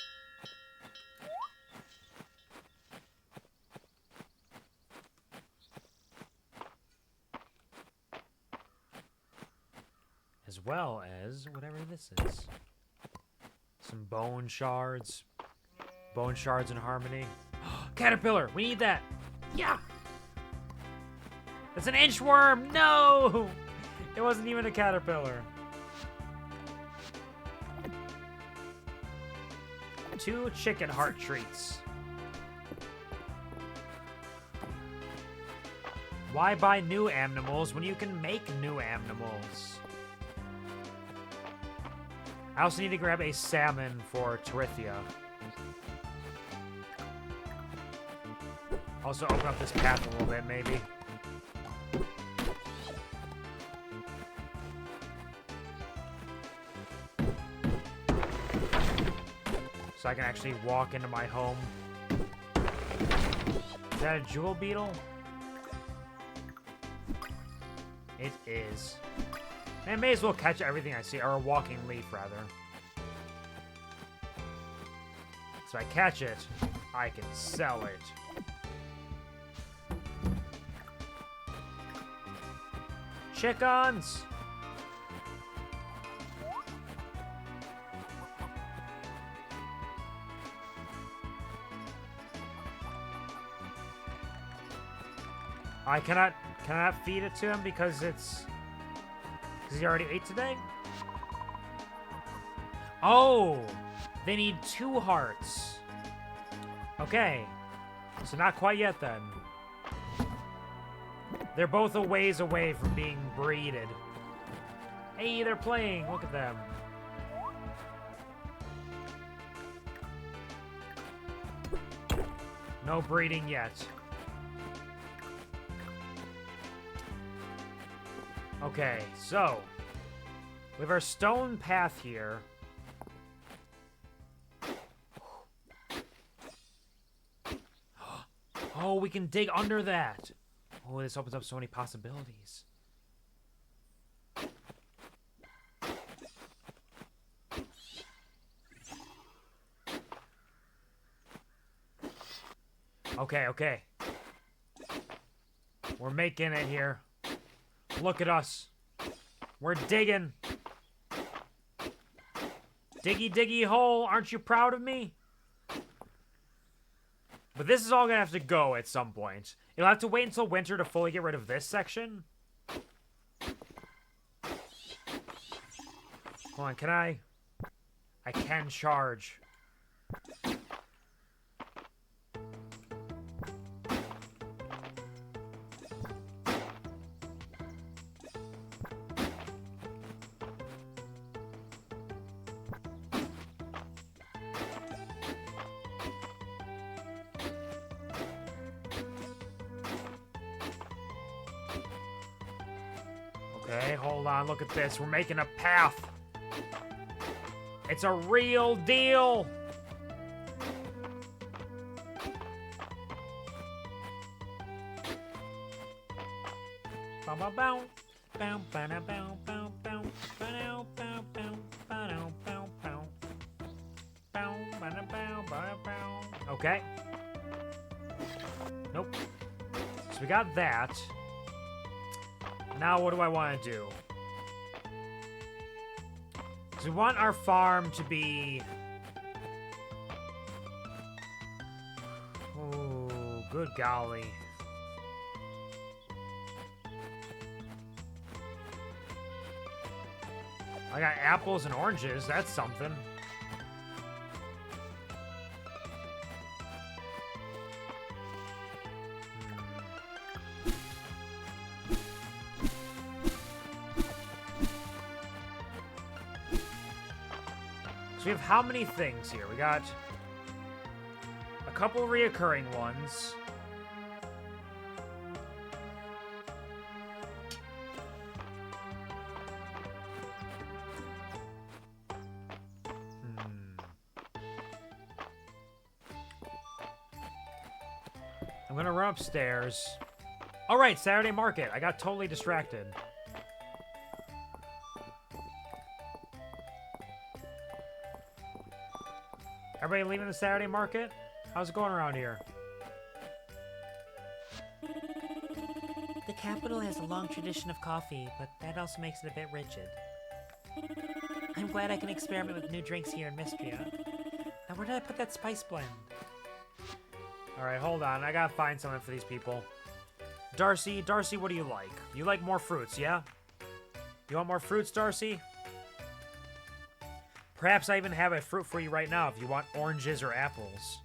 As well as whatever this is. Some bone shards. Bone shards in harmony. Caterpillar! We need that! Yeah! It's an inchworm! No! It wasn't even a caterpillar. 2 chicken heart treats. Why buy new animals when you can make new animals? I also need to grab a salmon for Terithia. Also open up this path a little bit, maybe. So I can actually walk into my home. Is that a jewel beetle? It is. I may as well catch everything I see, or a walking leaf, rather. So I catch it, I can sell it. Chickens! I cannot feed it to him because it's... Because he already ate today? Oh! They need 2 hearts. Okay. So not quite yet then. They're both a ways away from being breeded. Hey, they're playing. Look at them. No breeding yet. Okay, so we have our stone path here. Oh, we can dig under that. Oh, this opens up so many possibilities. Okay, okay. We're making it here. Look at us. We're digging. Diggy, diggy hole. Aren't you proud of me? But this is all going to have to go at some point. You'll have to wait until winter to fully get rid of this section. Hold on, can I? I can charge. Okay, hold on, look at this. We're making a path. It's a real deal. Okay. so we got that. Now what do I want to do? Because we want our farm to be... Oh, good golly. I got apples and oranges. That's something. So we have how many things here? We got a couple reoccurring ones. I'm gonna run upstairs. All right, Saturday market. I got totally distracted. Everybody leaving the Saturday market? How's it going around here? The capital has a long tradition of coffee, but that also makes it a bit rigid. I'm glad I can experiment with new drinks here in Mistria. Now, where did I put that spice blend? All right, hold on. I gotta find something for these people. Darcy, what do you like? You like more fruits, yeah? You want more fruits, Darcy? Perhaps I even have a fruit for you right now if you want oranges or apples.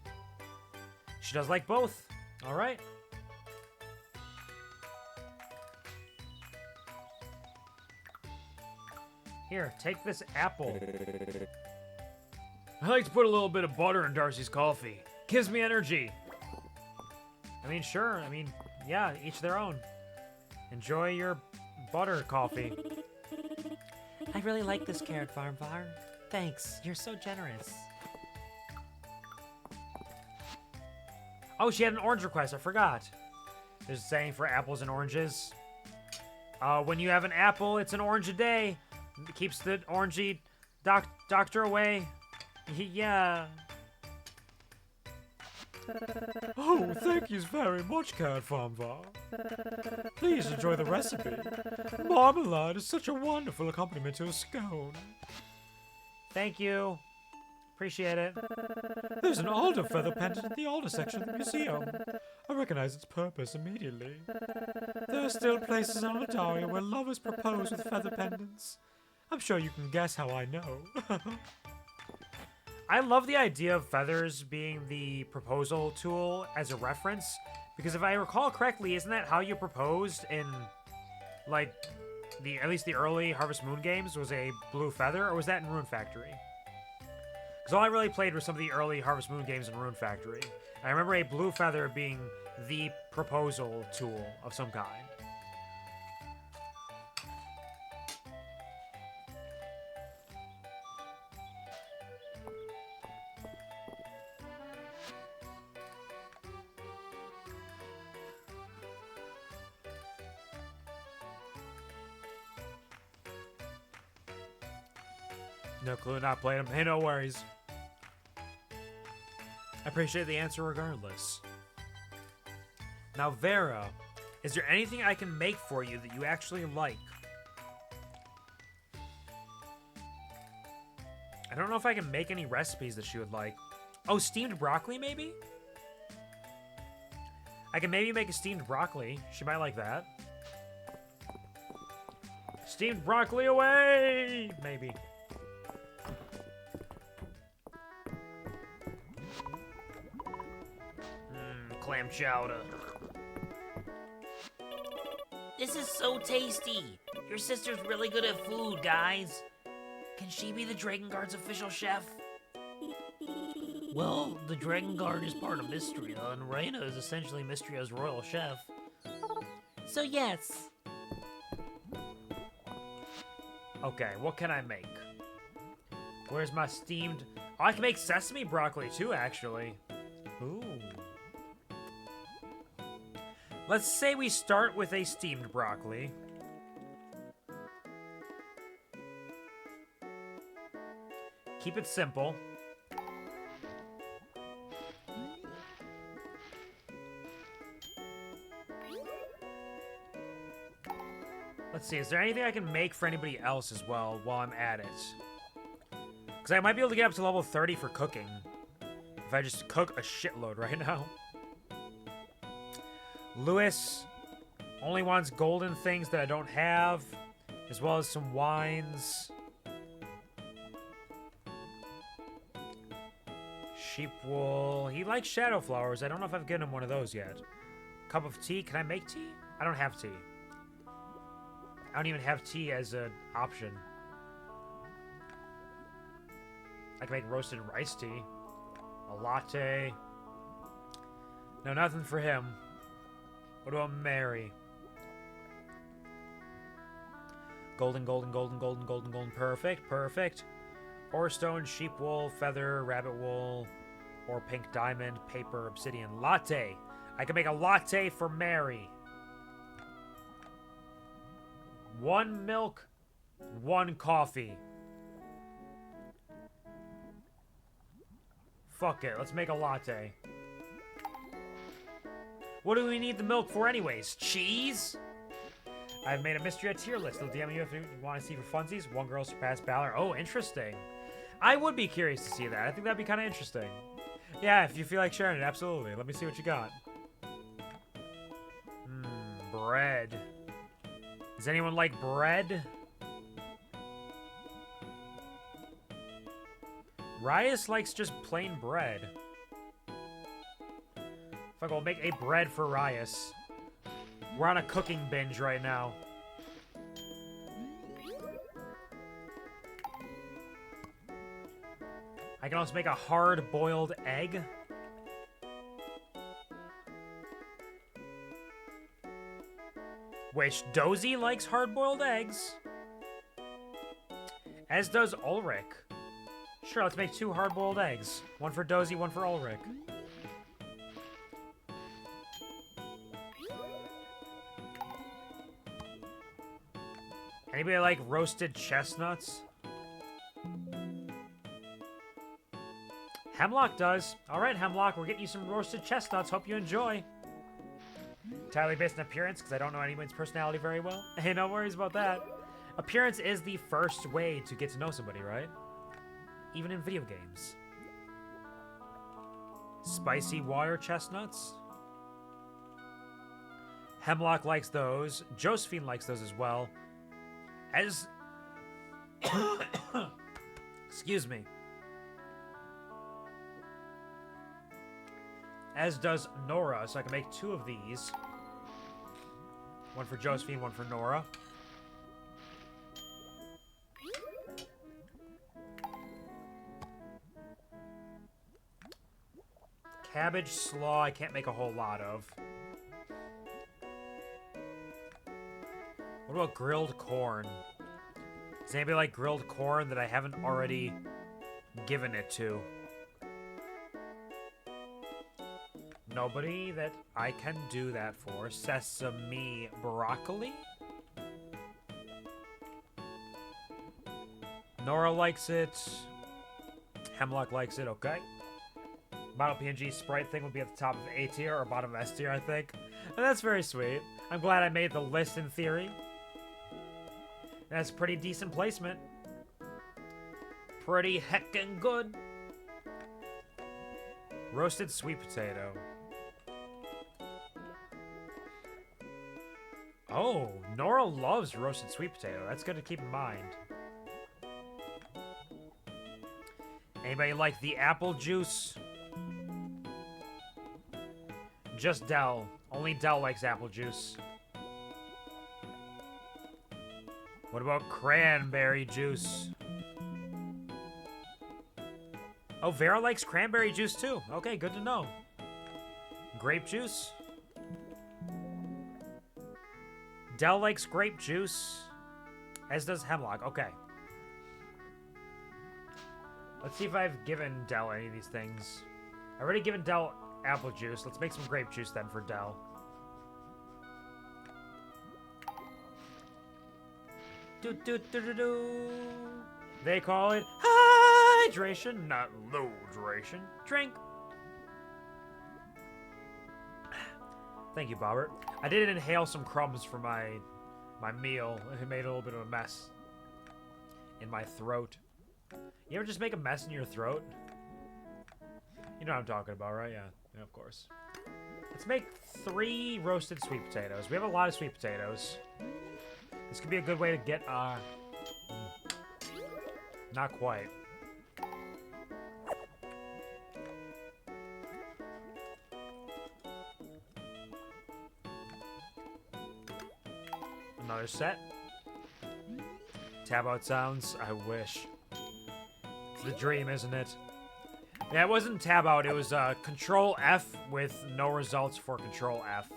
She does like both. All right. Here, take this apple. I like to put a little bit of butter in Darcy's coffee. Gives me energy. I mean, sure. I mean, yeah, each their own. Enjoy your butter coffee. I really like this carrot farm, Var. Thanks, you're so generous. Oh, she had an orange request. I forgot. There's a saying for apples and oranges. When you have an apple, it's an orange a day. It keeps the orangey doctor away. Yeah. Oh, thank you very much, Carrot Farm Var. Please enjoy the recipe. Marmalade is such a wonderful accompaniment to a scone. Thank you. Appreciate it. There's an alder feather pendant in the alder section of the museum. I recognize its purpose immediately. There are still places in Ontario where lovers propose with feather pendants. I'm sure you can guess how I know. I love the idea of feathers being the proposal tool as a reference, because if I recall correctly, isn't that how you proposed in, like, at least the early Harvest Moon games, was a blue feather, or was that in Rune Factory? Because all I really played were some of the early Harvest Moon games in Rune Factory. I remember a blue feather being the proposal tool of some kind. No clue, not playing them. Hey, no worries. I appreciate the answer regardless. Now, Vera, is there anything I can make for you that you actually like? I don't know if I can make any recipes that she would like. Oh, steamed broccoli, maybe? I can maybe make a steamed broccoli. She might like that. Steamed broccoli away! Maybe. Clam chowder. This is so tasty. Your sister's really good at food, guys. Can she be the Dragon Guard's official chef? Well, the Dragon Guard is part of Mistria, and Reina is essentially Mistria's royal chef. So yes. Okay, what can I make? Where's my steamed... Oh, I can make sesame broccoli too, actually. Ooh. Let's say we start with a steamed broccoli. Keep it simple. Let's see, is there anything I can make for anybody else as well while I'm at it? Because I might be able to get up to level 30 for cooking. If I just cook a shitload right now. Lewis only wants golden things that I don't have, as well as some wines. Sheep wool. He likes shadow flowers. I don't know if I've given him one of those yet. Cup of tea. Can I make tea? I don't have tea. I don't even have tea as an option. I can make roasted rice tea. A latte. No, nothing for him. What about Mary? Golden, golden, golden, golden, golden, golden. Perfect, perfect. Ore stone, sheep wool, feather, rabbit wool, or pink diamond, paper, obsidian. Latte. I can make a latte for Mary. 1 milk, 1 coffee. Fuck it, let's make a latte. What do we need the milk for anyways? Cheese? I've made a Mistria tier list. It'll DM you if you want to see for funsies. 1 girl surpassed Balor. Oh, interesting. I would be curious to see that. I think that'd be kind of interesting. Yeah, if you feel like sharing it, absolutely. Let me see what you got. Bread. Does anyone like bread? Rias likes just plain bread. Fuck, we'll make a bread for Rias. We're on a cooking binge right now. I can also make a hard-boiled egg. Which Dozy likes hard-boiled eggs. As does Ulrich. Sure, let's make 2 hard-boiled eggs. 1 for Dozy, 1 for Ulrich. Anybody like roasted chestnuts? Hemlock does. Alright, Hemlock, we're getting you some roasted chestnuts. Hope you enjoy. Entirely based on appearance, because I don't know anyone's personality very well. Hey, no worries about that. Appearance is the first way to get to know somebody, right? Even in video games. Spicy water chestnuts. Hemlock likes those. Josephine likes those as well. As... Excuse me. As does Nora, so I can make 2 of these. 1 for Josephine, 1 for Nora. Cabbage slaw, I can't make a whole lot of. What about grilled corn? Does anybody like grilled corn that I haven't already given it to? Nobody that I can do that for. Sesame broccoli? Nora likes it. Hemlock likes it, okay. Model PNG sprite thing will be at the top of A tier or bottom of S tier, I think. And that's very sweet. I'm glad I made the list in theory. That's pretty decent placement. Pretty heckin' good. Roasted sweet potato. Oh, Nora loves roasted sweet potato. That's good to keep in mind. Anybody like the apple juice? Just Dell. Only Dell likes apple juice. What about cranberry juice? Oh, Vera likes cranberry juice too. Okay, good to know. Grape juice? Dell likes grape juice, as does Hemlock. Okay. Let's see if I've given Dell any of these things. I've already given Dell apple juice. Let's make some grape juice then for Dell. They call it hydration, not low-dration. Drink. Thank you, Bobbert. I did inhale some crumbs for my my meal. It made a little bit of a mess in my throat. You ever just make a mess in your throat? You know what I'm talking about, right? Yeah, of course. Let's make 3 roasted sweet potatoes. We have a lot of sweet potatoes. This could be a good way to get, not quite. Another set. Tab out sounds. I wish. It's the dream, isn't it? Yeah, it wasn't tab out. It was Control F with no results for Control F.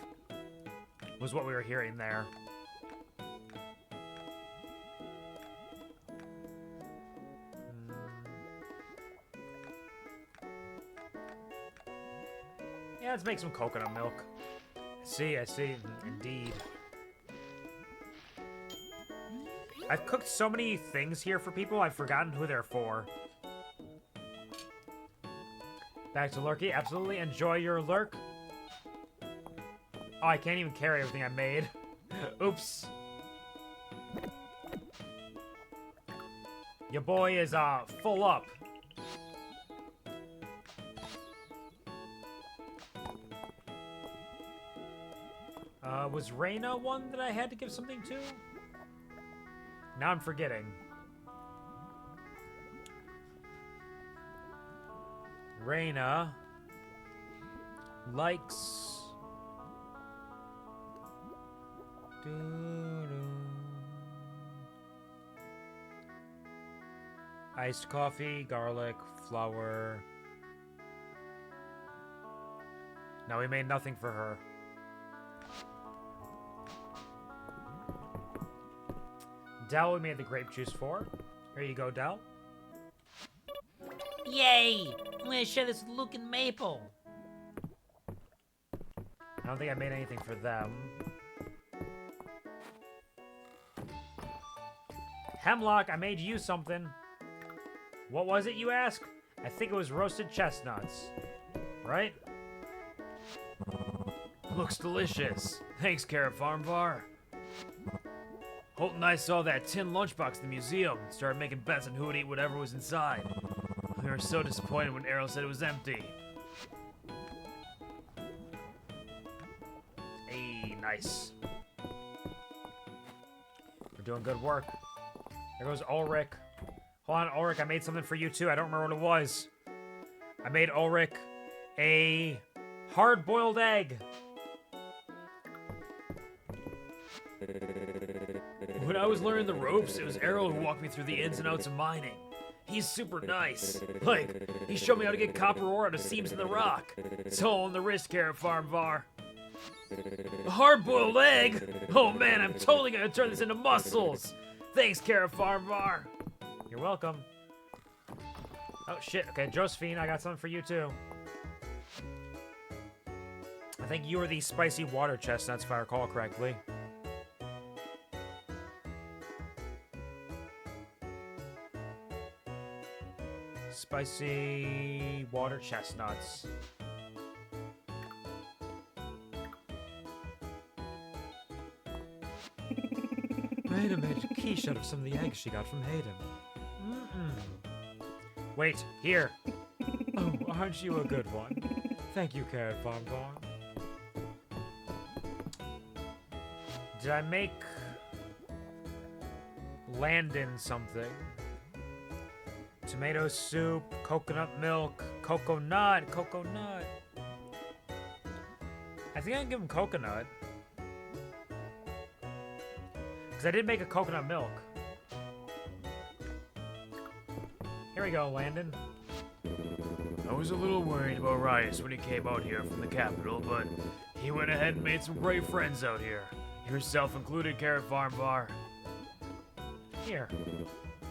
Was what we were hearing there. Yeah, let's make some coconut milk. I see. Indeed. I've cooked so many things here for people, I've forgotten who they're for. Back to Lurky. Absolutely. Enjoy your lurk. Oh, I can't even carry everything I made. Oops. Your boy is, full up. Was Reyna one that I had to give something to? Now I'm forgetting. Reyna likes iced coffee, garlic, flour. No, we made nothing for her. Del, we made the grape juice for. Here you go, Del. Yay! I'm gonna share this with Luke and Maple. I don't think I made anything for them. Hemlock, I made you something. What was it, you ask? I think it was roasted chestnuts. Right? Looks delicious. Thanks, Carrot Farm Bar. Holt and I saw that tin lunchbox in the museum and started making bets on who would eat whatever was inside. We were so disappointed when Arrow said it was empty. Hey, nice. We're doing good work. There goes Ulrich. Hold on, Ulrich, I made something for you too. I don't remember what it was. I made Ulrich a hard-boiled egg. When I was learning the ropes, it was Arrow who walked me through the ins and outs of mining. He's super nice. Like, he showed me how to get copper ore out of seams in the rock. It's all on the wrist, Carrot Farm Var. A hard-boiled egg? Oh man, I'm totally gonna turn this into muscles. Thanks, Carrot Farm Var. You're welcome. Oh, shit. Okay, Josephine, I got something for you, too. I think you were the spicy water chestnuts, if I recall correctly. Spicy water chestnuts. Reyna made a quiche out of some of the eggs she got from Hayden. Wait, here. Oh, aren't you a good one? Thank you, Carrot Farm Farm. Did I make Landon something? Tomato soup, coconut milk, coconut. I think I can give him coconut. Because I did make a coconut milk. Here we go, Landon. I was a little worried about Rice when he came out here from the capital, but he went ahead and made some great friends out here. Yourself included, Carrot Farm Bar. Here.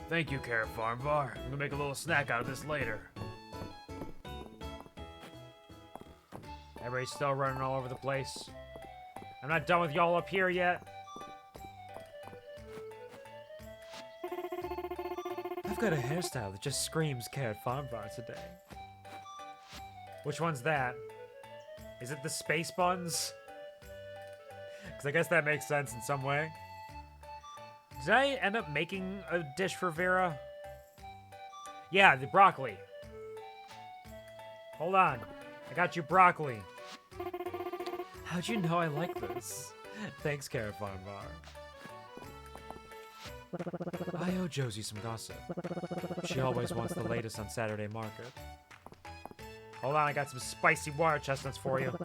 Thank you, Carrot Farm Bar. I'm gonna make a little snack out of this later. Everybody's still running all over the place. I'm not done with y'all up here yet. I've got a hairstyle that just screams Carrot Farm Bar today. Which one's that? Is it the space buns? Because I guess that makes sense in some way. Did I end up making a dish for Vera? Yeah, the broccoli. Hold on. I got you broccoli. How'd you know I like this? Thanks, Carrot Farm Bar. I owe Josie some gossip. She always wants the latest on Saturday market. Hold on, I got some spicy water chestnuts for you.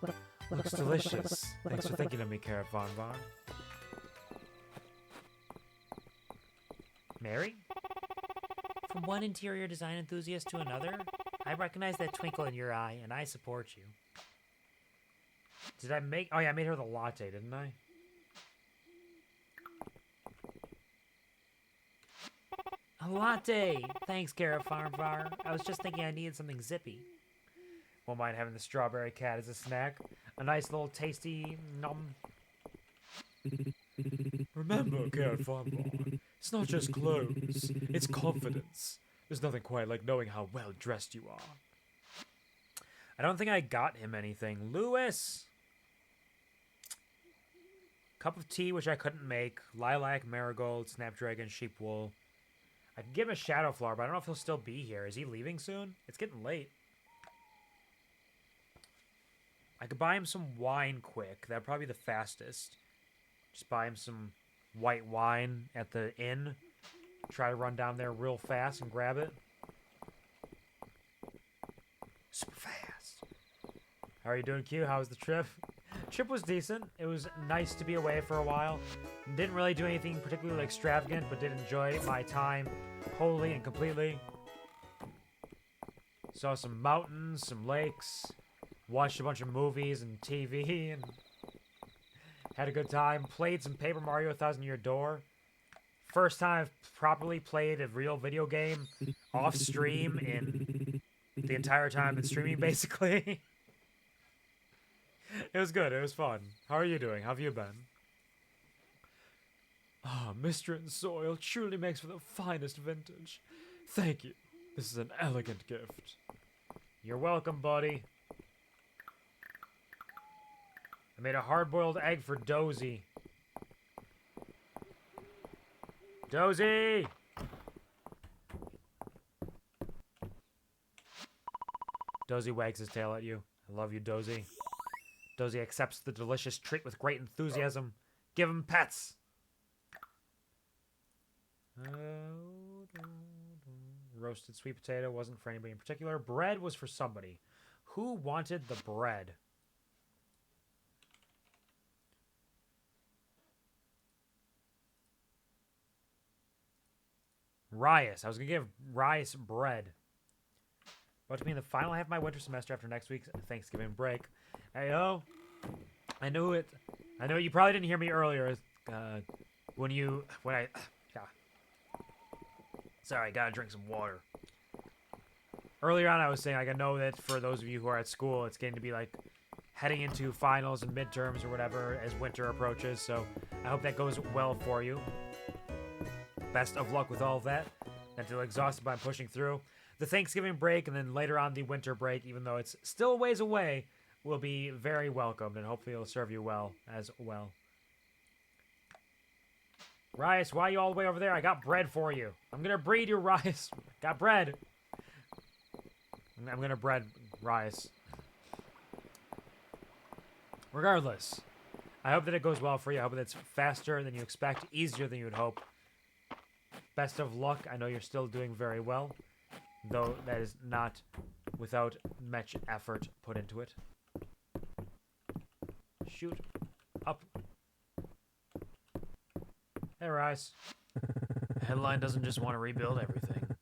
Looks delicious. Thanks for thinking of me, Carrot Farm Bar. Mary? From one interior design enthusiast to another, I recognize that twinkle in your eye, and I support you. Did I make... Oh, yeah, I made her the latte, didn't I? A latte! Thanks, Carrot Farm Bar. I was just thinking I needed something zippy. Won't mind having the strawberry cat as a snack. A nice little tasty nom. Remember, Carrot Farm Bar, it's not just clothes, it's confidence. There's nothing quite like knowing how well dressed you are. I don't think I got him anything. Lewis! Cup of tea, which I couldn't make. Lilac, marigold, snapdragon, sheep wool. I could give him a shadow flower, but I don't know if he'll still be here. Is he leaving soon? It's getting late. I could buy him some wine quick. That'd probably be the fastest. Just buy him some white wine at the inn. Try to run down there real fast and grab it. Super fast. How are you doing, Q? How was the trip? Trip was decent. It was nice to be away for a while. Didn't really do anything particularly extravagant, but did enjoy my time wholly and completely. Saw some mountains, some lakes. Watched a bunch of movies and TV and had a good time. Played some Paper Mario 1000 Year Door. First time I've properly played a real video game off stream in the entire time I've been streaming, basically. It was good. It was fun. How are you doing? How have you been? Ah, Mistria and soil truly makes for the finest vintage. Thank you. This is an elegant gift. You're welcome, buddy. I made a hard-boiled egg for Dozy. Dozy! Dozy wags his tail at you. I love you, Dozy. Dozy accepts the delicious treat with great enthusiasm. Give him pets! Roasted sweet potato wasn't for anybody in particular. Bread was for somebody. Who wanted the bread? Rias. I was going to give Rias bread. About to be in the final half of my winter semester after next week's Thanksgiving break. Heyo. I knew it. I know you probably didn't hear me earlier. Yeah. Sorry, I gotta drink some water. Earlier on, I was saying, I know that for those of you who are at school, it's getting to be like heading into finals and midterms or whatever as winter approaches. So I hope that goes well for you. Best of luck with all of that. Not feel exhausted by pushing through. The Thanksgiving break and then later on the winter break, even though it's still a ways away, will be very welcomed and hopefully it'll serve you well as well. Rice, why are you all the way over there? I got bread for you. I'm gonna breed you, Rice. Got bread. I'm gonna bread Rice. Regardless, I hope that it goes well for you. I hope that it's faster than you expect, easier than you would hope. Best of luck. I know you're still doing very well, though that is not without much effort put into it. Shoot. Up. Hey, Rice. Headline doesn't just want to rebuild everything.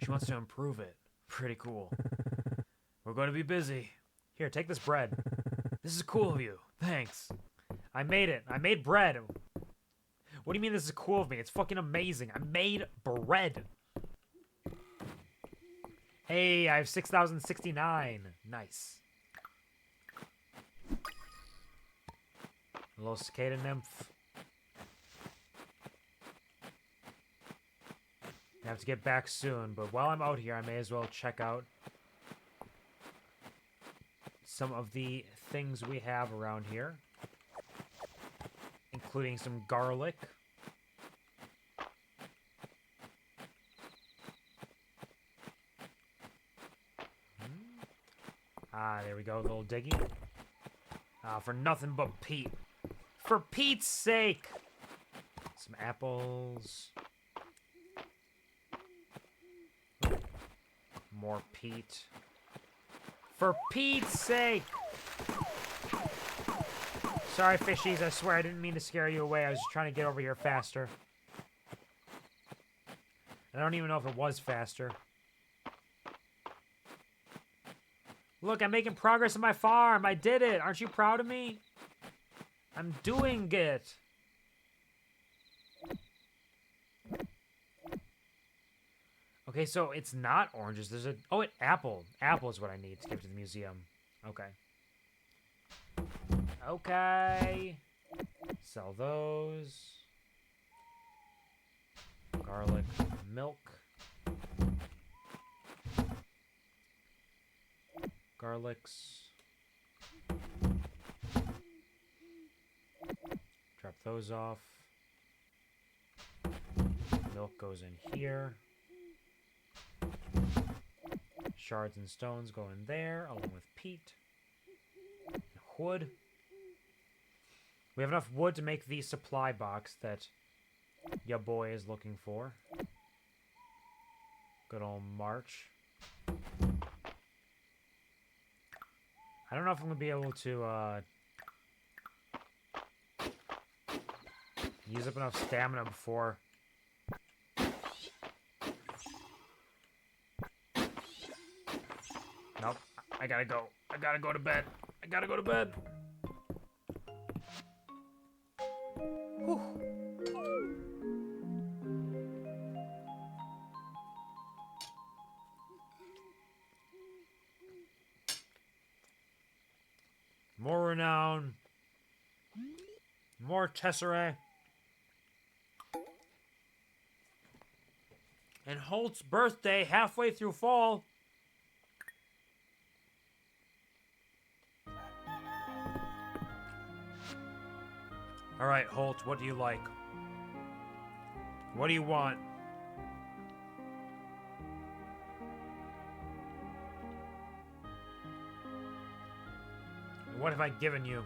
She wants to improve it. Pretty cool. We're going to be busy. Here, take this bread. This is cool of you. Thanks. I made it. I made bread. What do you mean this is cool of me? It's fucking amazing. I made bread. Hey, I have 6,069. Nice. A little cicada nymph. I have to get back soon, but while I'm out here, I may as well check out some of the things we have around here, including some garlic. Ah, there we go. A little diggy. For nothing but Pete. For Pete's sake! Some apples. More Pete. For Pete's sake! Sorry, fishies. I swear I didn't mean to scare you away. I was just trying to get over here faster. I don't even know if it was faster. Look, I'm making progress on my farm. I did it. Aren't you proud of me? I'm doing it. Okay, so it's not oranges. There's a... Oh, apple. Apple is what I need to give to the museum. Okay. Okay. Sell those. Garlic, milk. Garlics. Drop those off. Milk goes in here. Shards and stones go in there, along with peat. Wood. We have enough wood to make the supply box that ya boy is looking for. Good old March. I don't know if I'm going to be able to use up enough stamina before... Nope. I gotta go. I gotta go to bed. I gotta go to bed. Whew. More renown. More tesserae. And Holt's birthday halfway through fall. Alright, Holt, what do you like? What do you want? What have I given you?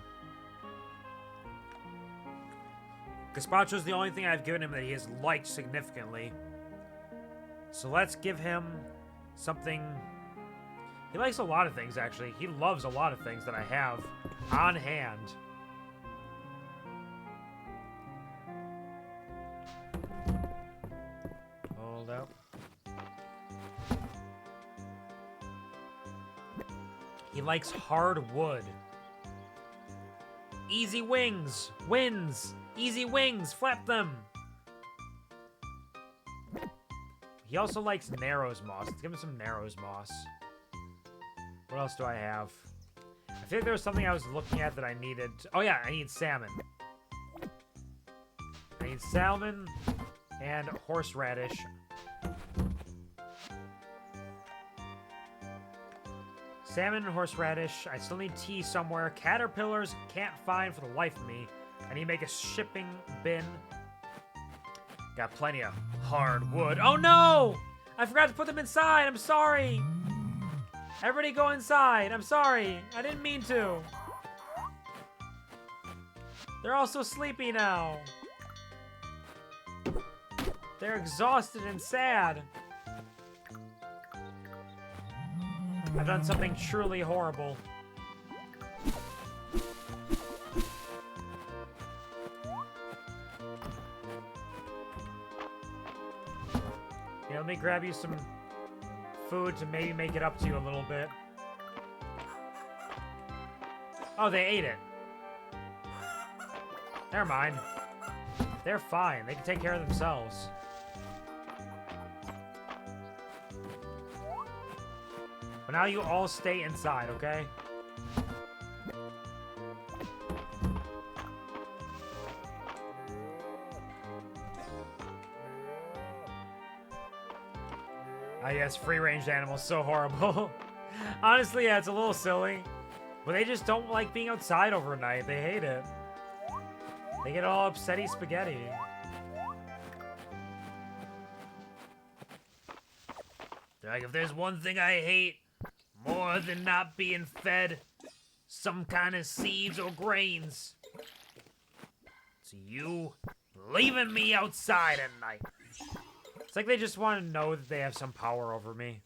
Gazpacho's the only thing I've given him that he has liked significantly. So let's give him something... He likes a lot of things, actually. He loves a lot of things that I have on hand. Hold up. He likes hard wood. Easy wings. Wins. Easy wings. Flap them. He also likes Narrows Moss. Let's give him some Narrows Moss. What else do I have? I feel like there was something I was looking at that I needed. Oh yeah, I need salmon. I need salmon and horseradish. Salmon and horseradish. I still need tea somewhere. Caterpillars can't find for the life of me. I need to make a shipping bin. Got plenty of hard wood. Oh no! I forgot to put them inside. I'm sorry. Everybody go inside. I'm sorry. I didn't mean to. They're all so sleepy now. They're exhausted and sad. I've done something truly horrible. Yeah, let me grab you some food to maybe make it up to you a little bit. Oh, they ate it. Never mind. They're fine. They can take care of themselves. But now you all stay inside, okay? Ah, yes, free-range animals, so horrible. Honestly, yeah, it's a little silly. But they just don't like being outside overnight. They hate it. They get all upsetty spaghetti. They're like, if there's one thing I hate More than not being fed some kind of seeds or grains. It's you leaving me outside at night. It's like they just want to know that they have some power over me.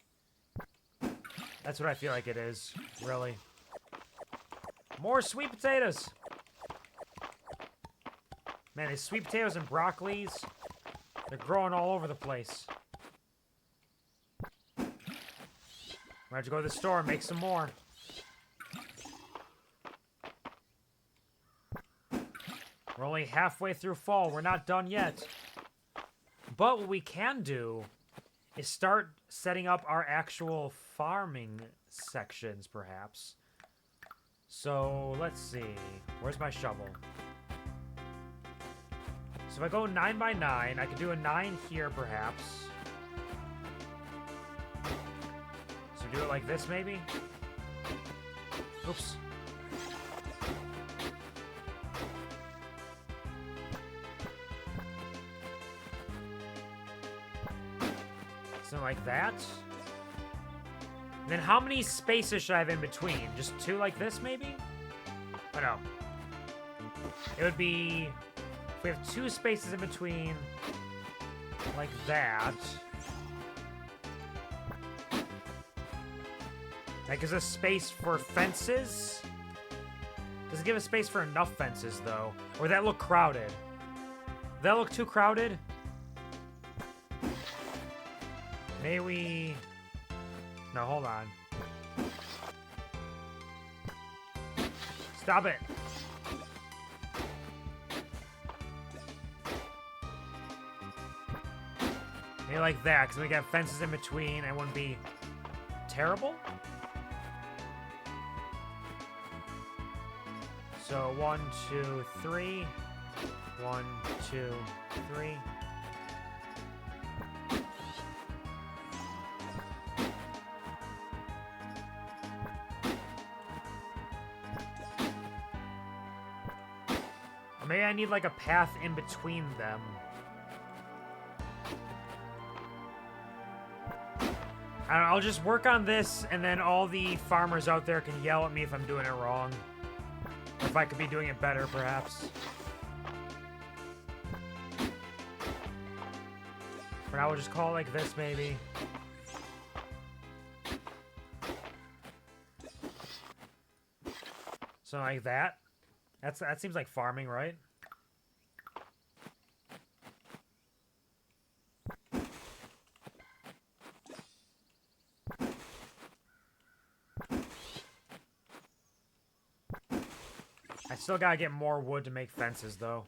That's what I feel like it is, really. More sweet potatoes. Man, these sweet potatoes and broccolis, they're growing all over the place. We're gonna have to go to the store and make some more. We're only halfway through fall. We're not done yet. But what we can do is start setting up our actual farming sections, perhaps. So, let's see. Where's my shovel? So if I go 9 by 9, I could do a 9 here, perhaps. So do it like this, maybe? Oops. Something like that. And then how many spaces should I have in between? Just 2 like this, maybe? Oh, no. It would be... If we have 2 spaces in between, like that. That gives us space for fences. Does it give us space for enough fences, though? Or would that look crowded? Would that look too crowded? May we... No, hold on. Stop it. Maybe like that, because we got fences in between. It wouldn't be terrible. So 1, 2, 3. 1, 2, 3. Maybe I need like a path in between them. I don't know, I'll just work on this, and then all the farmers out there can yell at me if I'm doing it wrong. Or if I could be doing it better, perhaps. For now, we'll just call it like this, maybe. So like that. That seems like farming, right? I still gotta get more wood to make fences, though.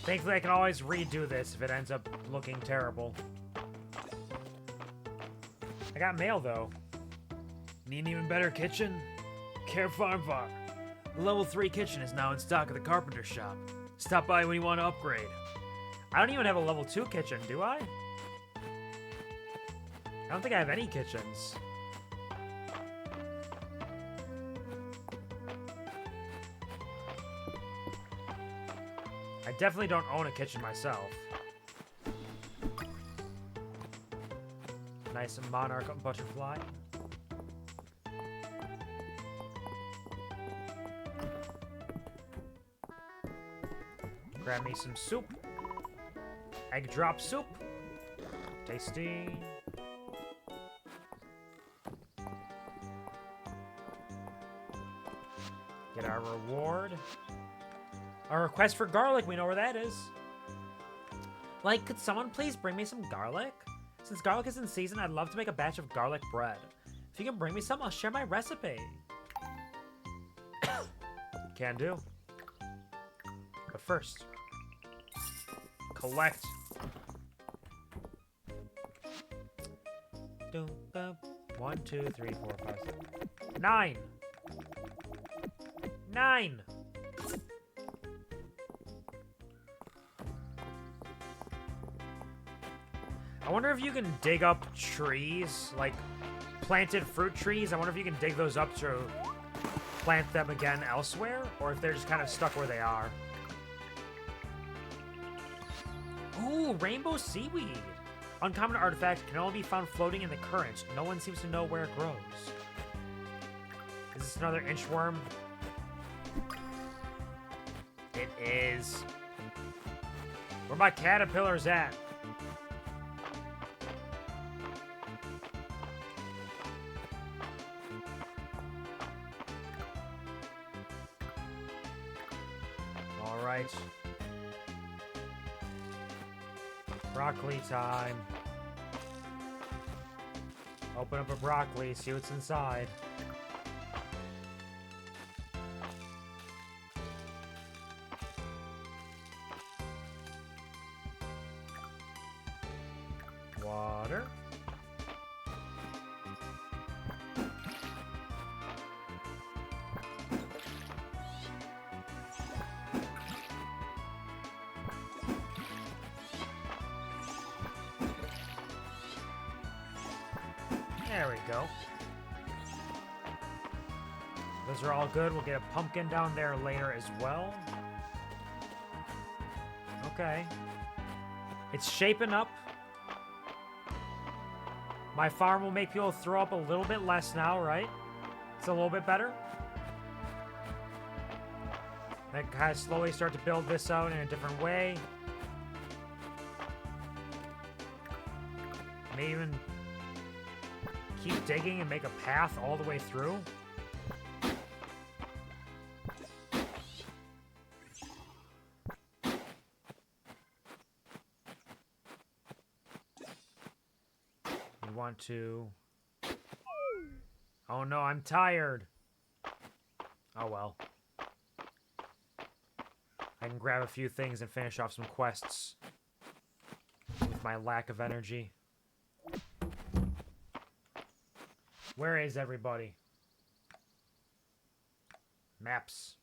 Thankfully, I can always redo this if it ends up looking terrible. I got mail, though. Need an even better kitchen? Care Farm Farm. The level 3 kitchen is now in stock at the carpenter shop. Stop by when you want to upgrade. I don't even have a level 2 kitchen, do I? I don't think I have any kitchens. I definitely don't own a kitchen myself. Nice and monarch butterfly. Grab me some soup. Egg drop soup. Tasty. Get our reward. A request for garlic, we know where that is. Like, could someone please bring me some garlic? Since garlic is in season, I'd love to make a batch of garlic bread. If you can bring me some, I'll share my recipe. Can do. But first, collect. 1, 2, 3, 4, 5, 6. 9. 9. I wonder if you can dig up trees, like planted fruit trees. I wonder if you can dig those up to plant them again elsewhere, or if they're just kind of stuck where they are. Ooh, rainbow seaweed. Uncommon artifact can only be found floating in the current. No one seems to know where it grows. Is this another inchworm? It is. Where my caterpillars at? All right. Broccoli time. Open up a broccoli, see what's inside. Water. There we go. Those are all good. We'll get a pumpkin down there later as well. Okay. It's shaping up. My farm will make people throw up a little bit less now, right? It's a little bit better. I kind of slowly start to build this out in a different way. Maybe even keep digging and make a path all the way through. We want to... Oh no, I'm tired. Oh well. I can grab a few things and finish off some quests with my lack of energy. Where is everybody? Maps.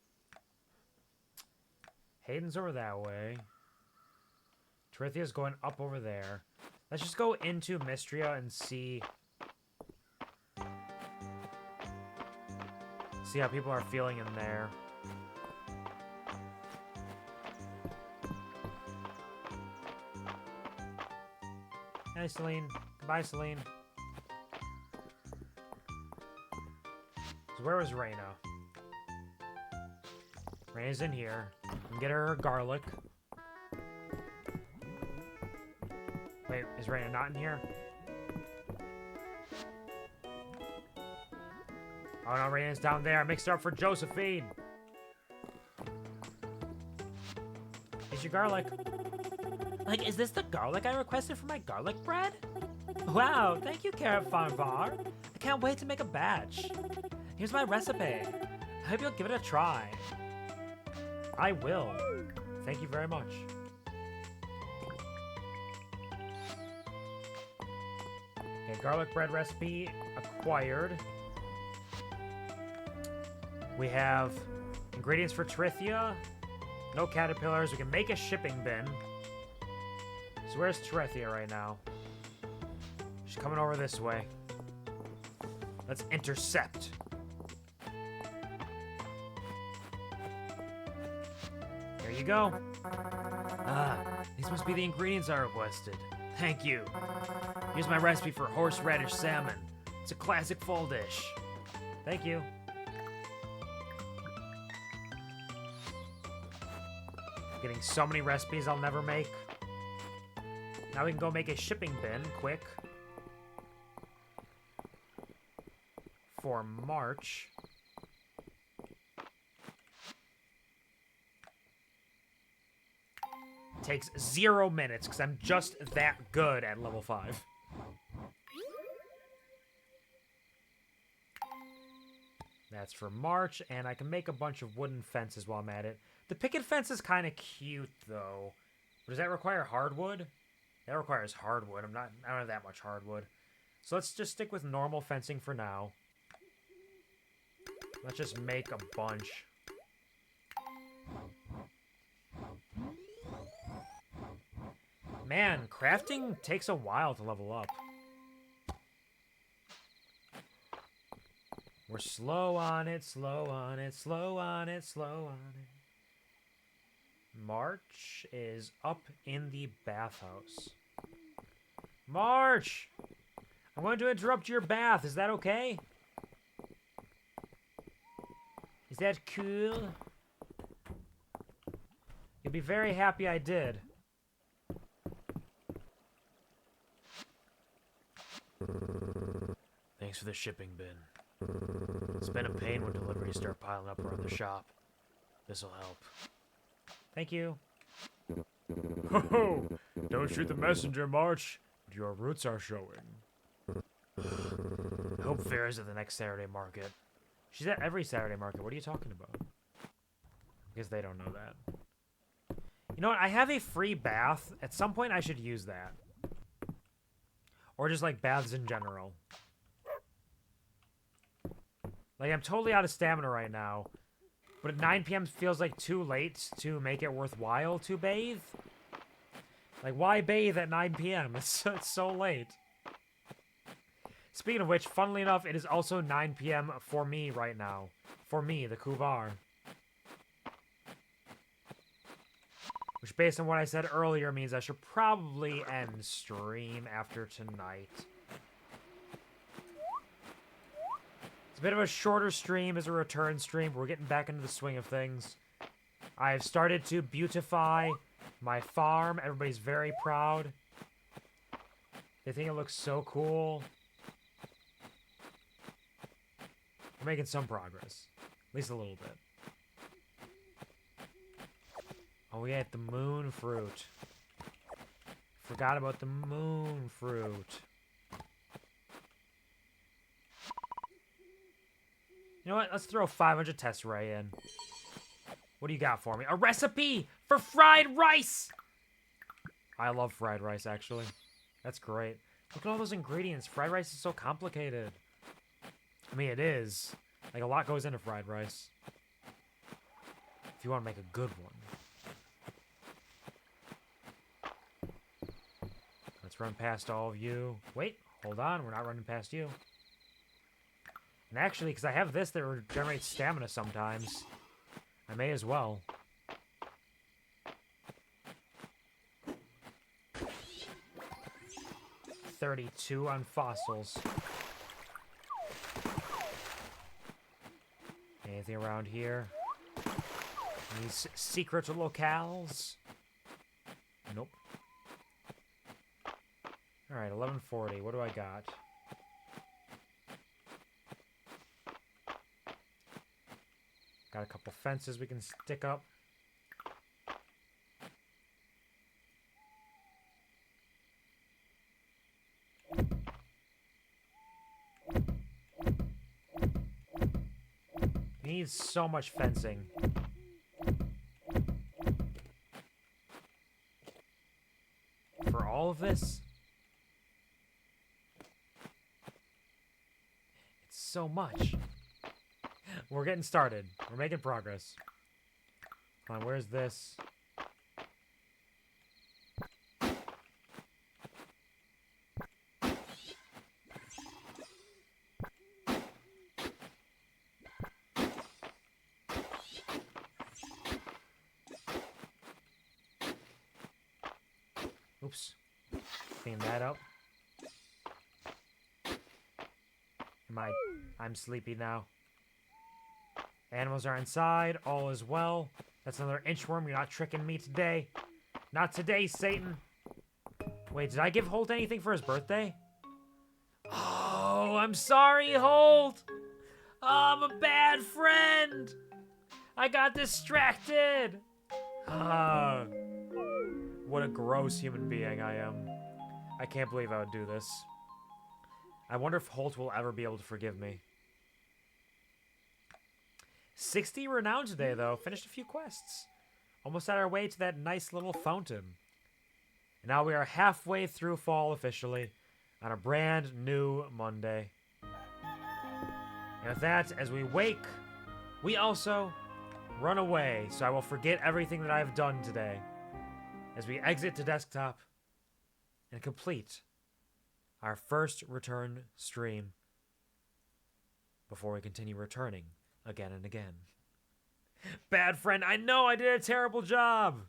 Hayden's over that way. Terithia's going up over there. Let's just go into Mistria and see how people are feeling in there. Hi, Celine. Goodbye, Celine. So where was Reyna? Reyna's in here. We can get her garlic. Wait, is Reyna not in here? Oh no, Reyna's down there. I mixed her up for Josephine. Here's your garlic. Like, is this the garlic I requested for my garlic bread? Wow, thank you, Carrot Farvar. I can't wait to make a batch. Here's my recipe. I hope you'll give it a try. I will. Thank you very much. Okay, garlic bread recipe acquired. We have ingredients for Teritha. No caterpillars. We can make a shipping bin. So where's Teritha right now? She's coming over this way. Let's intercept. There you go. Ah, these must be the ingredients I requested. Thank you. Here's my recipe for horseradish salmon. It's a classic fall dish. Thank you. Getting so many recipes I'll never make. Now we can go make a shipping bin, quick. For March. Takes 0 minutes, because I'm just that good at level 5. That's for March, and I can make a bunch of wooden fences while I'm at it. The picket fence is kind of cute, though. But does that require hardwood? That requires hardwood. I don't have that much hardwood. So let's just stick with normal fencing for now. Let's just make a bunch. Man, crafting takes a while to level up. We're slow on it, slow on it, slow on it, slow on it. March is up in the bathhouse. March! I'm going to interrupt your bath. Is that okay? Is that cool? You'll be very happy I did. Thanks for the shipping bin. It's been a pain when deliveries start piling up around the shop. This'll help. Thank you. Ho ho! Don't shoot the messenger, March. But your roots are showing. I hope Farrah's at the next Saturday market. She's at every Saturday market. What are you talking about? I guess they don't know that. You know what? I have a free bath. At some point, I should use that. Or just, like, baths in general. Like, I'm totally out of stamina right now. But at 9 p.m. feels like too late to make it worthwhile to bathe. Like, why bathe at 9 p.m.? It's so late. Speaking of which, funnily enough, it is also 9 p.m. for me right now. For me, the Quvar. Which, based on what I said earlier, means I should probably end stream after tonight. It's a bit of a shorter stream as a return stream. We're getting back into the swing of things. I've started to beautify my farm. Everybody's very proud. They think it looks so cool. We're making some progress. At least a little bit. Oh, we ate the moon fruit. Forgot about the moon fruit. You know what? Let's throw 500 tesserae in. What do you got for me? A recipe for fried rice! I love fried rice, actually. That's great. Look at all those ingredients. Fried rice is so complicated. I mean, it is. Like, a lot goes into fried rice. If you want to make a good one. Let's run past all of you. Wait, hold on. We're not running past you. And actually, because I have this that regenerates stamina sometimes, I may as well. $32 on fossils. Anything around here? These secret locales? Nope. Alright, 1140. What do I got? Got a couple fences we can stick up. We need so much fencing. For all of this? It's so much. We're getting started. We're making progress. Come on, where's this? Oops. Clean that up. I'm sleepy now. Animals are inside. All is well. That's another inchworm. You're not tricking me today. Not today, Satan. Wait, did I give Holt anything for his birthday? Oh, I'm sorry, Holt. Oh, I'm a bad friend. I got distracted. Ah, what a gross human being I am. I can't believe I would do this. I wonder if Holt will ever be able to forgive me. 60 renown today, though. Finished a few quests. Almost on our way to that nice little fountain. And now we are halfway through fall officially on a brand new Monday. And with that, as we wake, we also run away, so I will forget everything that I have done today as we exit to desktop and complete our first return stream. before we continue returning again and again. Bad friend, I know I did a terrible job!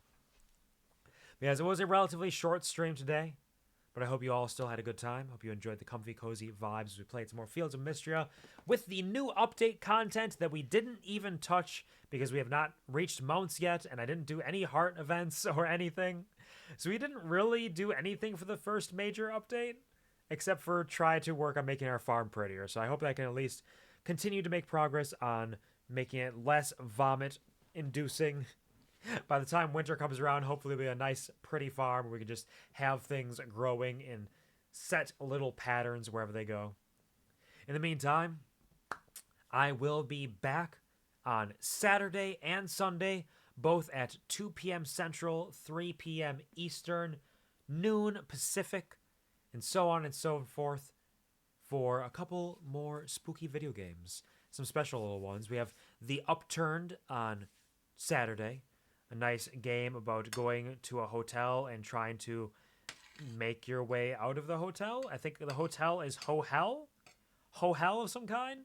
Because it was a relatively short stream today, but I hope you all still had a good time. Hope you enjoyed the comfy, cozy vibes as we played some more Fields of Mistria with the new update content that we didn't even touch because we have not reached mounts yet, and I didn't do any heart events or anything. So we didn't really do anything for the first major update, except for try to work on making our farm prettier. So I hope that I can at least continue to make progress on making it less vomit-inducing. By the time winter comes around, hopefully it'll be a nice, pretty farm where we can just have things growing in set little patterns wherever they go. In the meantime, I will be back on Saturday and Sunday, both at 2 p.m. Central, 3 p.m. Eastern, noon Pacific, and so on and so forth, for a couple more spooky video games. Some special little ones. We have The Upturned on Saturday, a nice game about going to a hotel and trying to make your way out of the hotel. I think the hotel is Ho-Hell? Ho-Hell of some kind?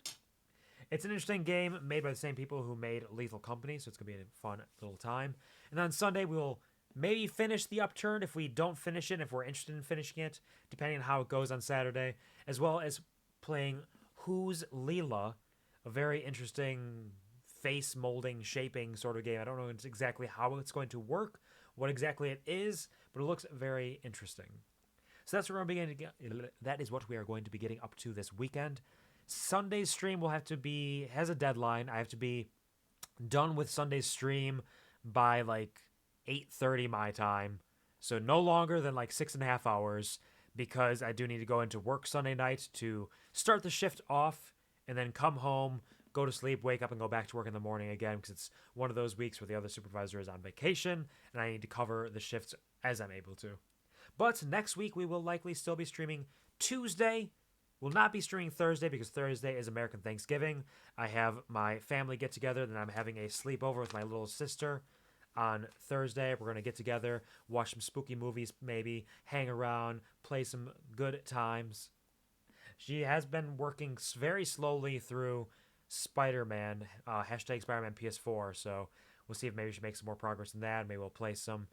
It's an interesting game made by the same people who made Lethal Company, so it's going to be a fun little time. And on Sunday, we will maybe finish The Upturned if we don't finish it, if we're interested in finishing it, depending on how it goes on Saturday, as well as playing Who's Leela, a very interesting face molding, shaping sort of game. I don't know exactly how it's going to work, what exactly it is, but it looks very interesting. So that's what we're beginning to that is what we are going to be getting up to this weekend. Sunday's stream will have to be, has a deadline. I have to be done with Sunday's stream by like 8:30 my time. So no longer than like 6.5 hours, because I do need to go into work Sunday night to start the shift off and then come home, go to sleep, wake up, and go back to work in the morning again, because it's one of those weeks where the other supervisor is on vacation and I need to cover the shifts as I'm able to. But next week we will likely still be streaming Tuesday. We'll not be streaming Thursday because Thursday is American Thanksgiving. I have my family get together, then I'm having a sleepover with my little sister on Thursday. We're going to get together, watch some spooky movies maybe, hang around, play some good times. She has been working very slowly through Spider-Man, hashtag Spider-Man PS4, so we'll see if maybe she makes some more progress in that. Maybe we'll play some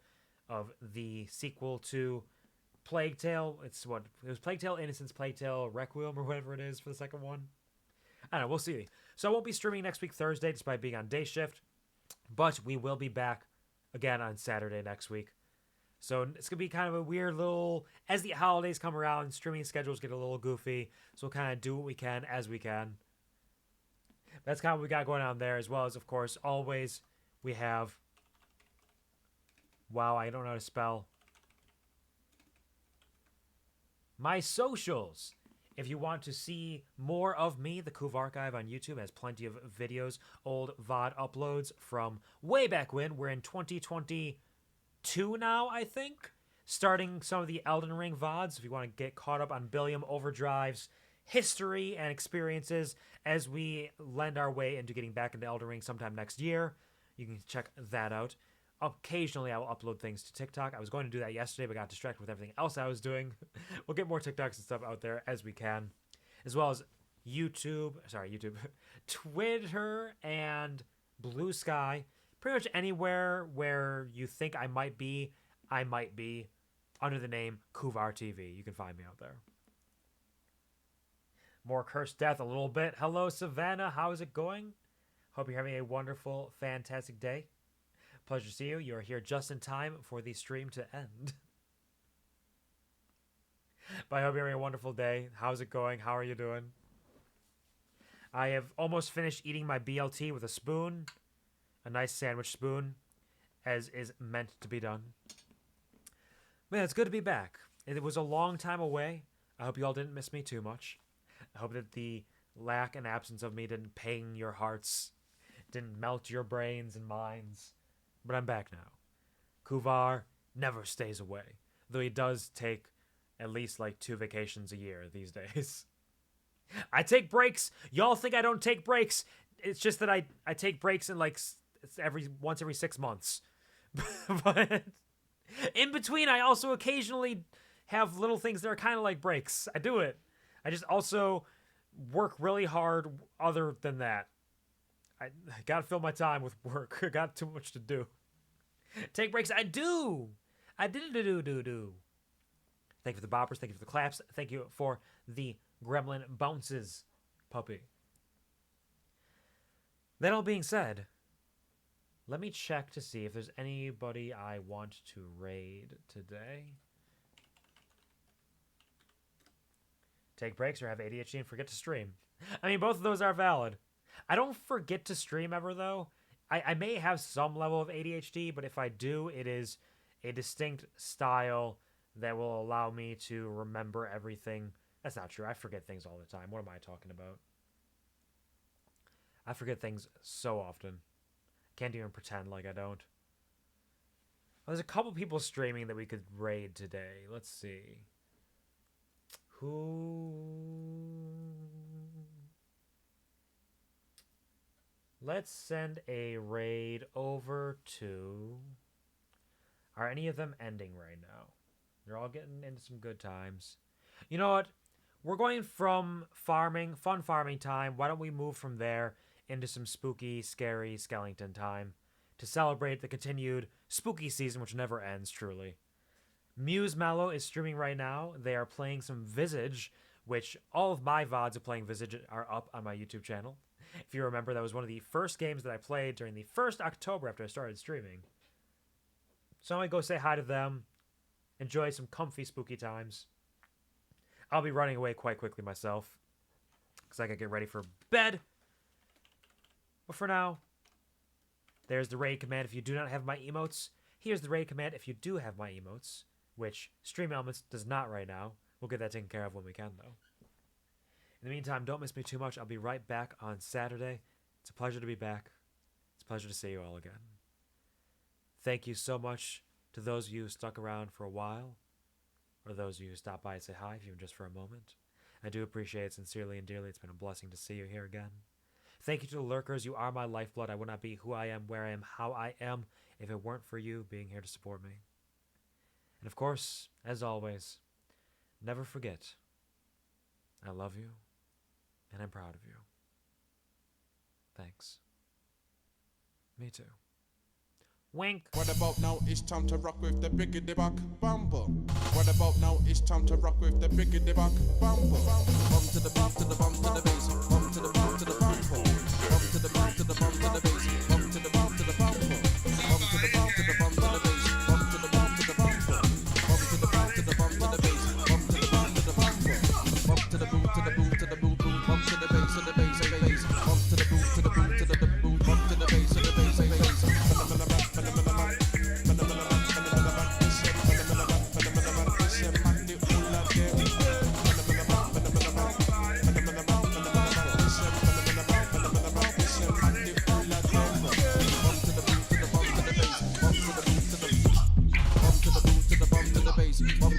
of the sequel to Plague Tale. It was Plague Tale Innocence, Plague Tale Requiem, or whatever it is for the second one. I don't know, we'll see. So I won't be streaming next week Thursday, despite being on day shift, but we will be back again on Saturday next week. So it's going to be kind of a weird little, as the holidays come around, streaming schedules get a little goofy, so we'll kind of do what we can as we can. That's kind of what we got going on there, as well as, of course, always we have, wow, I don't know how to spell, my socials. If you want to see more of me, the QuvarTV on YouTube has plenty of videos, old VOD uploads from way back when. We're in 2022 now, I think. Starting some of the Elden Ring VODs, if you want to get caught up on Billiam Overdrive's history and experiences as we lend our way into getting back into Elden Ring sometime next year. You can check that out. Occasionally, I will upload things to TikTok. I was going to do that yesterday, but got distracted with everything else I was doing. We'll get more TikToks and stuff out there as we can, as well as YouTube, Twitter, and Blue Sky. Pretty much anywhere where you think I might be under the name QuvarTV. You can find me out there. More Cursed Death a little bit. Hello, Savannah. How is it going? Hope you're having a wonderful, fantastic day. Pleasure to see you. You're here just in time for the stream to end. But I hope you're having a wonderful day. How's it going? How are you doing? I have almost finished eating my BLT with a spoon. A nice sandwich spoon, as is meant to be done. Man, it's good to be back. It was a long time away. I hope you all didn't miss me too much. I hope that the lack and absence of me didn't pain your hearts, didn't melt your brains and minds. But I'm back now. Quvar never stays away, though he does take at least like 2 vacations a year these days. I take breaks. Y'all think I don't take breaks. It's just that I take breaks in like once every 6 months. But in between, I also occasionally have little things that are kind of like breaks. I do it. I just also work really hard other than that. I gotta fill my time with work. I got too much to do. Take breaks. I do. I did do. Thank you for the boppers. Thank you for the claps. Thank you for the gremlin bounces, puppy. That all being said, let me check to see if there's anybody I want to raid today. Take breaks or have ADHD and forget to stream. I mean, both of those are valid. I don't forget to stream ever, though. I may have some level of ADHD, but if I do, it is a distinct style that will allow me to remember everything. That's not true. I forget things all the time. What am I talking about? I forget things so often. Can't even pretend like I don't. Well, there's a couple people streaming that we could raid today. Let's see. Who... Let's send a raid over to... Are any of them ending right now? They're all getting into some good times. You know what? We're going from farming, fun farming time. Why don't we move from there into some spooky, scary skeleton time to celebrate the continued spooky season, which never ends, truly. Muse Mallow is streaming right now. They are playing some Visage, which all of my VODs of playing Visage are up on my YouTube channel. If you remember, that was one of the first games that I played during the first October after I started streaming. So I'm going to go say hi to them. Enjoy some comfy, spooky times. I'll be running away quite quickly myself, because I gotta get ready for bed. But for now, there's the raid command if you do not have my emotes. Here's the raid command if you do have my emotes, which Stream Elements does not right now. We'll get that taken care of when we can, though. In the meantime, don't miss me too much. I'll be right back on Saturday. It's a pleasure to be back. It's a pleasure to see you all again. Thank you so much to those of you who stuck around for a while, or those of you who stopped by and say hi, even just for a moment. I do appreciate it sincerely and dearly. It's been a blessing to see you here again. Thank you to the lurkers. You are my lifeblood. I would not be who I am, where I am, how I am, if it weren't for you being here to support me. And of course, as always, never forget, I love you, and I'm proud of you. Thanks. Me too. Wink. What about now? It's time to rock with the biggity back bumble. What about now? It's time to rock with the biggity back bumble. Bump to the bump to the bump to the bass. Bump to the bump to the bump. Bump to the bump to the bump to the bass. Bump to the bump to the bump. Bump to the bump to the bump to the bass. Bump to the bump to the bump. Bump to the bump to the bump to the bass. Bump to the bump to the bump. Bump to the boom to the boom to the boom boom. Bump to the bass to the bass to the bass. Bump to the boom to the boom to the boom. Bump to the bass to the bass to the bass. Bump